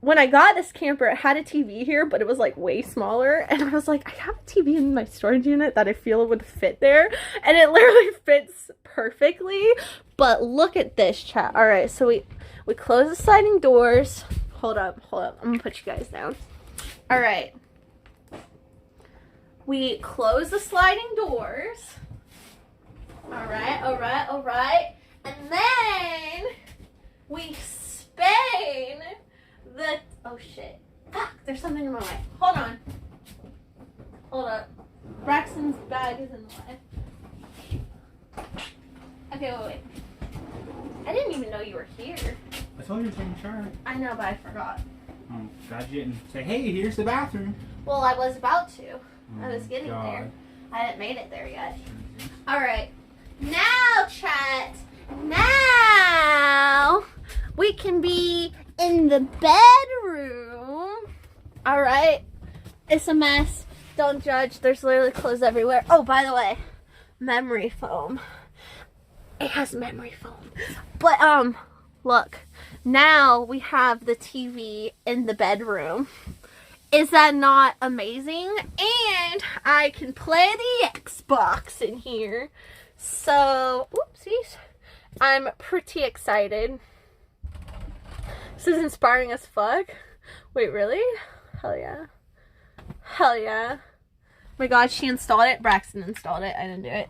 when I got this camper, it had a TV here, but it was like way smaller, and I was like, I have a TV in my storage unit that I feel would fit there, and it literally fits perfectly. But look at this, chat. All right, so we close the sliding doors. Hold up, I'm gonna put you guys down. All right, we close the sliding doors. All right, and then we spin the, oh shit, fuck, there's something in my way. Hold up. Braxton's bag is in the way. Okay, wait. I didn't even know you were here. I told you to take a shower. I know, but I forgot. Oh, glad you didn't say, hey, here's the bathroom. Well, I was about to. I was getting God. there. I hadn't made it there yet. Alright. Now, chat. Now, we can be in the bedroom. Alright. It's a mess. Don't judge. There's literally clothes everywhere. Oh, by the way, memory foam. It has memory foam. But, look. Now we have the TV in the bedroom. Is that not amazing? And I can play the Xbox in here. So, oopsies. I'm pretty excited. This is inspiring as fuck. Wait, really? Hell yeah. Hell yeah. Oh my god, she installed it. Braxton installed it. I didn't do it.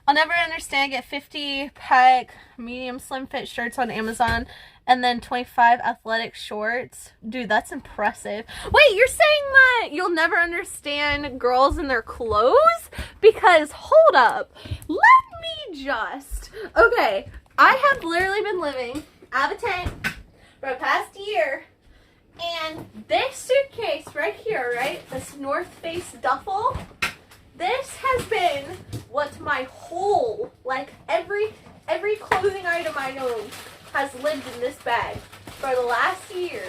I'll never understand. Get 50 pack medium slim fit shirts on Amazon and then 25 athletic shorts. Dude, that's impressive. Wait, you're saying that you'll never understand girls and their clothes? Because, hold up. Let me just... Okay, I have literally been living out of a tent for the past year. And this suitcase right here, right? This North Face duffel. This has been what my whole, like every clothing item I own has lived in this bag for the last year.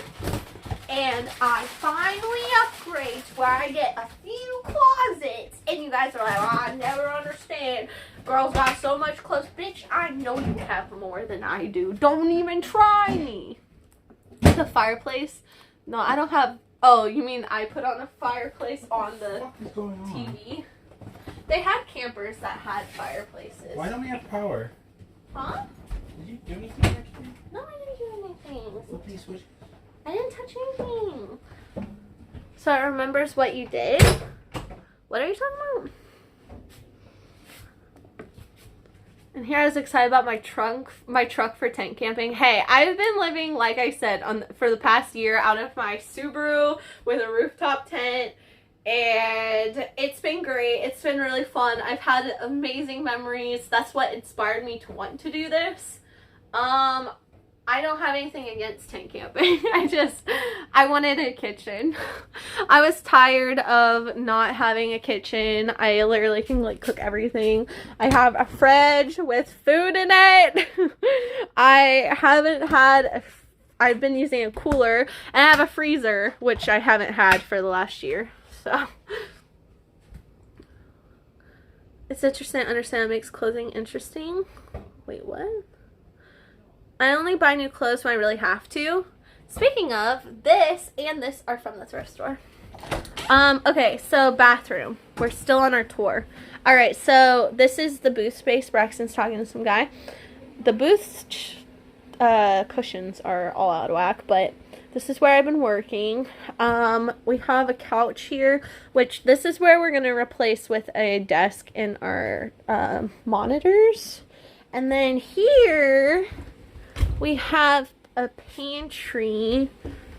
And I finally upgrade to where I get a few closets. And you guys are like, oh, I never understand. Girls got so much clothes. Bitch, I know you have more than I do. Don't even try me. The fireplace. No, I don't have... Oh, you mean I put on a fireplace on the TV? They had campers that had fireplaces. Why don't we have power? Huh? Did you do anything yesterday? No, I didn't do anything. Flip these switches. I didn't touch anything. So it remembers what you did? What are you talking about? And here I was excited about my truck for tent camping. Hey, I've been living, like I said, for the past year out of my Subaru with a rooftop tent. And it's been great. It's been really fun. I've had amazing memories. That's what inspired me to want to do this. I don't have anything against tent camping. I wanted a kitchen. I was tired of not having a kitchen. I literally can like cook everything. I have a fridge with food in it. I've been using a cooler, and I have a freezer, which I haven't had for the last year. So it's interesting to understand what makes clothing interesting. Wait, what? I only buy new clothes when I really have to. Speaking of, this and this are from the thrift store. Okay, so bathroom. We're still on our tour. Alright, so this is the booth space. Braxton's talking to some guy. The booth cushions are all out of whack, but this is where I've been working. We have a couch here, which this is where we're going to replace with a desk in our monitors. And then here we have a pantry.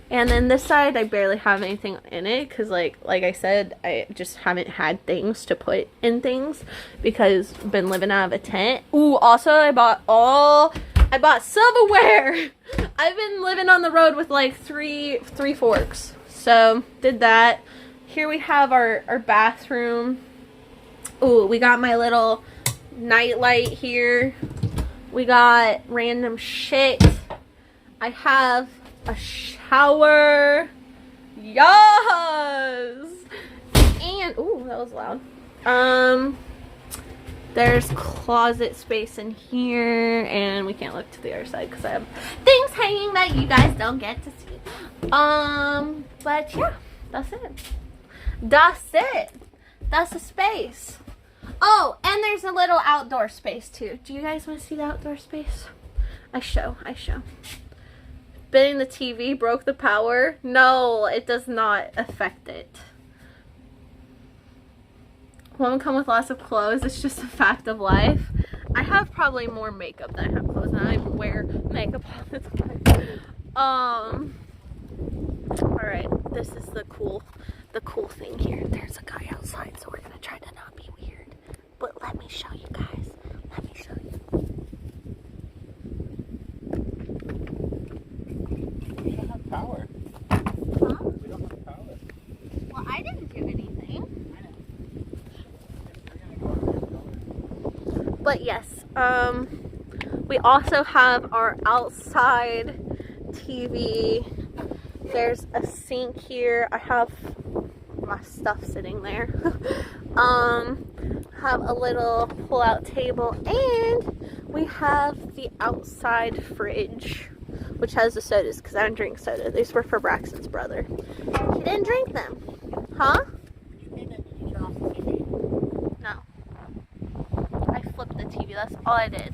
And then this side, I barely have anything in it because, like I said, I just haven't had things to put in things because I've been living out of a tent. Ooh, also I bought silverware. I've been living on the road with like three forks. So did that. Here we have our bathroom. Ooh, we got my little night light here. We got random shit. I have a shower. Yes. And ooh, that was loud. There's closet space in here, and we can't look to the other side because I have things hanging that you guys don't get to see. But yeah, that's it. That's it. That's the space. Oh, and there's a little outdoor space too. Do you guys want to see the outdoor space? I show. Spinning the TV broke the power. No, it does not affect it. Won't come with lots of clothes. It's just a fact of life. I have probably more makeup than I have clothes, and I wear makeup all the time. Alright, this is the cool thing here. There's a guy outside, so we're gonna try to not be weird. But let me show you guys. Let me show you. We don't have power. Huh? We don't have power. Well, I didn't do anything. But yes, we also have our outside TV. There's a sink here. I have my stuff sitting there. Have a little pull-out table, and we have the outside fridge, which has the sodas, because I don't drink soda. These were for Braxton's brother. He didn't drink them. Huh? You came in, did you turn off the TV? No. I flipped the TV. That's all I did.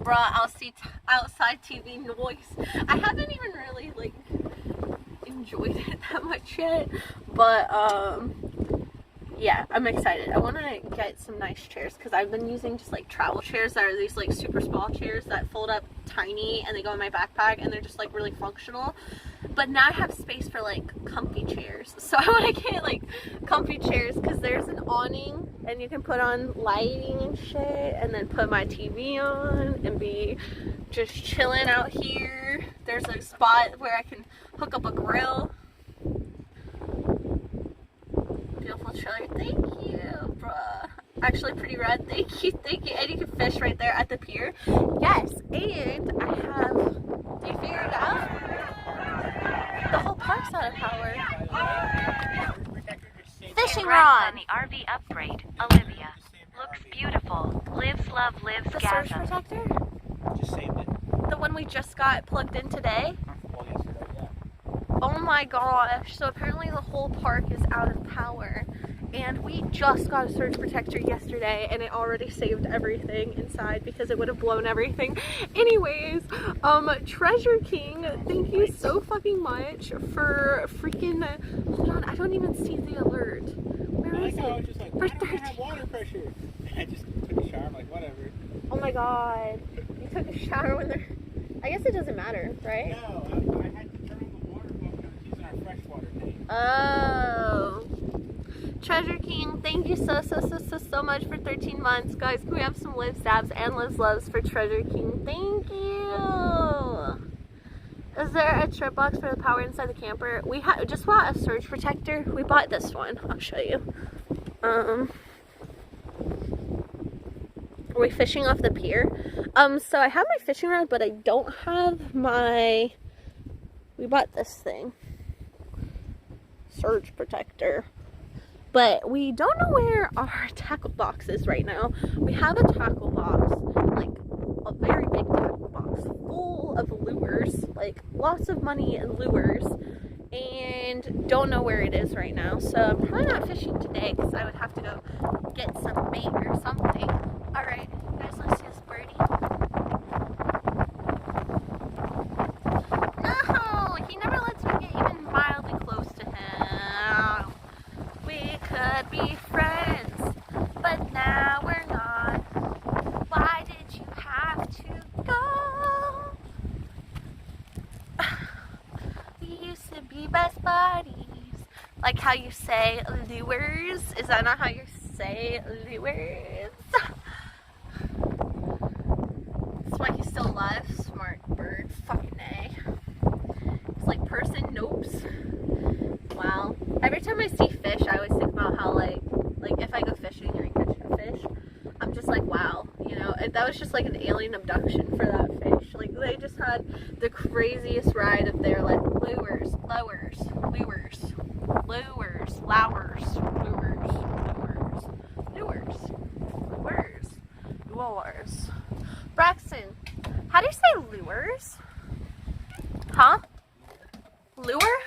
bruh, outside TV noise. I haven't even really like enjoyed it that much yet, but yeah, I'm excited. I want to get some nice chairs because I've been using just like travel chairs that are these like super small chairs that fold up tiny and they go in my backpack and they're just like really functional. But now I have space for like comfy chairs, so I want to get like comfy chairs because there's an awning and you can put on lighting and shit, and then put my TV on and be just chilling out here. There's a spot where I can hook up a grill. Beautiful trailer. Thank you, bruh. Actually pretty rad. Thank you, thank you. And you can fish right there at the pier. Yes, and I have, do you figure it out? The whole park's out of power. Fishing rod. On the RV upgrade, Olivia. Looks beautiful. Lives, love, lives, The surge gasm. protector? Just saved it. The one we just got plugged in today? Well, yesterday, yeah. Oh my gosh. So apparently the whole park is out of power. And we just got a surge protector yesterday and it already saved everything inside because it would have blown everything. Anyways, Treasure King, thank you so fucking much for freaking, hold on, I don't even see the alert. Where is I was it? just like, For why don't I 13. have water pressure? I just took a shower, I'm like, whatever. Oh my god. You took a shower when there, I guess it doesn't matter, right? No, I had to turn on the water pump because it's using our freshwater tank. Oh. Treasure King, thank you so much for 13 months. Guys, can we have some Liv Stabs and Liv Loves for Treasure King? Thank you. Is there a trip box for the power inside the camper? We just bought a surge protector. We bought this one. I'll show you. Are we fishing off the pier? So I have my fishing rod, but I don't have my, we bought this thing. Surge protector. But we don't know where our tackle box is right now. We have a tackle box, like a very big tackle box full of lures, like lots of money in lures, and don't know where it is right now. So I'm probably not fishing today because I would have to go get some bait or something. Alright, guys, let's see this birdie. No, he never lets me get even mildly close to him. We could be friends, but now we're not. Why did you have to go? We used to be best buddies. Like how you say lures? Is that not how you say lures? That's why he's still alive. Smart bird. Fucking A. It's like person nopes. Wow. Every time I see fish, I always think about how like if I go fishing and I catch a fish, I'm just like, wow, you know, that was just like an alien abduction for that fish. Like they just had the craziest ride of their like lures, lowers, lures, lures, lowers, lures, lures, lures, lures, lures. Braxton, how do you say lures? Huh? Lure?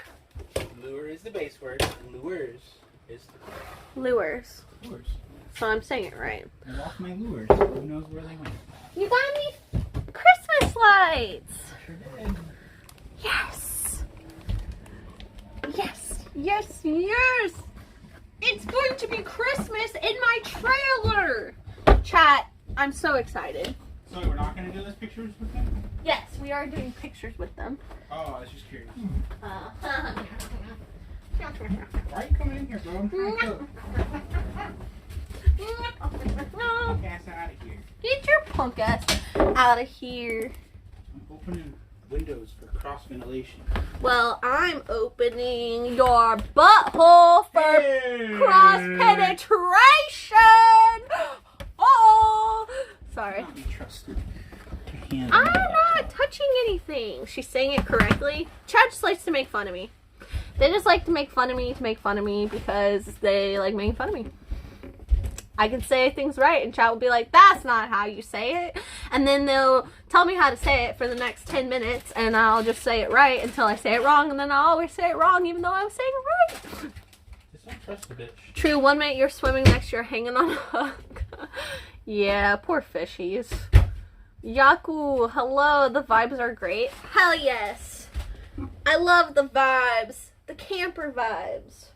Lure is the base word, lures is the Lures. lures. So I'm saying it right. I lost my lures. Who knows where they went? You got me Christmas lights. Sure did. Yes. Yes. Yes. Yes. It's going to be Christmas in my trailer. Chat, I'm so excited. So we're not going to do those pictures with them? Yes, we are doing pictures with them. Oh, I was just curious. Why are you coming in here, bro? I'm trying to cook. Punk ass out of here. Get your punk ass out of here. I'm opening windows for cross ventilation. Well, I'm opening your butthole for cross penetration. Oh, sorry. Not be trusted. I'm not touching anything. She's saying it correctly. Chad just likes to make fun of me. They just like to make fun of me because they like making fun of me. I can say things right and Chad will be like, that's not how you say it. And then they'll tell me how to say it for the next 10 minutes and I'll just say it right until I say it wrong, and then I'll always say it wrong even though I was saying it right. Just don't trust the bitch. True, 1 minute you're swimming, next you're hanging on a hook. Yeah, poor fishies. Yaku, hello. The vibes are great. Hell yes. I love the vibes. The camper vibes.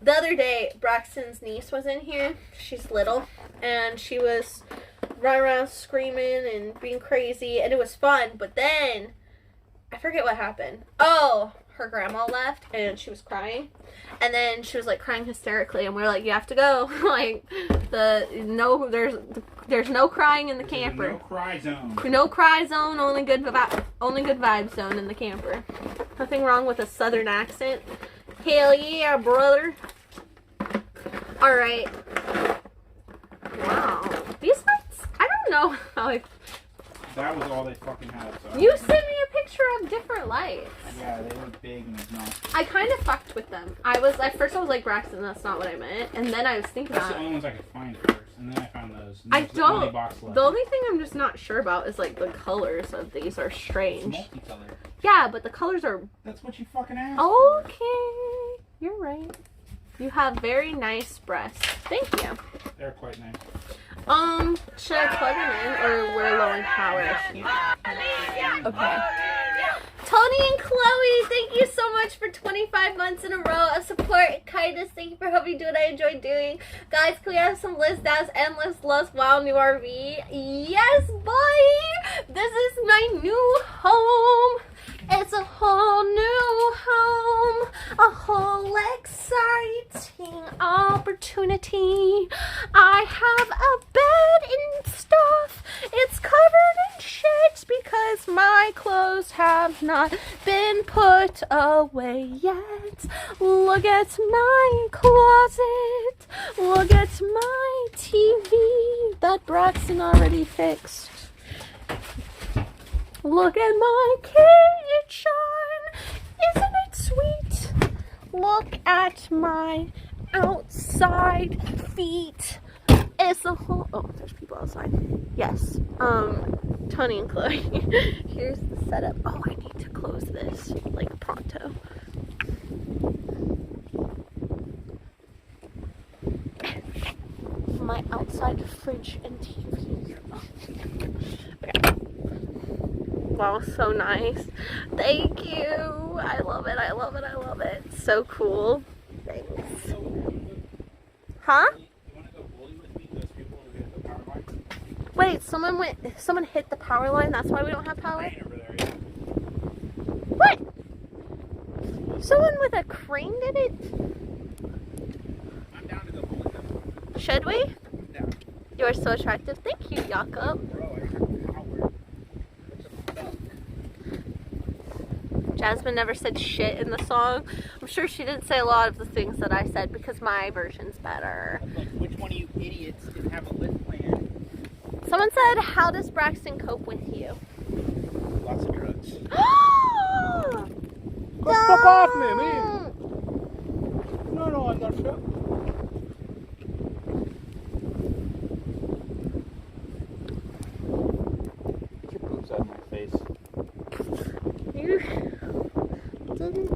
The other day, Braxton's niece was in here. She's little. And she was running around screaming and being crazy. And it was fun. But then, I forget what happened. Oh, her grandma left and she was crying. And then she was like crying hysterically. And we were like, you have to go. Like, there's no crying in the camper. No cry zone. No cry zone, only good vibe zone in the camper. Nothing wrong with a southern accent. Hell yeah, brother. Alright. Wow. These lights, I don't know how That was all they fucking had. So You sent me a picture of different lights. Yeah, they were big and small. I kind of fucked with them. At first I was like, Braxton, that's not what I meant. And then I was thinking That's about the only ones I could find first. And then I found those. I don't. The only thing I'm just not sure about is like the colors of these are strange. It's multicolored. Yeah, but the colors are. That's what you fucking asked. Okay, you're right. You have very nice breasts. Thank you. They're quite nice. Should I plug them in or we're low on power? Okay. Tony and Chloe, thank you so much for 25 months in a row of support and kindness. Thank you for helping me do what I enjoy doing. Guys, can we have some Liz Daz Endless Lust Wow New RV? Yes, boy! This is my new home. It's a whole new home. A whole exciting opportunity. I have a bed and stuff. It's covered in shit because my clothes have not been put away yet. Look at my closet. Look at my TV that Braxton already fixed. Look at my kitchen. Isn't it sweet? Look at my outside feet. It's a whole... Oh, there's people outside. Yes. Tony and Chloe. Here's the setup. Oh, I need to close this, like, pronto. My outside fridge and TV. Okay. Wow, so nice. Thank you. I love it. I love it. I love it. So cool. Thanks. Huh? Wait, someone hit the power line. That's why we don't have power? What? Someone with a crane did it? I'm down to go bowling now. Should we? I'm down. You are so attractive. Thank you, Jakob. Jasmine never said shit in the song. I'm sure she didn't say a lot of the things that I said because my version's better. Like, which one of you idiots didn't have a lift plan? Someone said, how does Braxton cope with you? Lots of drugs. Go fuck off me, man. No, I got shit. Get your boobs out of my face. You didn't.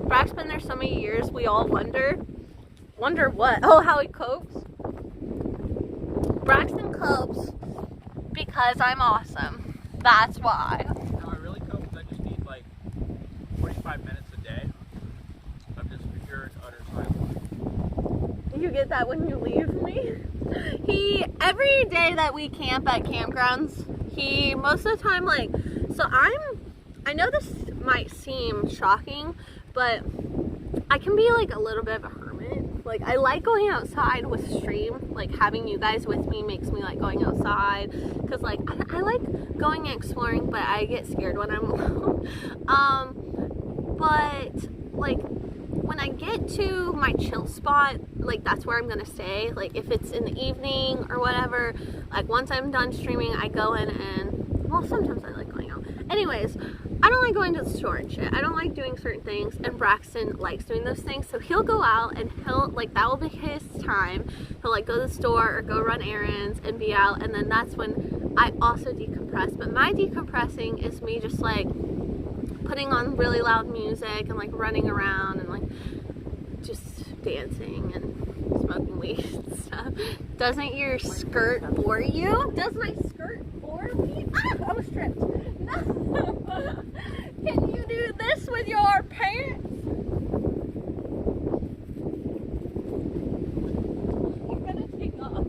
Brack's been there so many years, we all wonder what? Oh, how he copes? Braxton copes because I'm awesome. That's why. No, I really cope. I just need like 45 minutes a day of just pure and utter silence. You get that when you leave me? Every day that we camp at campgrounds, most of the time, like, so I know this might seem shocking, but I can be like a little bit of a hermit. Like, I like going outside with Stream. Like, having you guys with me makes me like going outside. Because, like, I like going and exploring, but I get scared when I'm alone. But, like, when I get to my chill spot, like, that's where I'm gonna stay. Like, if it's in the evening or whatever, like, once I'm done streaming, I go in and, well, sometimes I like going out. Anyways, I don't like going to the store and shit. I don't like doing certain things, and Braxton likes doing those things. So he'll go out and he'll, like, that will be his time. He'll, like, go to the store or go run errands and be out, and then that's when I also decompress. But my decompressing is me just, like, putting on really loud music and, like, running around and, like, just dancing and smoking weed and stuff. Doesn't your skirt bore you? Does my skirt bore me? Ah, I was tripped. No. Can you do this with your pants? I'm gonna take off.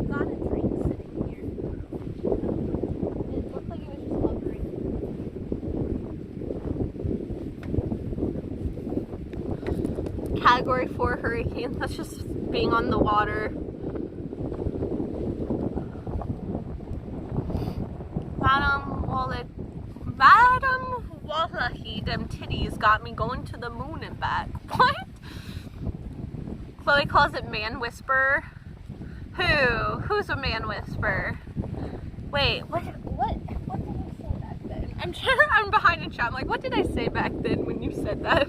Got a drink sitting here. It looked like it was just hovering. Category 4 hurricane. That's just being on the water. Madam Wallahi, them titties got me going to the moon and back. What? Chloe calls it man whisperer. Who's a man whisperer? Wait, what did I say back then? I'm behind in chat. I'm like, what did I say back then when you said that?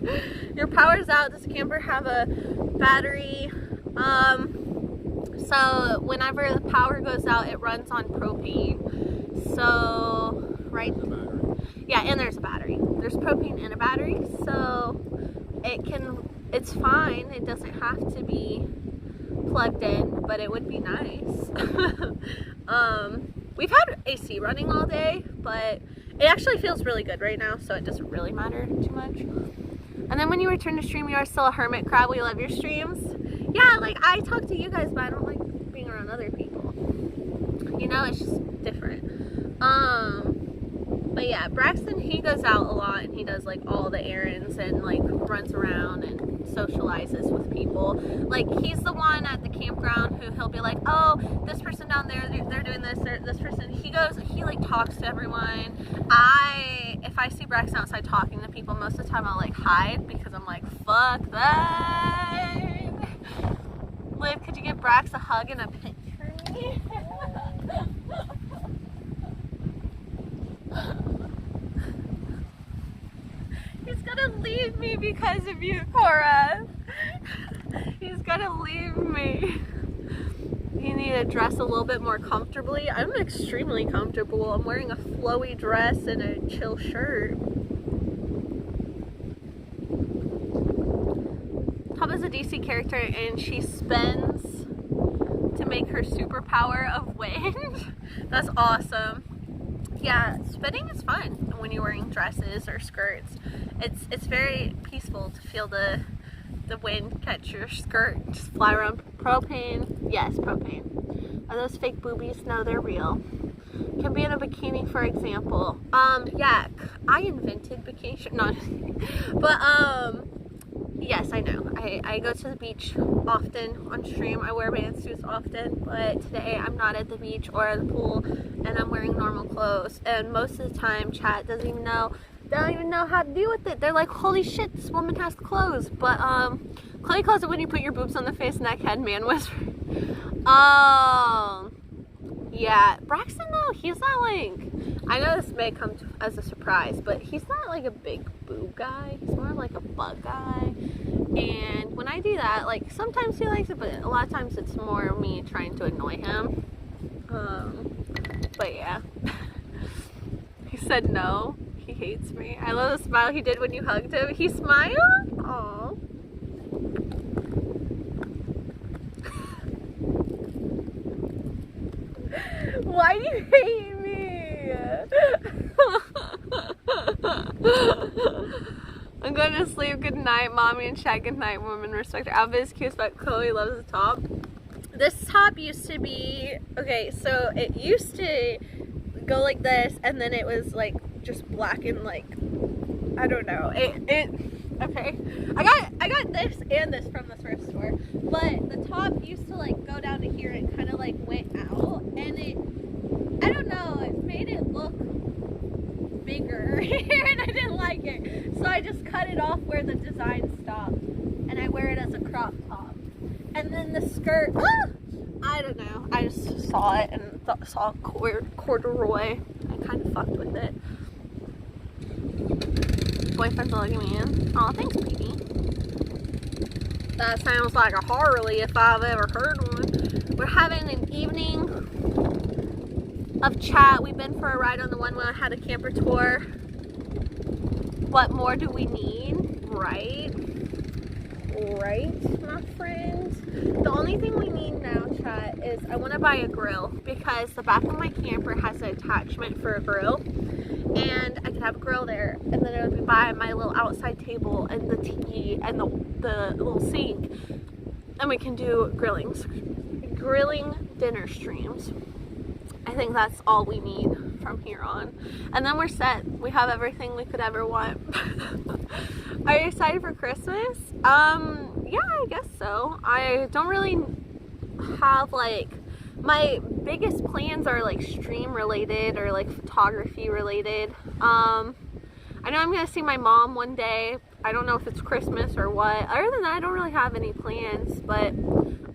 Your power's out. Does the camper have a battery? So whenever the power goes out, it runs on propane. So, right? Yeah, and there's a battery. There's propane and a battery, so it's fine. It doesn't have to be plugged in, but it would be nice. We've had AC running all day, but it actually feels really good right now, so it doesn't really matter too much. And then when you return to stream, you are still a hermit crab. We love your streams. Yeah, like, I talk to you guys, but I don't like being around other people. You know, it's just different. But yeah, Braxton, he goes out a lot and he does, like, all the errands and, like, runs around and socializes with people. Like, he's the one at the campground who he'll be like, oh, this person down there, they're doing this, this person. He like, talks to everyone. If I see Braxton outside talking to people, most of the time I'll, like, hide because I'm like, fuck that. Liv, could you give Brax a hug and a picture of me? He's gonna leave me because of you, Cora. He's gonna leave me. You need to dress a little bit more comfortably. I'm extremely comfortable. I'm wearing a flowy dress and a chill shirt. Top is a DC character and she spins to make her superpower of wind. That's awesome. Yeah, spinning is fun when you're wearing dresses or skirts. It's very peaceful to feel the wind catch your skirt, just fly around. Propane, yes, propane. Are those fake boobies? No, they're real. Can be in a bikini, for example. Yeah, I invented bikini. No, but yes, I know. I go to the beach often on stream. I wear pantsuits often, but today I'm not at the beach or at the pool, and I'm wearing normal clothes. And most of the time, chat doesn't even know. They don't even know how to deal with it. They're like, holy shit, this woman has clothes. But Chloe calls it when you put your boobs on the face, neck, head, man whisper. Yeah, Braxton though, he's not like, I know this may come as a surprise, but he's not like a big boob guy. He's more like a butt guy. And when I do that, like, sometimes he likes it, but a lot of times it's more me trying to annoy him. But yeah. He said no. He hates me. I love the smile he did when you hugged him. He smiled? Aww. Why do you hate me? I'm going to sleep. Good night, mommy, and chat. Good night, woman. Respect. Our outfit is cute, but Chloe loves the top. This top used to be, okay, so it used to go like this, and then it was like just black and like, I don't know. Okay. I got this and this from the thrift store, but the top used to like go down to here and kind of like went out, and I don't know, it made it look bigger here and I didn't like it. So I just cut it off where the design stopped and I wear it as a crop top. And then the skirt, I don't know. I just saw it and saw corduroy. I kind of fucked with it. Boyfriend's letting me in. Oh, thanks, baby. That sounds like a Harley if I've ever heard one. We're having an evening of chat. We've been for a ride on the one where I had a camper tour. What more do we need? Right? Right, my friends? The only thing we need now, chat, is I want to buy a grill because the back of my camper has an attachment for a grill. And I could have a grill there, and then I would be by my little outside table and the TV and the little sink, and we can do grilling dinner streams. I think that's all we need from here on, and then we're set. We have everything we could ever want. Are you excited for Christmas? Yeah, I guess so. I don't really have like, my biggest plans are like stream related or like photography related. I know I'm gonna see my mom one day. I don't know if it's Christmas or what. Other than that, I don't really have any plans, but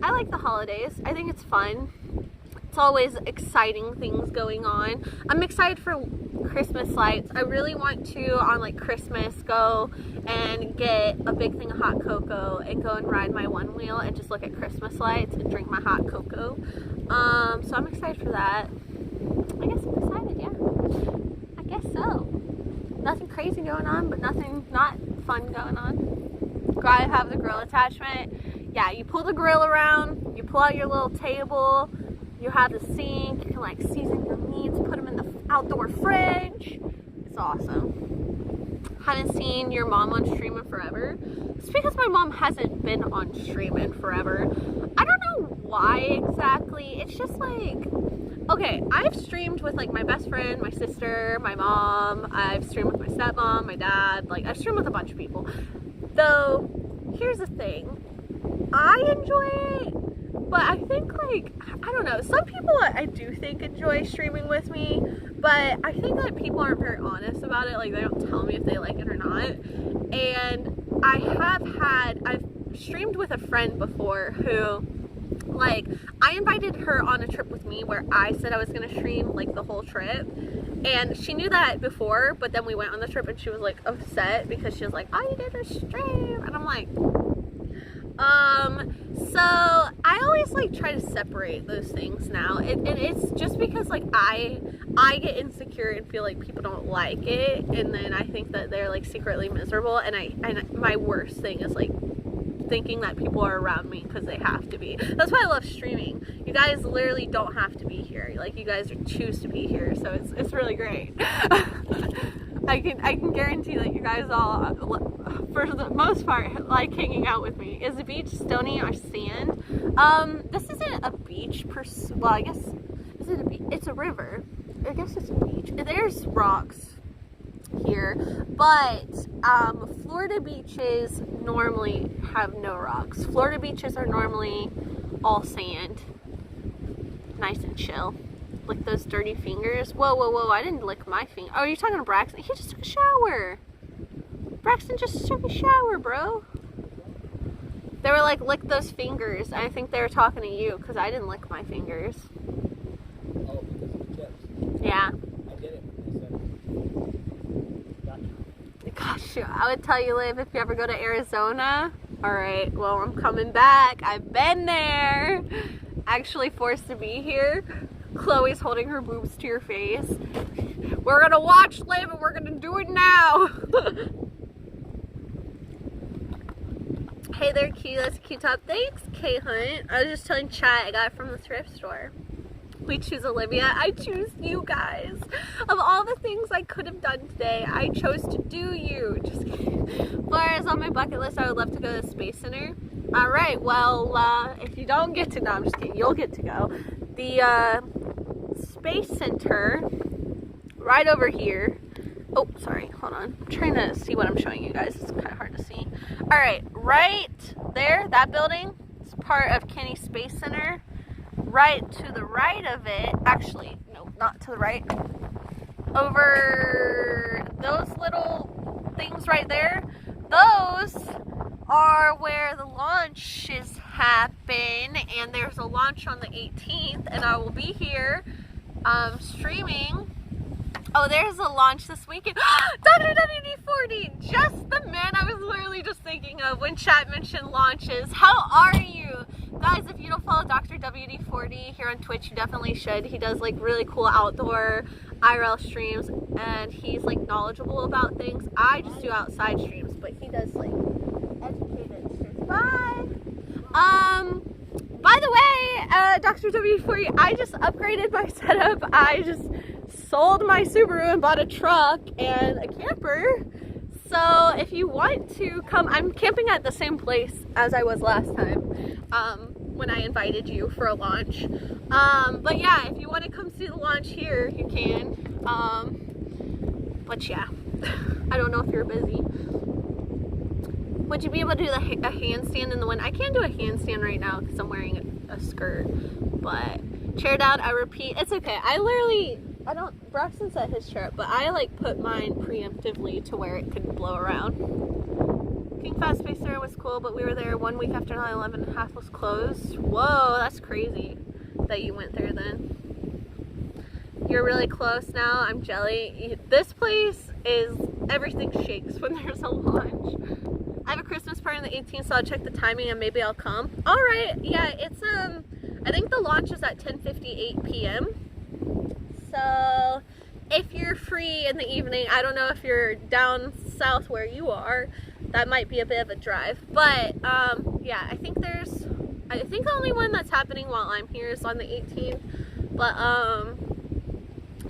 I like the holidays. I think it's fun. It's always exciting things going on. I'm excited for Christmas lights. I really want to, on like Christmas, go and get a big thing of hot cocoa and go and ride my one wheel and just look at Christmas lights and drink my hot cocoa. So I'm excited for that. I guess I'm excited, yeah. I guess so. Nothing crazy going on, but nothing not fun going on. Gotta have the grill attachment. Yeah, you pull the grill around, you pull out your little table, you have the sink, you can like season your meats, put them in the outdoor fridge. It's awesome. Haven't seen your mom on stream in forever. It's because my mom hasn't been on stream in forever. I don't know why exactly. It's just like, okay, I've streamed with like my best friend, my sister, my mom. I've streamed with my stepmom, my dad. Like, I've streamed with a bunch of people. Though, here's the thing. I enjoy it. But I think, like, I don't know, some people I do think enjoy streaming with me, but I think that people aren't very honest about it. Like, they don't tell me if they like it or not. And I've streamed with a friend before who, like, I invited her on a trip with me where I said I was going to stream, like, the whole trip. And she knew that before, but then we went on the trip and she was, like, upset because she was like, oh, you did a stream. And I'm like, so I always like try to separate those things now. And it's just because like I get insecure and feel like people don't like it, and then I think that they're like secretly miserable, and my worst thing is like thinking that people are around me because they have to be. That's why I love streaming. You guys literally don't have to be here. Like, you guys choose to be here, so it's really great. I can guarantee that you guys all, for the most part, like hanging out with me. Is the beach stony or sand? This isn't a beach well, I guess, is it a beach? It's a river. I guess it's a beach. There's rocks here, but Florida beaches normally have no rocks. Florida beaches are normally all sand. Nice and chill. Lick those dirty fingers. Whoa, whoa, whoa, I didn't lick my finger. Oh, you're talking to Braxton? He just took a shower. Braxton just took a shower, bro. They were like, lick those fingers. I think they were talking to you because I didn't lick my fingers. Oh, because of the chips. Yeah. I did it. Gosh, I would tell you, Liv, if you ever go to Arizona. Alright, well, I'm coming back. I've been there. Actually forced to be here. Chloe's holding her boobs to your face. We're gonna watch Liv and we're gonna do it now. Hey there, Key. That's a cute top. Thanks, K-Hunt. I was just telling chat I got it from the thrift store. We choose Olivia. I choose you guys. Of all the things I could have done today, I chose to do you. Just kidding. Whereas on my bucket list, I would love to go to the Space Center. Alright, well, if you don't get to, no, I'm just kidding. You'll get to go. The Space Center, right over here. Oh, sorry, hold on. I'm trying to see what I'm showing you guys. It's kind of hard to see. Alright, right there, that building is part of Kenny Space Center. Right to the right of it, actually, no, not to the right. Over those little things right there, those are where the launches happen, and there's a launch on the 18th, and I will be here streaming. Oh, there's a launch this weekend. Dr. WD-40, just the man I was literally just thinking of when chat mentioned launches. How are you? Guys, if you don't follow Dr. WD-40 here on Twitch, you definitely should. He does like really cool outdoor IRL streams, and he's like knowledgeable about things. I just do outside streams, but he does like educated streams. Bye! By the way, Dr. WD-40, I just upgraded my setup. I just sold my Subaru and bought a truck and a camper. So if you want to come, I'm camping at the same place as I was last time when I invited you for a launch. But yeah, if you want to come see the launch here, you can. But yeah, I don't know if you're busy. Would you be able to do a handstand in the wind? I can't do a handstand right now because I'm wearing a skirt. But chair down, I repeat. It's okay. I don't, Braxton set his chair up, but I like put mine preemptively to where it could blow around. King Fast Space there was cool, but we were there 1 week after 9/11 and half was closed. Whoa, that's crazy that you went there then. You're really close now. I'm jelly. This place is, everything shakes when there's a launch. I have a Christmas party on the 18th, so I'll check the timing and maybe I'll come. All right, yeah, it's I think the launch is at 10:58 p.m. So if you're free in the evening, I don't know if you're down south where you are, that might be a bit of a drive. But yeah, I think the only one that's happening while I'm here is on the 18th. But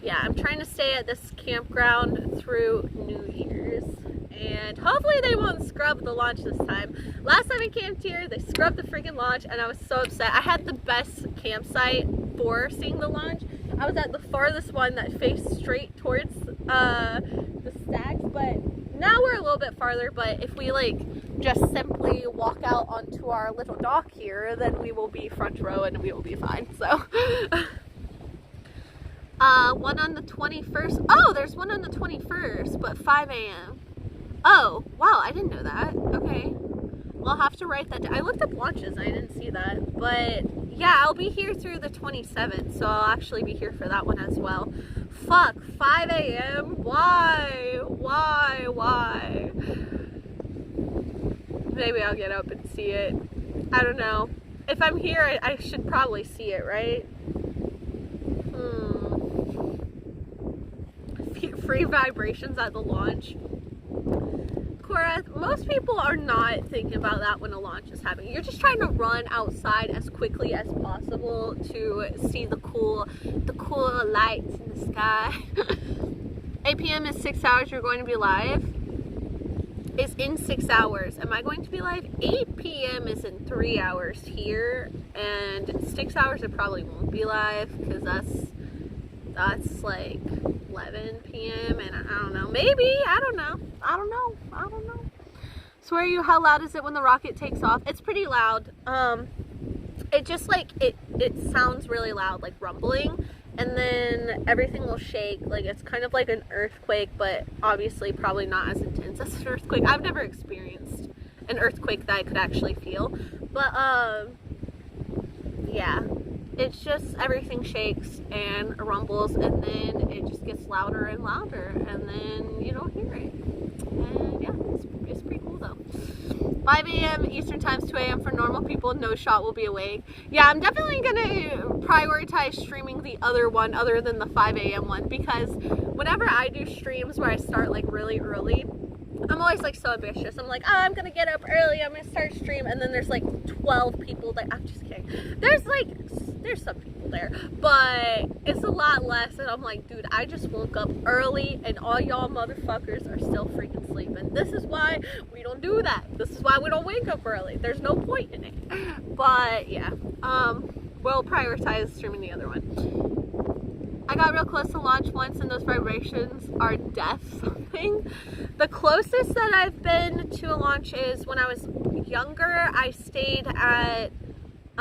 yeah, I'm trying to stay at this campground through New Year's. And hopefully they won't scrub the launch this time. Last time I camped here, they scrubbed the freaking launch and I was so upset. I had the best campsite for seeing the launch. I was at the farthest one that faced straight towards the stacks, but now we're a little bit farther. But if we like just simply walk out onto our little dock here, then we will be front row and we will be fine. So one on the 21st. Oh, there's one on the 21st, but 5 a.m. Oh, wow, I didn't know that. Okay. Well, I'll have to write that down. I looked up launches, I didn't see that. But yeah, I'll be here through the 27th, so I'll actually be here for that one as well. Fuck, 5 a.m.? Why? Why? Maybe I'll get up and see it. I don't know. If I'm here, I should probably see it, right? Free vibrations at the launch. Cora, most people are not thinking about that when a launch is happening. You're just trying to run outside as quickly as possible to see the cool lights in the sky. 8 p.m. is 6 hours. You're going to be live. It's in 6 hours. Am I going to be live? 8 p.m. is in 3 hours here, and 6 hours it probably won't be live because that's like 11 p.m. and I don't know, maybe, I don't know. Swear you, how loud is it when the rocket takes off? It's pretty loud. It just like, it sounds really loud, like rumbling, and then everything will shake. Like it's kind of like an earthquake, but obviously probably not as intense as an earthquake. I've never experienced an earthquake that I could actually feel, but yeah. It's just everything shakes and rumbles, and then it just gets louder and louder, and then you don't hear it. And yeah, it's pretty cool though. 5 a.m. Eastern time, 2 a.m. for normal people. No shot will be awake. Yeah, I'm definitely gonna prioritize streaming the other one other than the 5 a.m. one, because whenever I do streams where I start like really early, I'm always like so ambitious. I'm like, oh, I'm gonna get up early, I'm gonna start stream, and then there's like 12 people that, I'm just kidding. There's some people there, but it's a lot less, and I'm like, dude, I just woke up early and all y'all motherfuckers are still freaking sleeping. This is why we don't do that. This is why we don't wake up early. There's no point in it. But yeah, we'll prioritize streaming the other one. I got real close to launch once, and those vibrations are death something. The closest that I've been to a launch is when I was younger.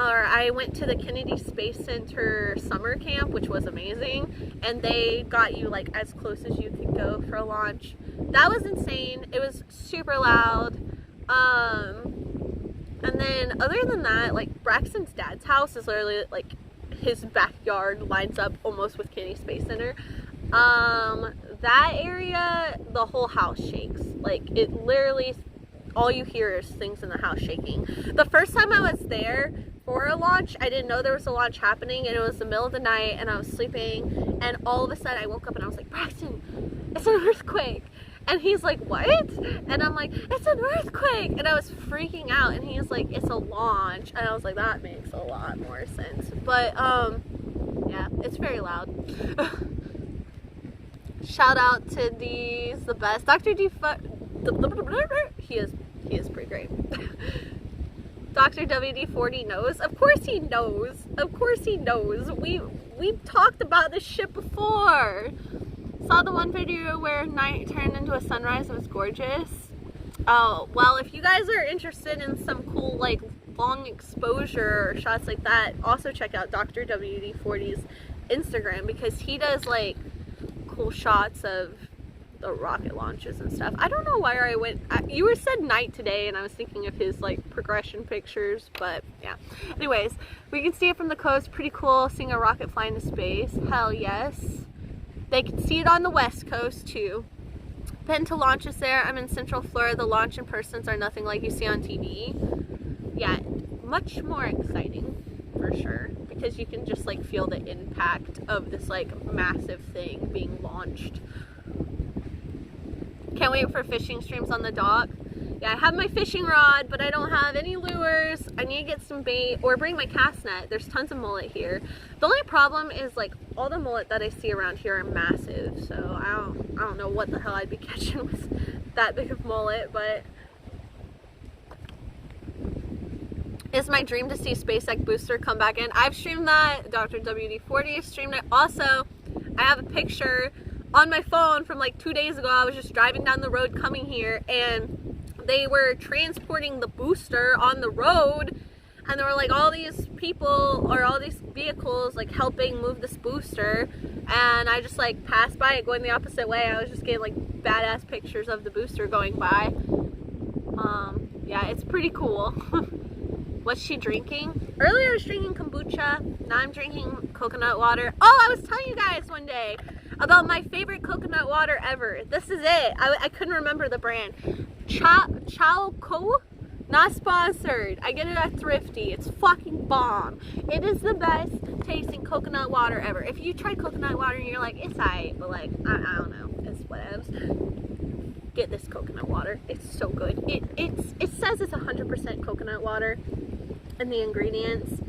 I went to the Kennedy Space Center summer camp, which was amazing, and they got you like as close as you could go for a launch. That was insane. It was super loud. And then other than that, like Braxton's dad's house is literally like his backyard lines up almost with Kennedy Space Center. That area, the whole house shakes. Like it literally, all you hear is things in the house shaking. The first time I was there for a launch, I didn't know there was a launch happening, and it was the middle of the night, and I was sleeping, and all of a sudden I woke up and I was like, Braxton, it's an earthquake. And he's like, what? And I'm like, it's an earthquake. And I was freaking out, and he's like, it's a launch. And I was like, that makes a lot more sense. But yeah, it's very loud. Shout out to D's, the best. Dr. D, he is pretty great. Dr. WD-40 knows. Of course he knows. Of course he knows. We've talked about this shit before. Saw the one video where night turned into a sunrise. It was gorgeous. Oh, well, if you guys are interested in some cool, like, long exposure shots like that, also check out Dr. WD-40's Instagram, because he does, like, cool shots of the rocket launches and stuff. I don't know why I went, you were said night today, and I was thinking of his like progression pictures, but yeah. Anyways, we can see it from the coast. Pretty cool seeing a rocket fly into space. Hell yes. They can see it on the west coast too. Been to launches there. I'm in Central Florida. The launch in persons are nothing like you see on TV. Yeah, much more exciting for sure, because you can just like feel the impact of this like massive thing being launched. Can't wait for fishing streams on the dock. Yeah, I have my fishing rod, but I don't have any lures. I need to get some bait or bring my cast net. There's tons of mullet here. The only problem is like all the mullet that I see around here are massive, so I don't know what the hell I'd be catching with that big of mullet, but it's my dream to see SpaceX booster come back in. I've streamed that. Dr. WD-40 has streamed it. Also, I have a picture on my phone from like 2 days ago. I was just driving down the road coming here, and they were transporting the booster on the road, and there were like all these people or all these vehicles like helping move this booster, and I just like passed by it going the opposite way. I was just getting like badass pictures of the booster going by. Yeah, it's pretty cool. What's she drinking? Earlier I was drinking kombucha. Now I'm drinking coconut water. Oh, I was telling you guys one day about my favorite coconut water ever. This is it. I couldn't remember the brand. Chowco? Not sponsored. I get it at Thrifty. It's fucking bomb. It is the best tasting coconut water ever. If you try coconut water and you're like, it's alright, but like, I don't know. It's whatevs. Get this coconut water. It's so good. It says it's 100% coconut water in the ingredients,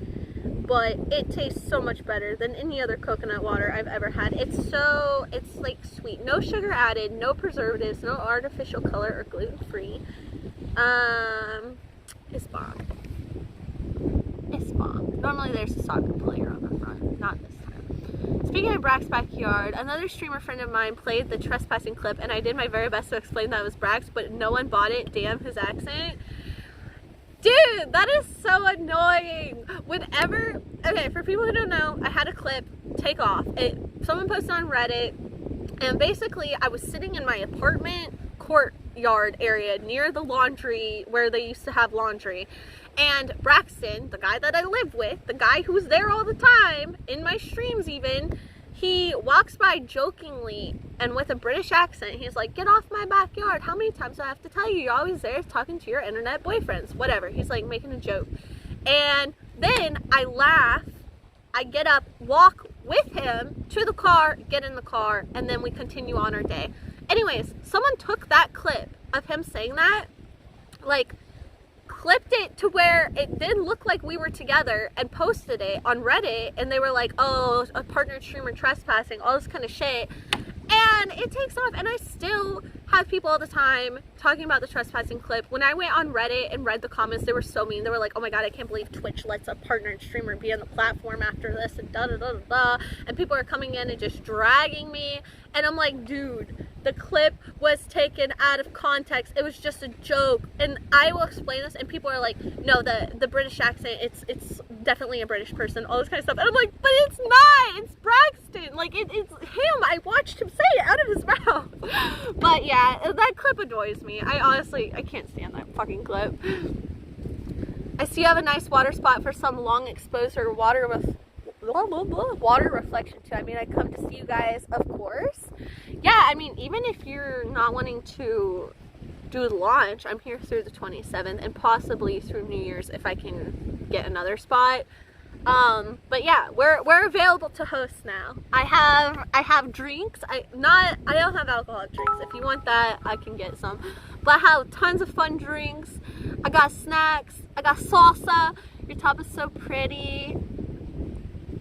but it tastes so much better than any other coconut water I've ever had. It's like sweet. No sugar added, no preservatives, no artificial color or gluten-free. It's bomb. It's bomb. Normally there's a soccer player on the front. Not this time. Speaking of Brax's backyard, another streamer friend of mine played the trespassing clip, and I did my very best to explain that it was Brax, but no one bought it. Damn his accent. Dude, that is so annoying. Whenever, okay, for people who don't know, I had a clip take off. Someone posted on Reddit, and basically I was sitting in my apartment courtyard area near the laundry where they used to have laundry, and Braxton, the guy that I live with, the guy who's there all the time, in my streams even, he walks by jokingly and with a British accent. He's like, get off my backyard. How many times do I have to tell you? You're always there talking to your internet boyfriends. Whatever. He's like making a joke. And then I laugh. I get up, walk with him to the car, get in the car, and then we continue on our day. Anyways, someone took that clip of him saying that, like, clipped it to where it didn't look like we were together, and posted it on Reddit, and they were like, oh, a partnered streamer trespassing, all this kind of shit, and it takes off. And I still have people all the time talking about the trespassing clip. When I went on Reddit and read the comments, they were so mean. They were like, oh my god, I can't believe Twitch lets a partnered streamer be on the platform after this, and da da da da da, and people are coming in and just dragging me, and I'm like, dude, the clip was taken out of context. It was just a joke. And I will explain this, and people are like, no, the British accent, it's definitely a British person, all this kind of stuff. And I'm like, but it's not. It's Braxton. Like, it's him. I watched him say it out of his mouth. But yeah, that clip annoys me. I honestly can't stand that fucking clip. I see you have a nice water spot for some long exposure water reflection too. I mean, I come to see you guys, of course. Yeah, I mean, even if you're not wanting to do the launch, I'm here through the 27th and possibly through New Year's if I can get another spot. But yeah, we're available to host now. I have drinks. I don't have alcoholic drinks. If you want that, I can get some. But I have tons of fun drinks. I got snacks. I got salsa. Your top is so pretty.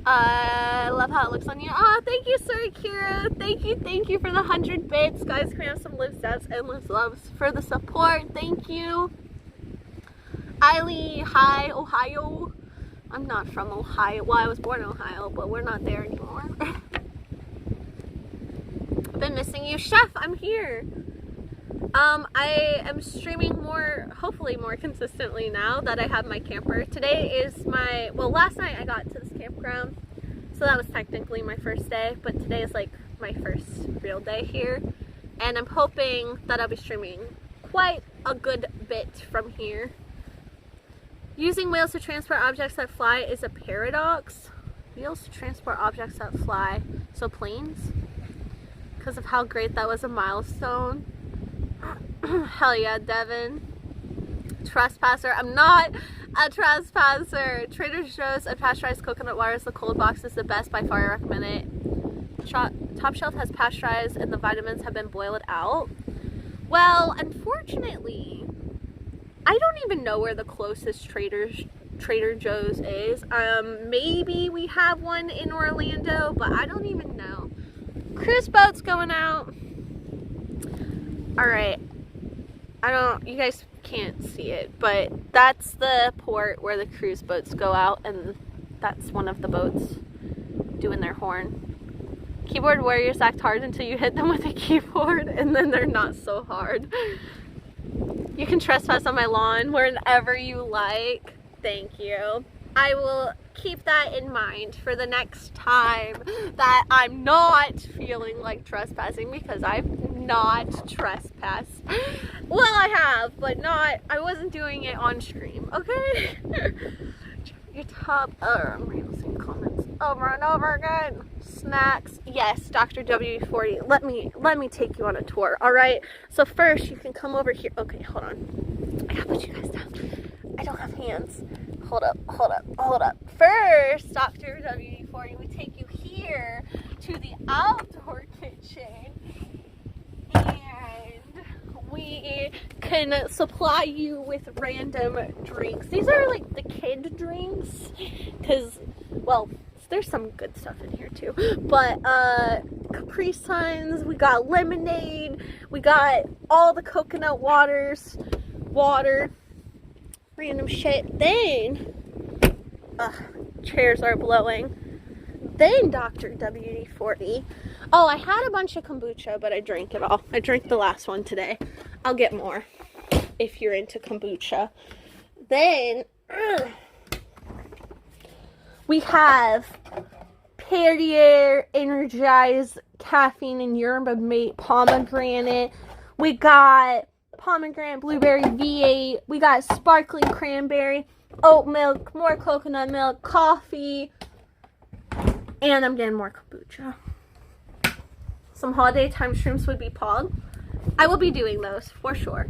I love how it looks on you. Oh, thank you, Sir Akira. Thank you for the 100 bits. Guys, can we have some live stats, endless loves for the support. Thank you. Eiley, hi, Ohio. I'm not from Ohio. Well, I was born in Ohio, but we're not there anymore. I've been missing you. Chef, I'm here. I am streaming more, hopefully more consistently now that I have my camper. Today is my, well, last night I got to this campground, so that was technically my first day, but today is like my first real day here, and I'm hoping that I'll be streaming quite a good bit from here. Using wheels to transport objects that fly is a paradox. Wheels to transport objects that fly, so planes, because of how great that was a milestone. Hell yeah, Devin. Trespasser. I'm not a trespasser. Trader Joe's and pasteurized coconut water is the cold box is the best. By far, I recommend it. Top Shelf has pasteurized and the vitamins have been boiled out. Well, unfortunately, I don't even know where the closest Trader Joe's is. Maybe we have one in Orlando, but I don't even know. Cruise boat's going out. Alright, you guys can't see it, but that's the port where the cruise boats go out, and that's one of the boats doing their horn. Keyboard warriors act hard until you hit them with a keyboard, and then they're not so hard. You can trespass on my lawn whenever you like. Thank you. I will keep that in mind for the next time that I'm not feeling like trespassing, because I've not trespassed. Well, I have, but I wasn't doing it on stream, okay? Your top, I'm reading the same comments over and over again. Snacks, yes, Dr. W40. Let me take you on a tour, all right? So first, you can come over here. Okay, hold on. I gotta put you guys down. I don't have hands. Hold up. First, Dr. W40, we take you here to the outdoor kitchen, and we can supply you with random drinks. These are like the kid drinks, because, well, there's some good stuff in here too, but Capri Suns, we got lemonade, we got all the coconut water, random shit. Then chairs are blowing. Then Dr. WD-40. Oh, I had a bunch of kombucha, but I drank it all. I drank the last one today. I'll get more if you're into kombucha. Then we have Perrier Energized Caffeine and Yerba Mate Pomegranate. We got pomegranate blueberry V8. We got sparkling cranberry, oat milk, more coconut milk, coffee, and I'm getting more kombucha. Some holiday time streams would be pog. I will be doing those for sure.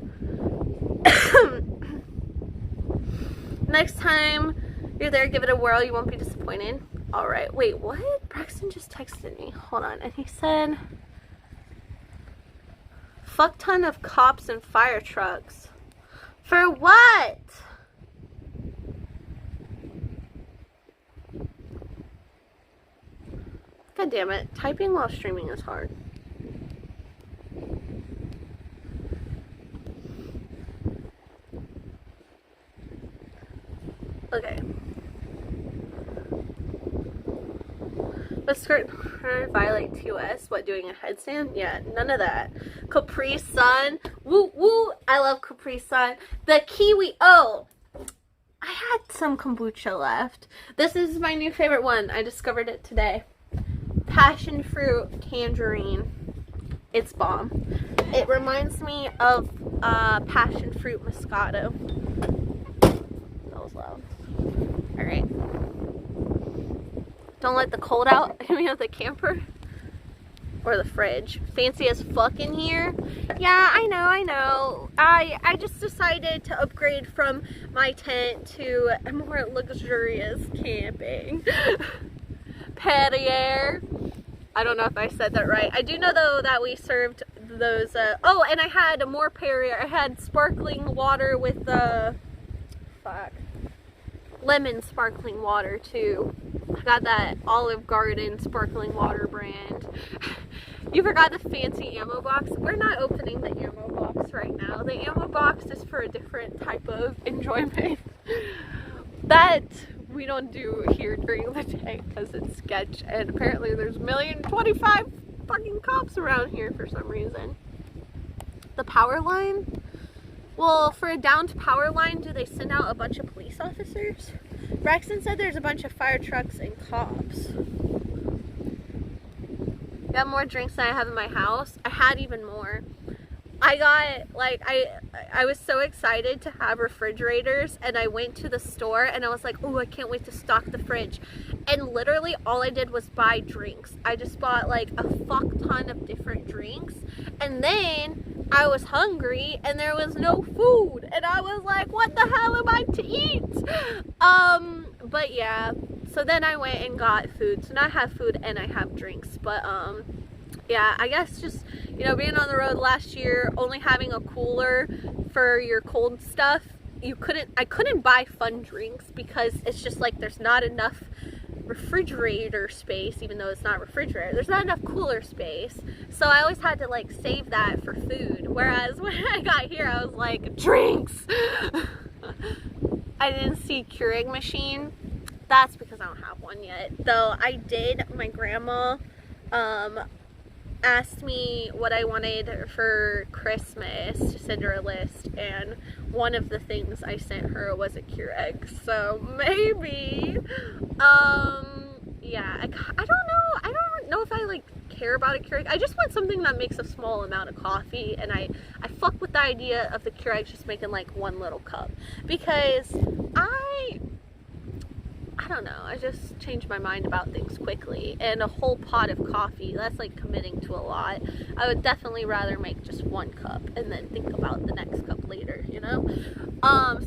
Next time you're there, give it a whirl. You won't be disappointed. All right. Wait, what? Braxton just texted me. Hold on. And he said, fuck ton of cops and fire trucks. For what? God damn it. Typing while streaming is hard. Okay. But skirt violate 2S. What, doing a headstand? Yeah, none of that. Capri Sun. Woo woo. I love Capri Sun. The kiwi. Oh, I had some kombucha left. This is my new favorite one. I discovered it today. Passion fruit tangerine. It's bomb. It reminds me of passion fruit Moscato. That was loud. ourselves. Alright. Don't let the cold out. I mean, the camper. Or the fridge. Fancy as fuck in here. Yeah, I know. I just decided to upgrade from my tent to a more luxurious camping. Perrier. I don't know if I said that right. I do know though that we served those, oh, and I had more Perrier. I had sparkling water with lemon sparkling water too. I got that Olive Garden sparkling water brand. You forgot the fancy ammo box. We're not opening the ammo box right now. The ammo box is for a different type of enjoyment that we don't do here during the day because it's sketch, and apparently there's 1,025,000 fucking cops around here for some reason. The power line? Well, for a downed power line, do they send out a bunch of police officers? Braxton said there's a bunch of fire trucks and cops. Got more drinks than I have in my house. I had even more. I got, like, I was so excited to have refrigerators, and I went to the store and I was like, oh, I can't wait to stock the fridge. And literally all I did was buy drinks. I just bought like a fuck ton of different drinks, and then I was hungry and there was no food, and I was like, what the hell am I to eat? But yeah, so then I went and got food. So now I have food and I have drinks. But yeah, I guess just, you know, being on the road last year, only having a cooler for your cold stuff, I couldn't buy fun drinks because it's just like there's not enough refrigerator space, even though it's not refrigerator. There's not enough cooler space. So I always had to like save that for food. Whereas when I got here, I was like, drinks! I didn't see Keurig machine. That's because I don't have one yet. Though I did, my grandma asked me what I wanted for Christmas to send her a list, and one of the things I sent her was a Keurig. So maybe, yeah, I don't know if I like care about a Keurig. I just want something that makes a small amount of coffee, and I fuck with the idea of the Keurig just making like one little cup, because I don't know, I just changed my mind about things quickly, and a whole pot of coffee, that's like committing to a lot. I would definitely rather make just one cup and then think about the next cup later, you know?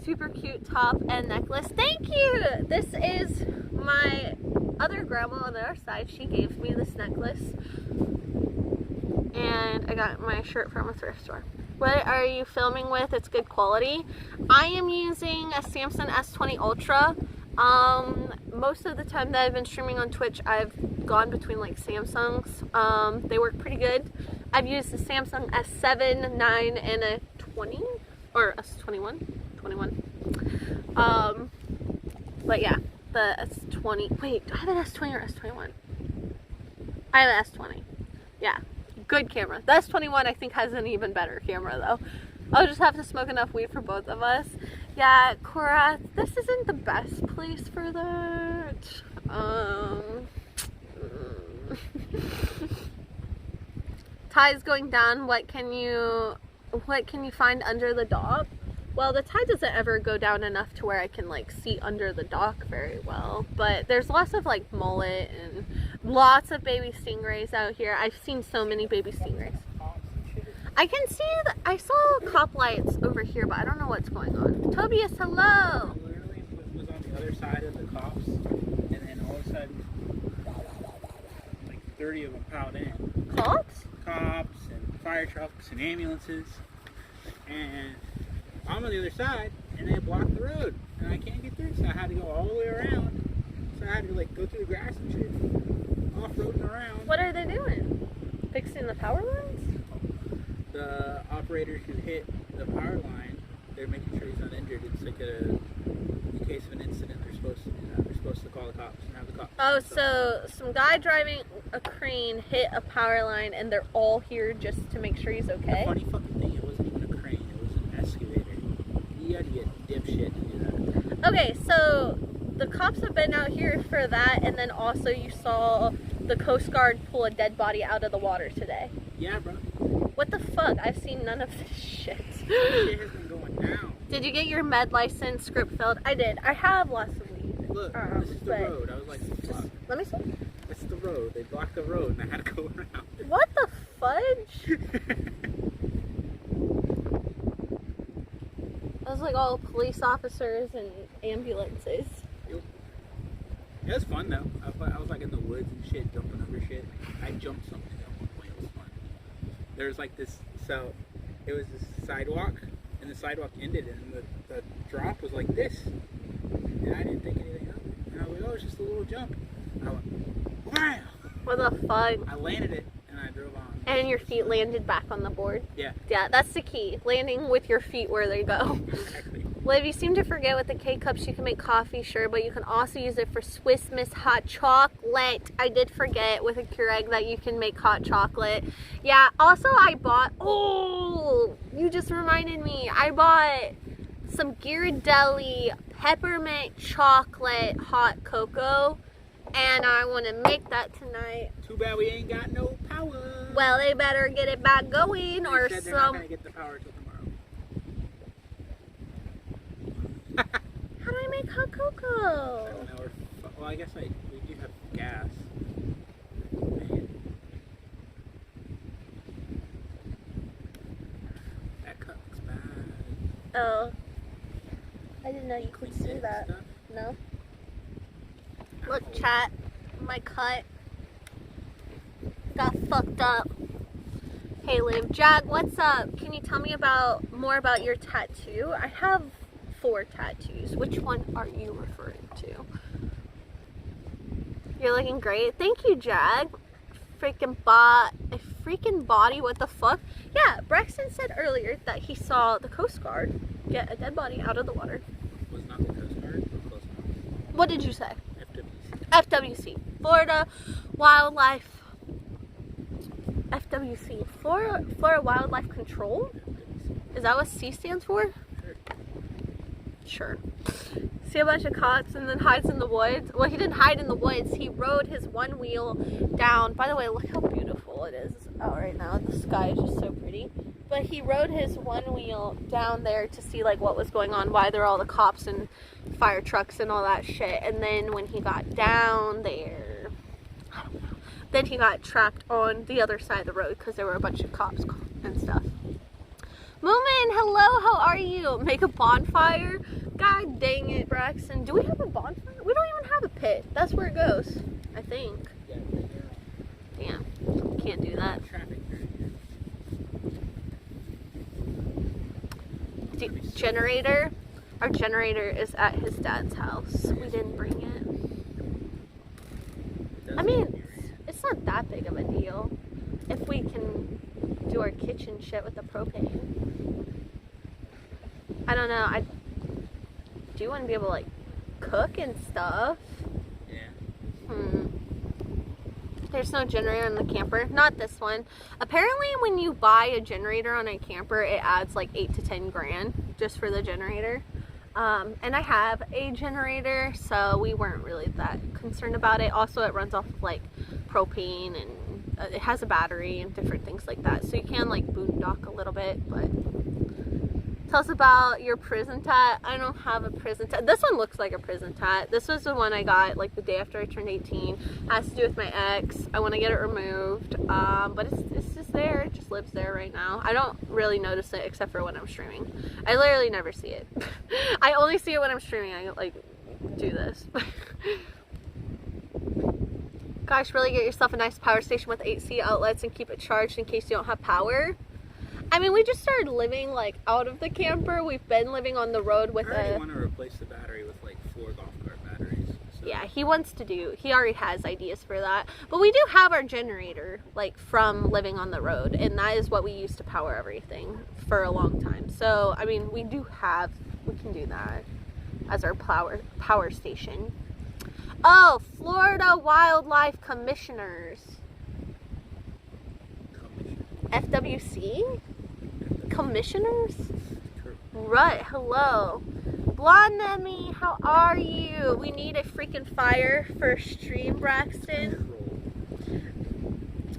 Super cute top and necklace. Thank you! This is my other grandma on the other side. She gave me this necklace, and I got my shirt from a thrift store. What are you filming with? It's good quality. I am using a Samsung S20 Ultra. Most of the time that I've been streaming on Twitch, I've gone between like Samsungs. They work pretty good. I've used the Samsung S7, 9, and a 20, or S21, 21. But yeah, the S20, wait, do I have an S20 or S21? I have an S20, yeah, good camera. The S21 I think has an even better camera though. I'll just have to smoke enough weed for both of us. Yeah, Cora, this isn't the best place for that. Tide's going down. What can you find under the dock? Well, the tide doesn't ever go down enough to where I can like see under the dock very well. But there's lots of like mullet and lots of baby stingrays out here. I've seen so many baby stingrays. I can see that I saw cop lights over here, but I don't know what's going on. Tobias, hello! Literally was on the other side of the cops, and then all of a sudden, like 30 of them piled in. Cops? Cops and fire trucks and ambulances. And I'm on the other side, and they blocked the road, and I can't get through, so I had to go all the way around. So I had to like go through the grass and shit, off-roading around. What are they doing? Fixing the power lines? The operators who hit the power line, they're making sure he's not injured. It's like in case of an incident, they're supposed to call the cops and have the cops. Oh, so some guy driving a crane hit a power line, and they're all here just to make sure he's okay? The funny fucking thing, it wasn't even a crane, it was an excavator. You had to get dipshit to do that. Okay, so the cops have been out here for that, and then also you saw the Coast Guard pull a dead body out of the water today. Yeah, bro. What the fuck? I've seen none of this shit. This shit has been going down. Did you get your med license script filled? I did. I have lots of weed. Look, this is the but road. I was like, fuck. let me see. That's the road. They blocked the road and I had to go around. What the fudge? That was like all police officers and ambulances. It was fun though. I was like in the woods and shit, jumping over shit. I jumped something at one point. It was fun. There was like this, so it was this sidewalk, and the sidewalk ended, and the drop was like this. And I didn't think anything of it. And I was like, oh, it's just a little jump. And I went, wow! What the fuck? I landed it, and I drove on. And your feet landed back on the board? Yeah. Yeah, that's the key. Landing with your feet where they go. Exactly. Liv, you seem to forget with the K-Cups you can make coffee, sure, but you can also use it for Swiss Miss hot chocolate. I did forget with a Keurig that you can make hot chocolate. Yeah, also I bought, oh, you just reminded me. I bought some Ghirardelli peppermint chocolate hot cocoa, and I want to make that tonight. Too bad we ain't got no power. Well, they better get it back going, or They said they're not some... gonna get the power till tomorrow. How do I make hot I cocoa? don't know. Well, I guess we do have gas. Man. That cut looks bad. Oh. I didn't know you could see Thick that. stuff. No. Look, chat. My cut got fucked up. Hey, Liv. Jag, what's up? Can you tell me more about your tattoo? I have 4 tattoos. Which one are you referring to? You're looking great. Thank you, Jag. Freaking body. What the fuck? Yeah, Braxton said earlier that he saw the Coast Guard get a dead body out of the water. Was not the Coast Guard, but close enough. What did you say? FWC. FWC, Florida Wildlife. FWC, Florida Wildlife Control? Is that what C stands for? Sure. See a bunch of cops and then hides in the woods. Well, he didn't hide in the woods. He rode his one wheel down. By the way, look how beautiful it is out right now. The sky is just so pretty. But he rode his one wheel down there to see like what was going on, why there are all the cops and fire trucks and all that shit. And then when he got down there, I don't know. Then he got trapped on the other side of the road because there were a bunch of cops and stuff. Moomin, hello, how are you? Make a bonfire? God dang it, Braxton. Do we have a bonfire? We don't even have a pit. That's where it goes, I think. Damn, can't do that. Generator? Our generator is at his dad's house. We didn't bring it. I mean, it's not that big of a deal if we can do our kitchen shit with the propane. I don't know. I do want to be able to like cook and stuff. Yeah. There's no generator in the camper. Not this one. Apparently when you buy a generator on a camper, it adds like 8 to 10 grand just for the generator. And I have a generator, so we weren't really that concerned about it. Also, it runs off of like propane and it has a battery and different things like that. So you can like boondock a little bit, but tell us about your prison tat. I don't have a prison tat. This one looks like a prison tat. This was the one I got like the day after I turned 18. Has to do with my ex. I want to get it removed, but it's just there. It just lives there right now. I don't really notice it except for when I'm streaming. I literally never see it. I only see it when I'm streaming. I like do this. Gosh, really get yourself a nice power station with 8C outlets and keep it charged in case you don't have power. I mean, we just started living like out of the camper. We've been living on the road with I already want to replace the battery with like 4 golf cart batteries. So. Yeah, he already has ideas for that. But we do have our generator like from living on the road, and that is what we use to power everything for a long time. So, I mean, we can do that as our power station. Oh, Florida Wildlife Commissioners. FWC? Commissioners? Right, hello. Blondemi, how are you? We need a freaking fire for stream, Braxton.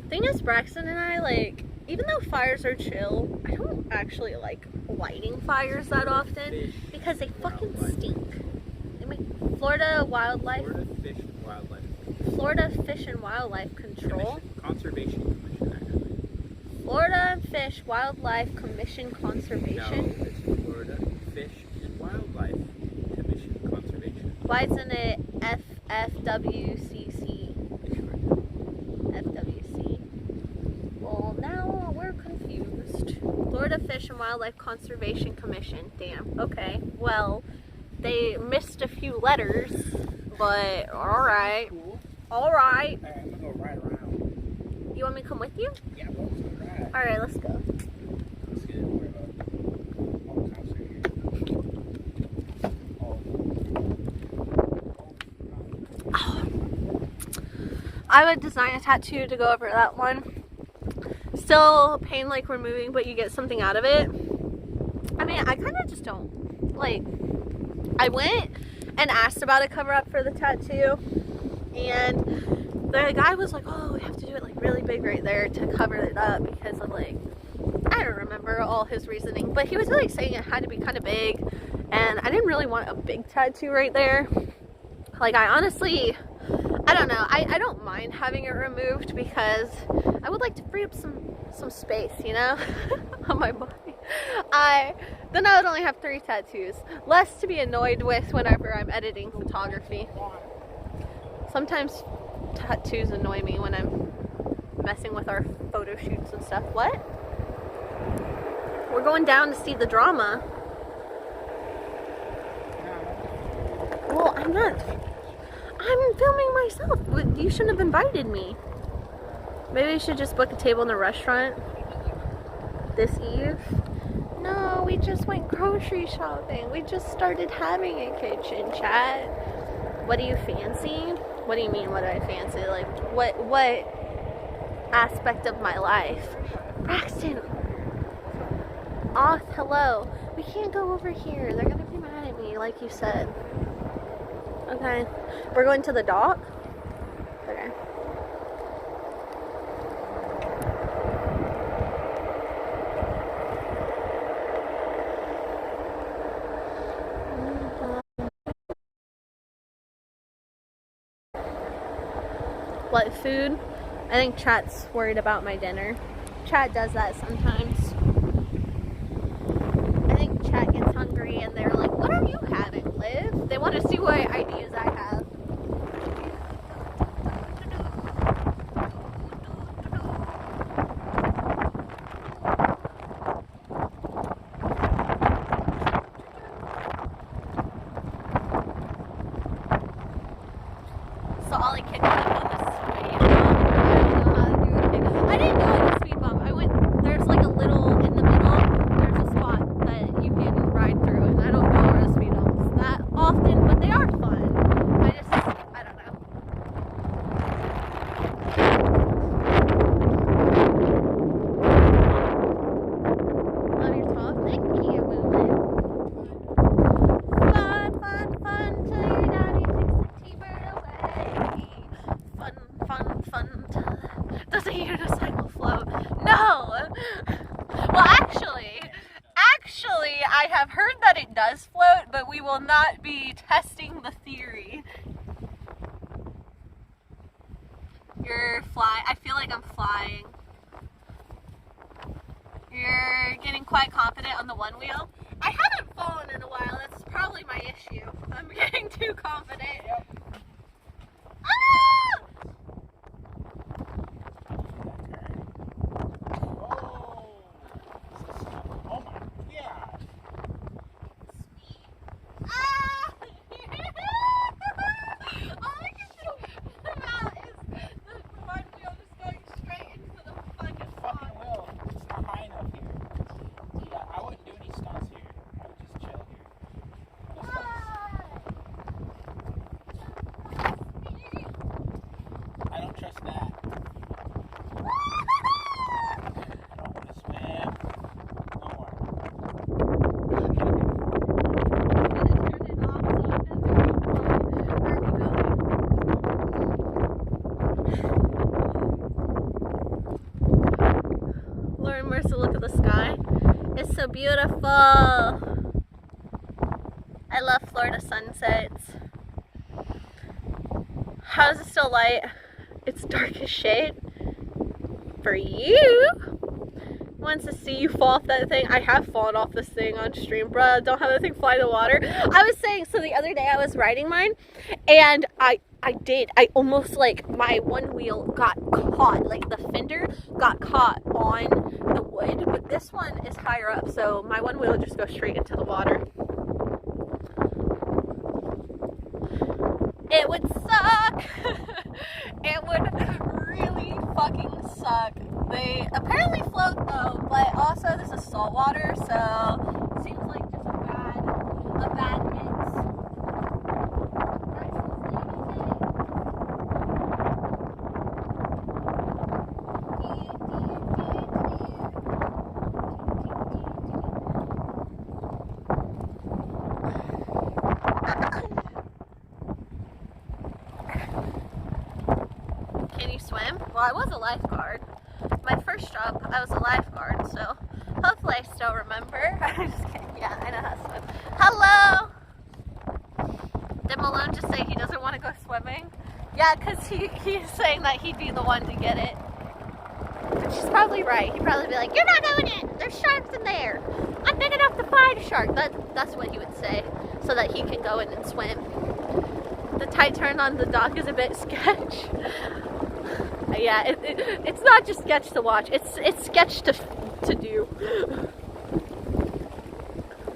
Thing is, Braxton and I, like, even though fires are chill, I don't actually like lighting fires that often because they fucking stink. I mean, Florida Wildlife. Florida Fish and Wildlife Control. Conservation Commission, actually. Florida Fish Wildlife Commission Conservation. No, it's Florida Fish and Wildlife Commission Conservation. Why isn't it FFWCC? FWC. Well, now we're confused. Florida Fish and Wildlife Conservation Commission. Damn. Okay. Well, they missed a few letters, but alright. Cool. Alright. Alright, I'm gonna go right around. You want me to come with you? Yeah, we'll go right. Alright, let's go. Let's get it. Don't worry about it. All the cops are here. I would design a tattoo to go over that one. Still pain like removing, but you get something out of it. I mean, I kind of just don't. Like, I went and asked about a cover up for the tattoo, and the guy was like, oh, we have to do it like really big right there to cover it up because of like, I don't remember all his reasoning, but he was like saying it had to be kind of big, and I didn't really want a big tattoo right there. Like, I honestly, I don't know, I don't mind having it removed because I would like to free up some space, you know, on my body. Then I would only have 3 tattoos, less to be annoyed with whenever I'm editing photography. Sometimes tattoos annoy me when I'm messing with our photo shoots and stuff. What? We're going down to see the drama. Well, I'm not. I'm filming myself. You shouldn't have invited me. Maybe we should just book a table in a restaurant this eve. No, we just went grocery shopping. We just started having a kitchen chat. What do you fancy? What do you mean, what do I fancy? Like, what aspect of my life? Braxton! Oth, hello. We can't go over here. They're gonna be mad at me, like you said. Okay. We're going to the dock? Okay. What, food? I think Chat's worried about my dinner. Chat does that sometimes. I think Chat gets hungry and they're like, what are you having, Liv? They want to see what ideas I have. So Ollie kicked me up on the speed bump. I don't know how to do a kick. I didn't go on the speed bump. I went, there's like a little, in the middle, there's a spot that you can ride through, and I don't go over the speed bumps that often, but they are fun. I don't know. Love your talk. Thank you, Lulu. Fun, till your daddy takes the T-bird away. Fun. Does a unicycle float? No! Well, actually, I have heard that it does float, but we will not be testing the theory. I feel like I'm flying. You're getting quite confident on the one wheel. I haven't fallen in a while. That's probably my issue. I'm getting too confident. Yep. Ah! Oh my god. Ah! All I can think about is the one wheel just going straight into the fucking Fucking pond. will. It's not high enough here. Yeah, I wouldn't do any stunts here. I would just chill here. Ah! beautiful. I love Florida sunsets. How is it still light? It's dark as shit. For you. Wants to see you fall off that thing. I have fallen off this thing on stream, bruh. Don't have that thing fly in the water. I was saying, so the other day I was riding mine, and I almost, like, my one wheel got caught, like the fender got caught on the wood, but this one is higher up, so my one wheel just goes straight into the water. It would suck. It would really fucking suck. They apparently float though, but also this is salt water, so it seems like just a bad mix. Can you swim? Well, I was a lifeguard. My first job, I was a lifeguard, so hopefully I still remember. I'm just kidding. Yeah, I know how to swim. Hello! Did Malone just say he doesn't want to go swimming? Yeah, because he's saying that he'd be the one to get it. Which is probably right. He'd probably be like, you're not doing it! There's sharks in there! I'm big enough to fight a shark. That's what he would say, so that he can go in and swim. The tight turn on the dock is a bit sketch. Yeah, it's not just sketch to watch. It's sketch to do.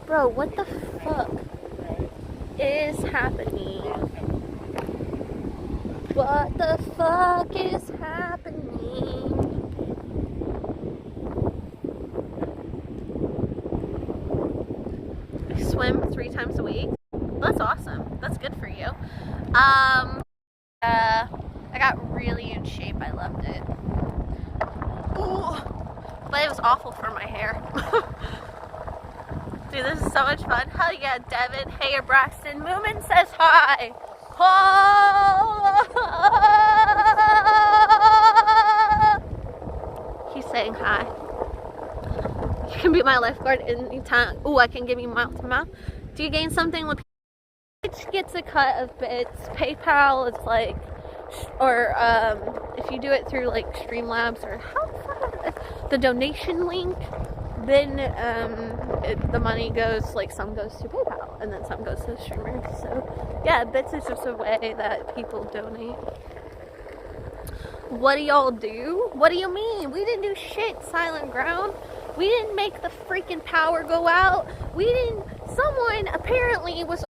Bro, what the fuck is happening? What the fuck is happening? I swim 3 times a week. That's awesome. That's good for you. I got really in shape. I loved it. Ooh. But it was awful for my hair. Dude, this is so much fun. Hell yeah, Devin. Hey, Braxton. Moomin says hi. Oh! He's saying hi. You can be my lifeguard anytime. Ooh, I can give you mouth to mouth. Do you gain something with Twitch gets a cut of bits? PayPal is like, or if you do it through like Streamlabs or the donation link, then the money goes, like some goes to PayPal and then some goes to the streamers. So yeah, bits is just a way that people donate. What do y'all do? What do you mean? We didn't do shit, Silent Ground. We didn't make the freaking power go out. We didn't. Someone apparently was.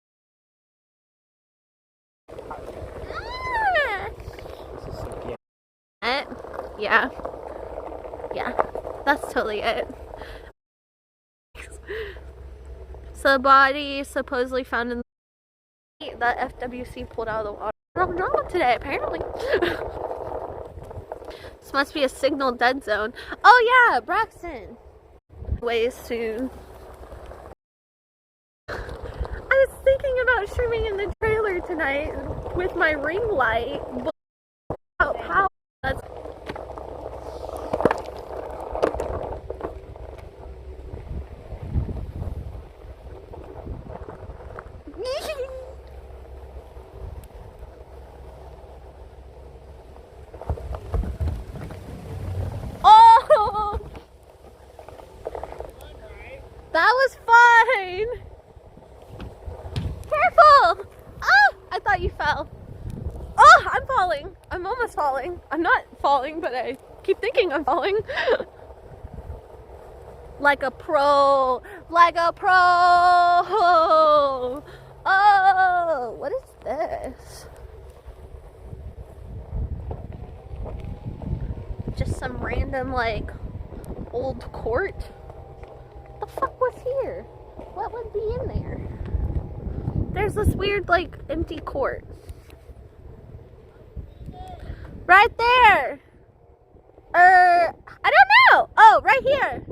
Yeah. Yeah. That's totally it. So the body supposedly found in the that FWC pulled out of the water. Nothing wrong with today, apparently. This must be a signal dead zone. Oh yeah, Braxton. Way soon. I was thinking about streaming in the trailer tonight with my ring light. But how? That's oh! That was fine! Careful! Oh! I thought you fell. Oh! I'm falling. I'm almost falling. I'm not falling, but I keep thinking I'm falling. Like a pro! Like a pro! Oh! What is this? Just some random, like, old court? What the fuck was here? What would be in there? There's this weird, like, empty court. Right there! I don't know! Oh, right here!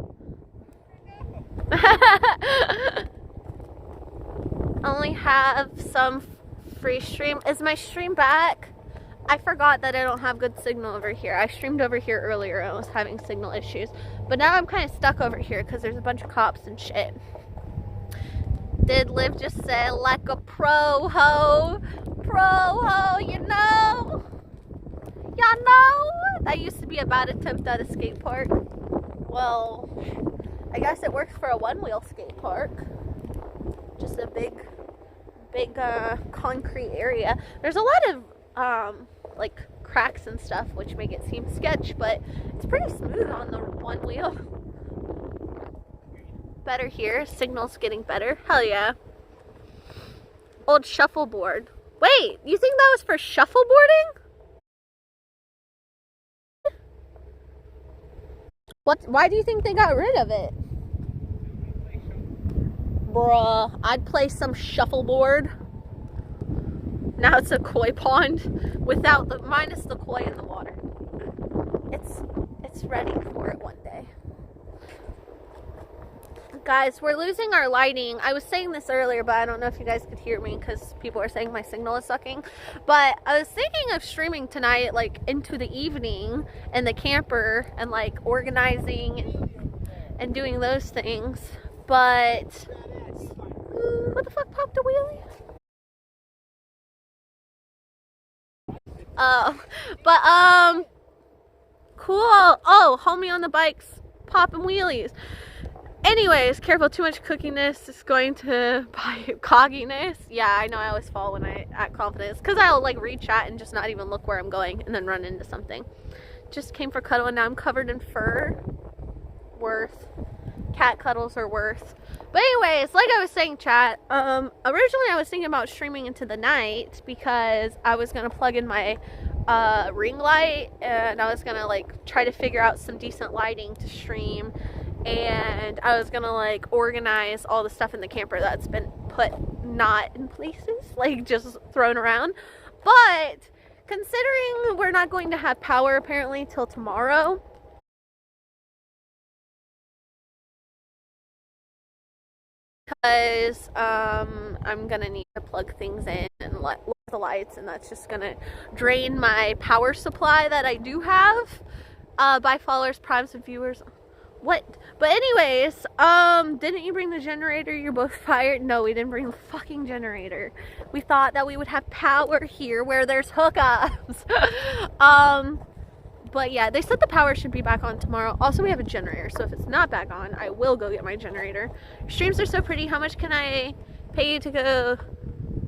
Only have some free stream. Is my stream back? I forgot that I don't have good signal over here. I streamed over here earlier and I was having signal issues. But now I'm kind of stuck over here because there's a bunch of cops and shit. Did Liv just say like a pro ho? Pro ho, you know? Y'all know? That used to be a bad attempt at a skate park. Well, I guess it works for a one-wheel skate park. Just a big concrete area. There's a lot of like cracks and stuff which make it seem sketch, but it's pretty smooth on the one wheel. Better here. Signal's getting better. Hell yeah. Old shuffleboard. Wait, you think that was for shuffleboarding? What? Why do you think they got rid of it? Bruh, I'd play some shuffleboard. Now it's a koi pond without the minus the koi in the water. It's ready for it one day. Guys, we're losing our lighting. I was saying this earlier, but I don't know if you guys could hear me because people are saying my signal is sucking. But I was thinking of streaming tonight, like into the evening in the camper and like organizing and doing those things. But what the fuck popped a wheelie? Cool. Oh, homie on the bikes popping wheelies. Anyways, careful, too much cookiness is going to buy cogginess. Yeah, I know, I always fall when I act confident. Because I'll like read chat and just not even look where I'm going and then run into something. Just came for cuddle and now I'm covered in fur. Worth. Cat cuddles are worth. But anyways, like I was saying, chat, originally I was thinking about streaming into the night because I was going to plug in my ring light and I was going to like try to figure out some decent lighting to stream. And I was gonna like organize all the stuff in the camper that's been put not in places, like just thrown around. But considering we're not going to have power apparently till tomorrow, because I'm gonna need to plug things in and let the lights, and that's just gonna drain my power supply that I do have. By followers, primes, and viewers. What? But anyways, didn't you bring the generator? You're both fired. No, we didn't bring the fucking generator. We thought that we would have power here where there's hookups. But yeah, they said the power should be back on tomorrow. Also, we have a generator, so if it's not back on, I will go get my generator. Streams are so pretty. How much can I pay you to go?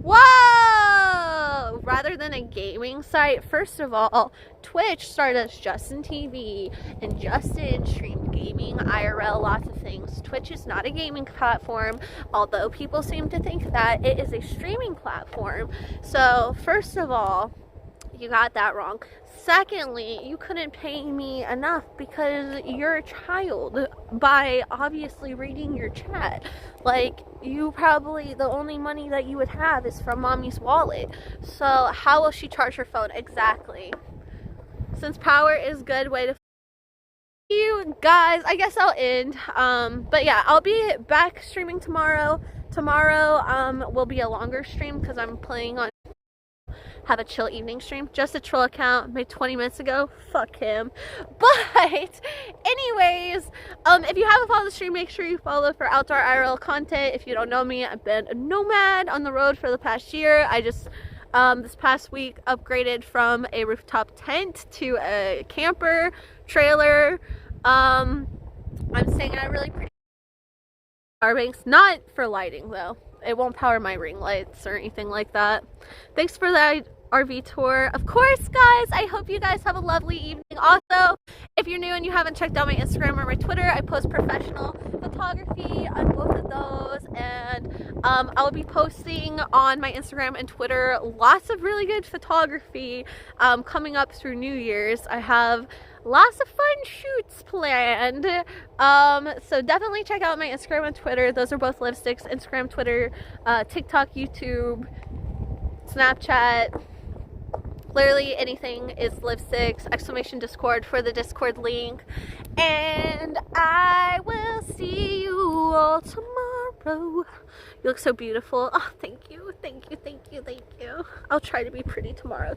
Whoa! Rather than a gaming site, first of all, Twitch started as Justin TV, and Justin streamed gaming, IRL, lots of things. Twitch is not a gaming platform, although people seem to think that it is a streaming platform. So, first of all, you got that wrong. Secondly, you couldn't pay me enough because you're a child by obviously reading your chat. Like, you probably, the only money that you would have is from mommy's wallet. So how will she charge her phone? Exactly. Since power is good way to you guys, I guess I'll end. But yeah, I'll be back streaming tomorrow. Tomorrow will be a longer stream because I'm playing on have a chill evening stream. Just a troll account made 20 minutes ago. Fuck him. But anyways, if you haven't followed the stream, make sure you follow for outdoor IRL content. If you don't know me, I've been a nomad on the road for the past year. I just this past week upgraded from a rooftop tent to a camper trailer. I'm staying at a really pretty power banks, not for lighting though. It won't power my ring lights or anything like that. Thanks for that RV tour. Of course, guys, I hope you guys have a lovely evening. Also, if you're new and you haven't checked out my Instagram or my Twitter, I post professional photography on both of those, and I'll be posting on my Instagram and Twitter lots of really good photography coming up through New Year's. I have lots of fun shoots planned, so definitely check out my Instagram and Twitter. Those are both Livsticks. Instagram, Twitter, TikTok, YouTube, Snapchat. Literally anything is Livsticks. Exclamation Discord for the Discord link. And I will see you all tomorrow. You look so beautiful. Oh, thank you, thank you, thank you, thank you. I'll try to be pretty tomorrow.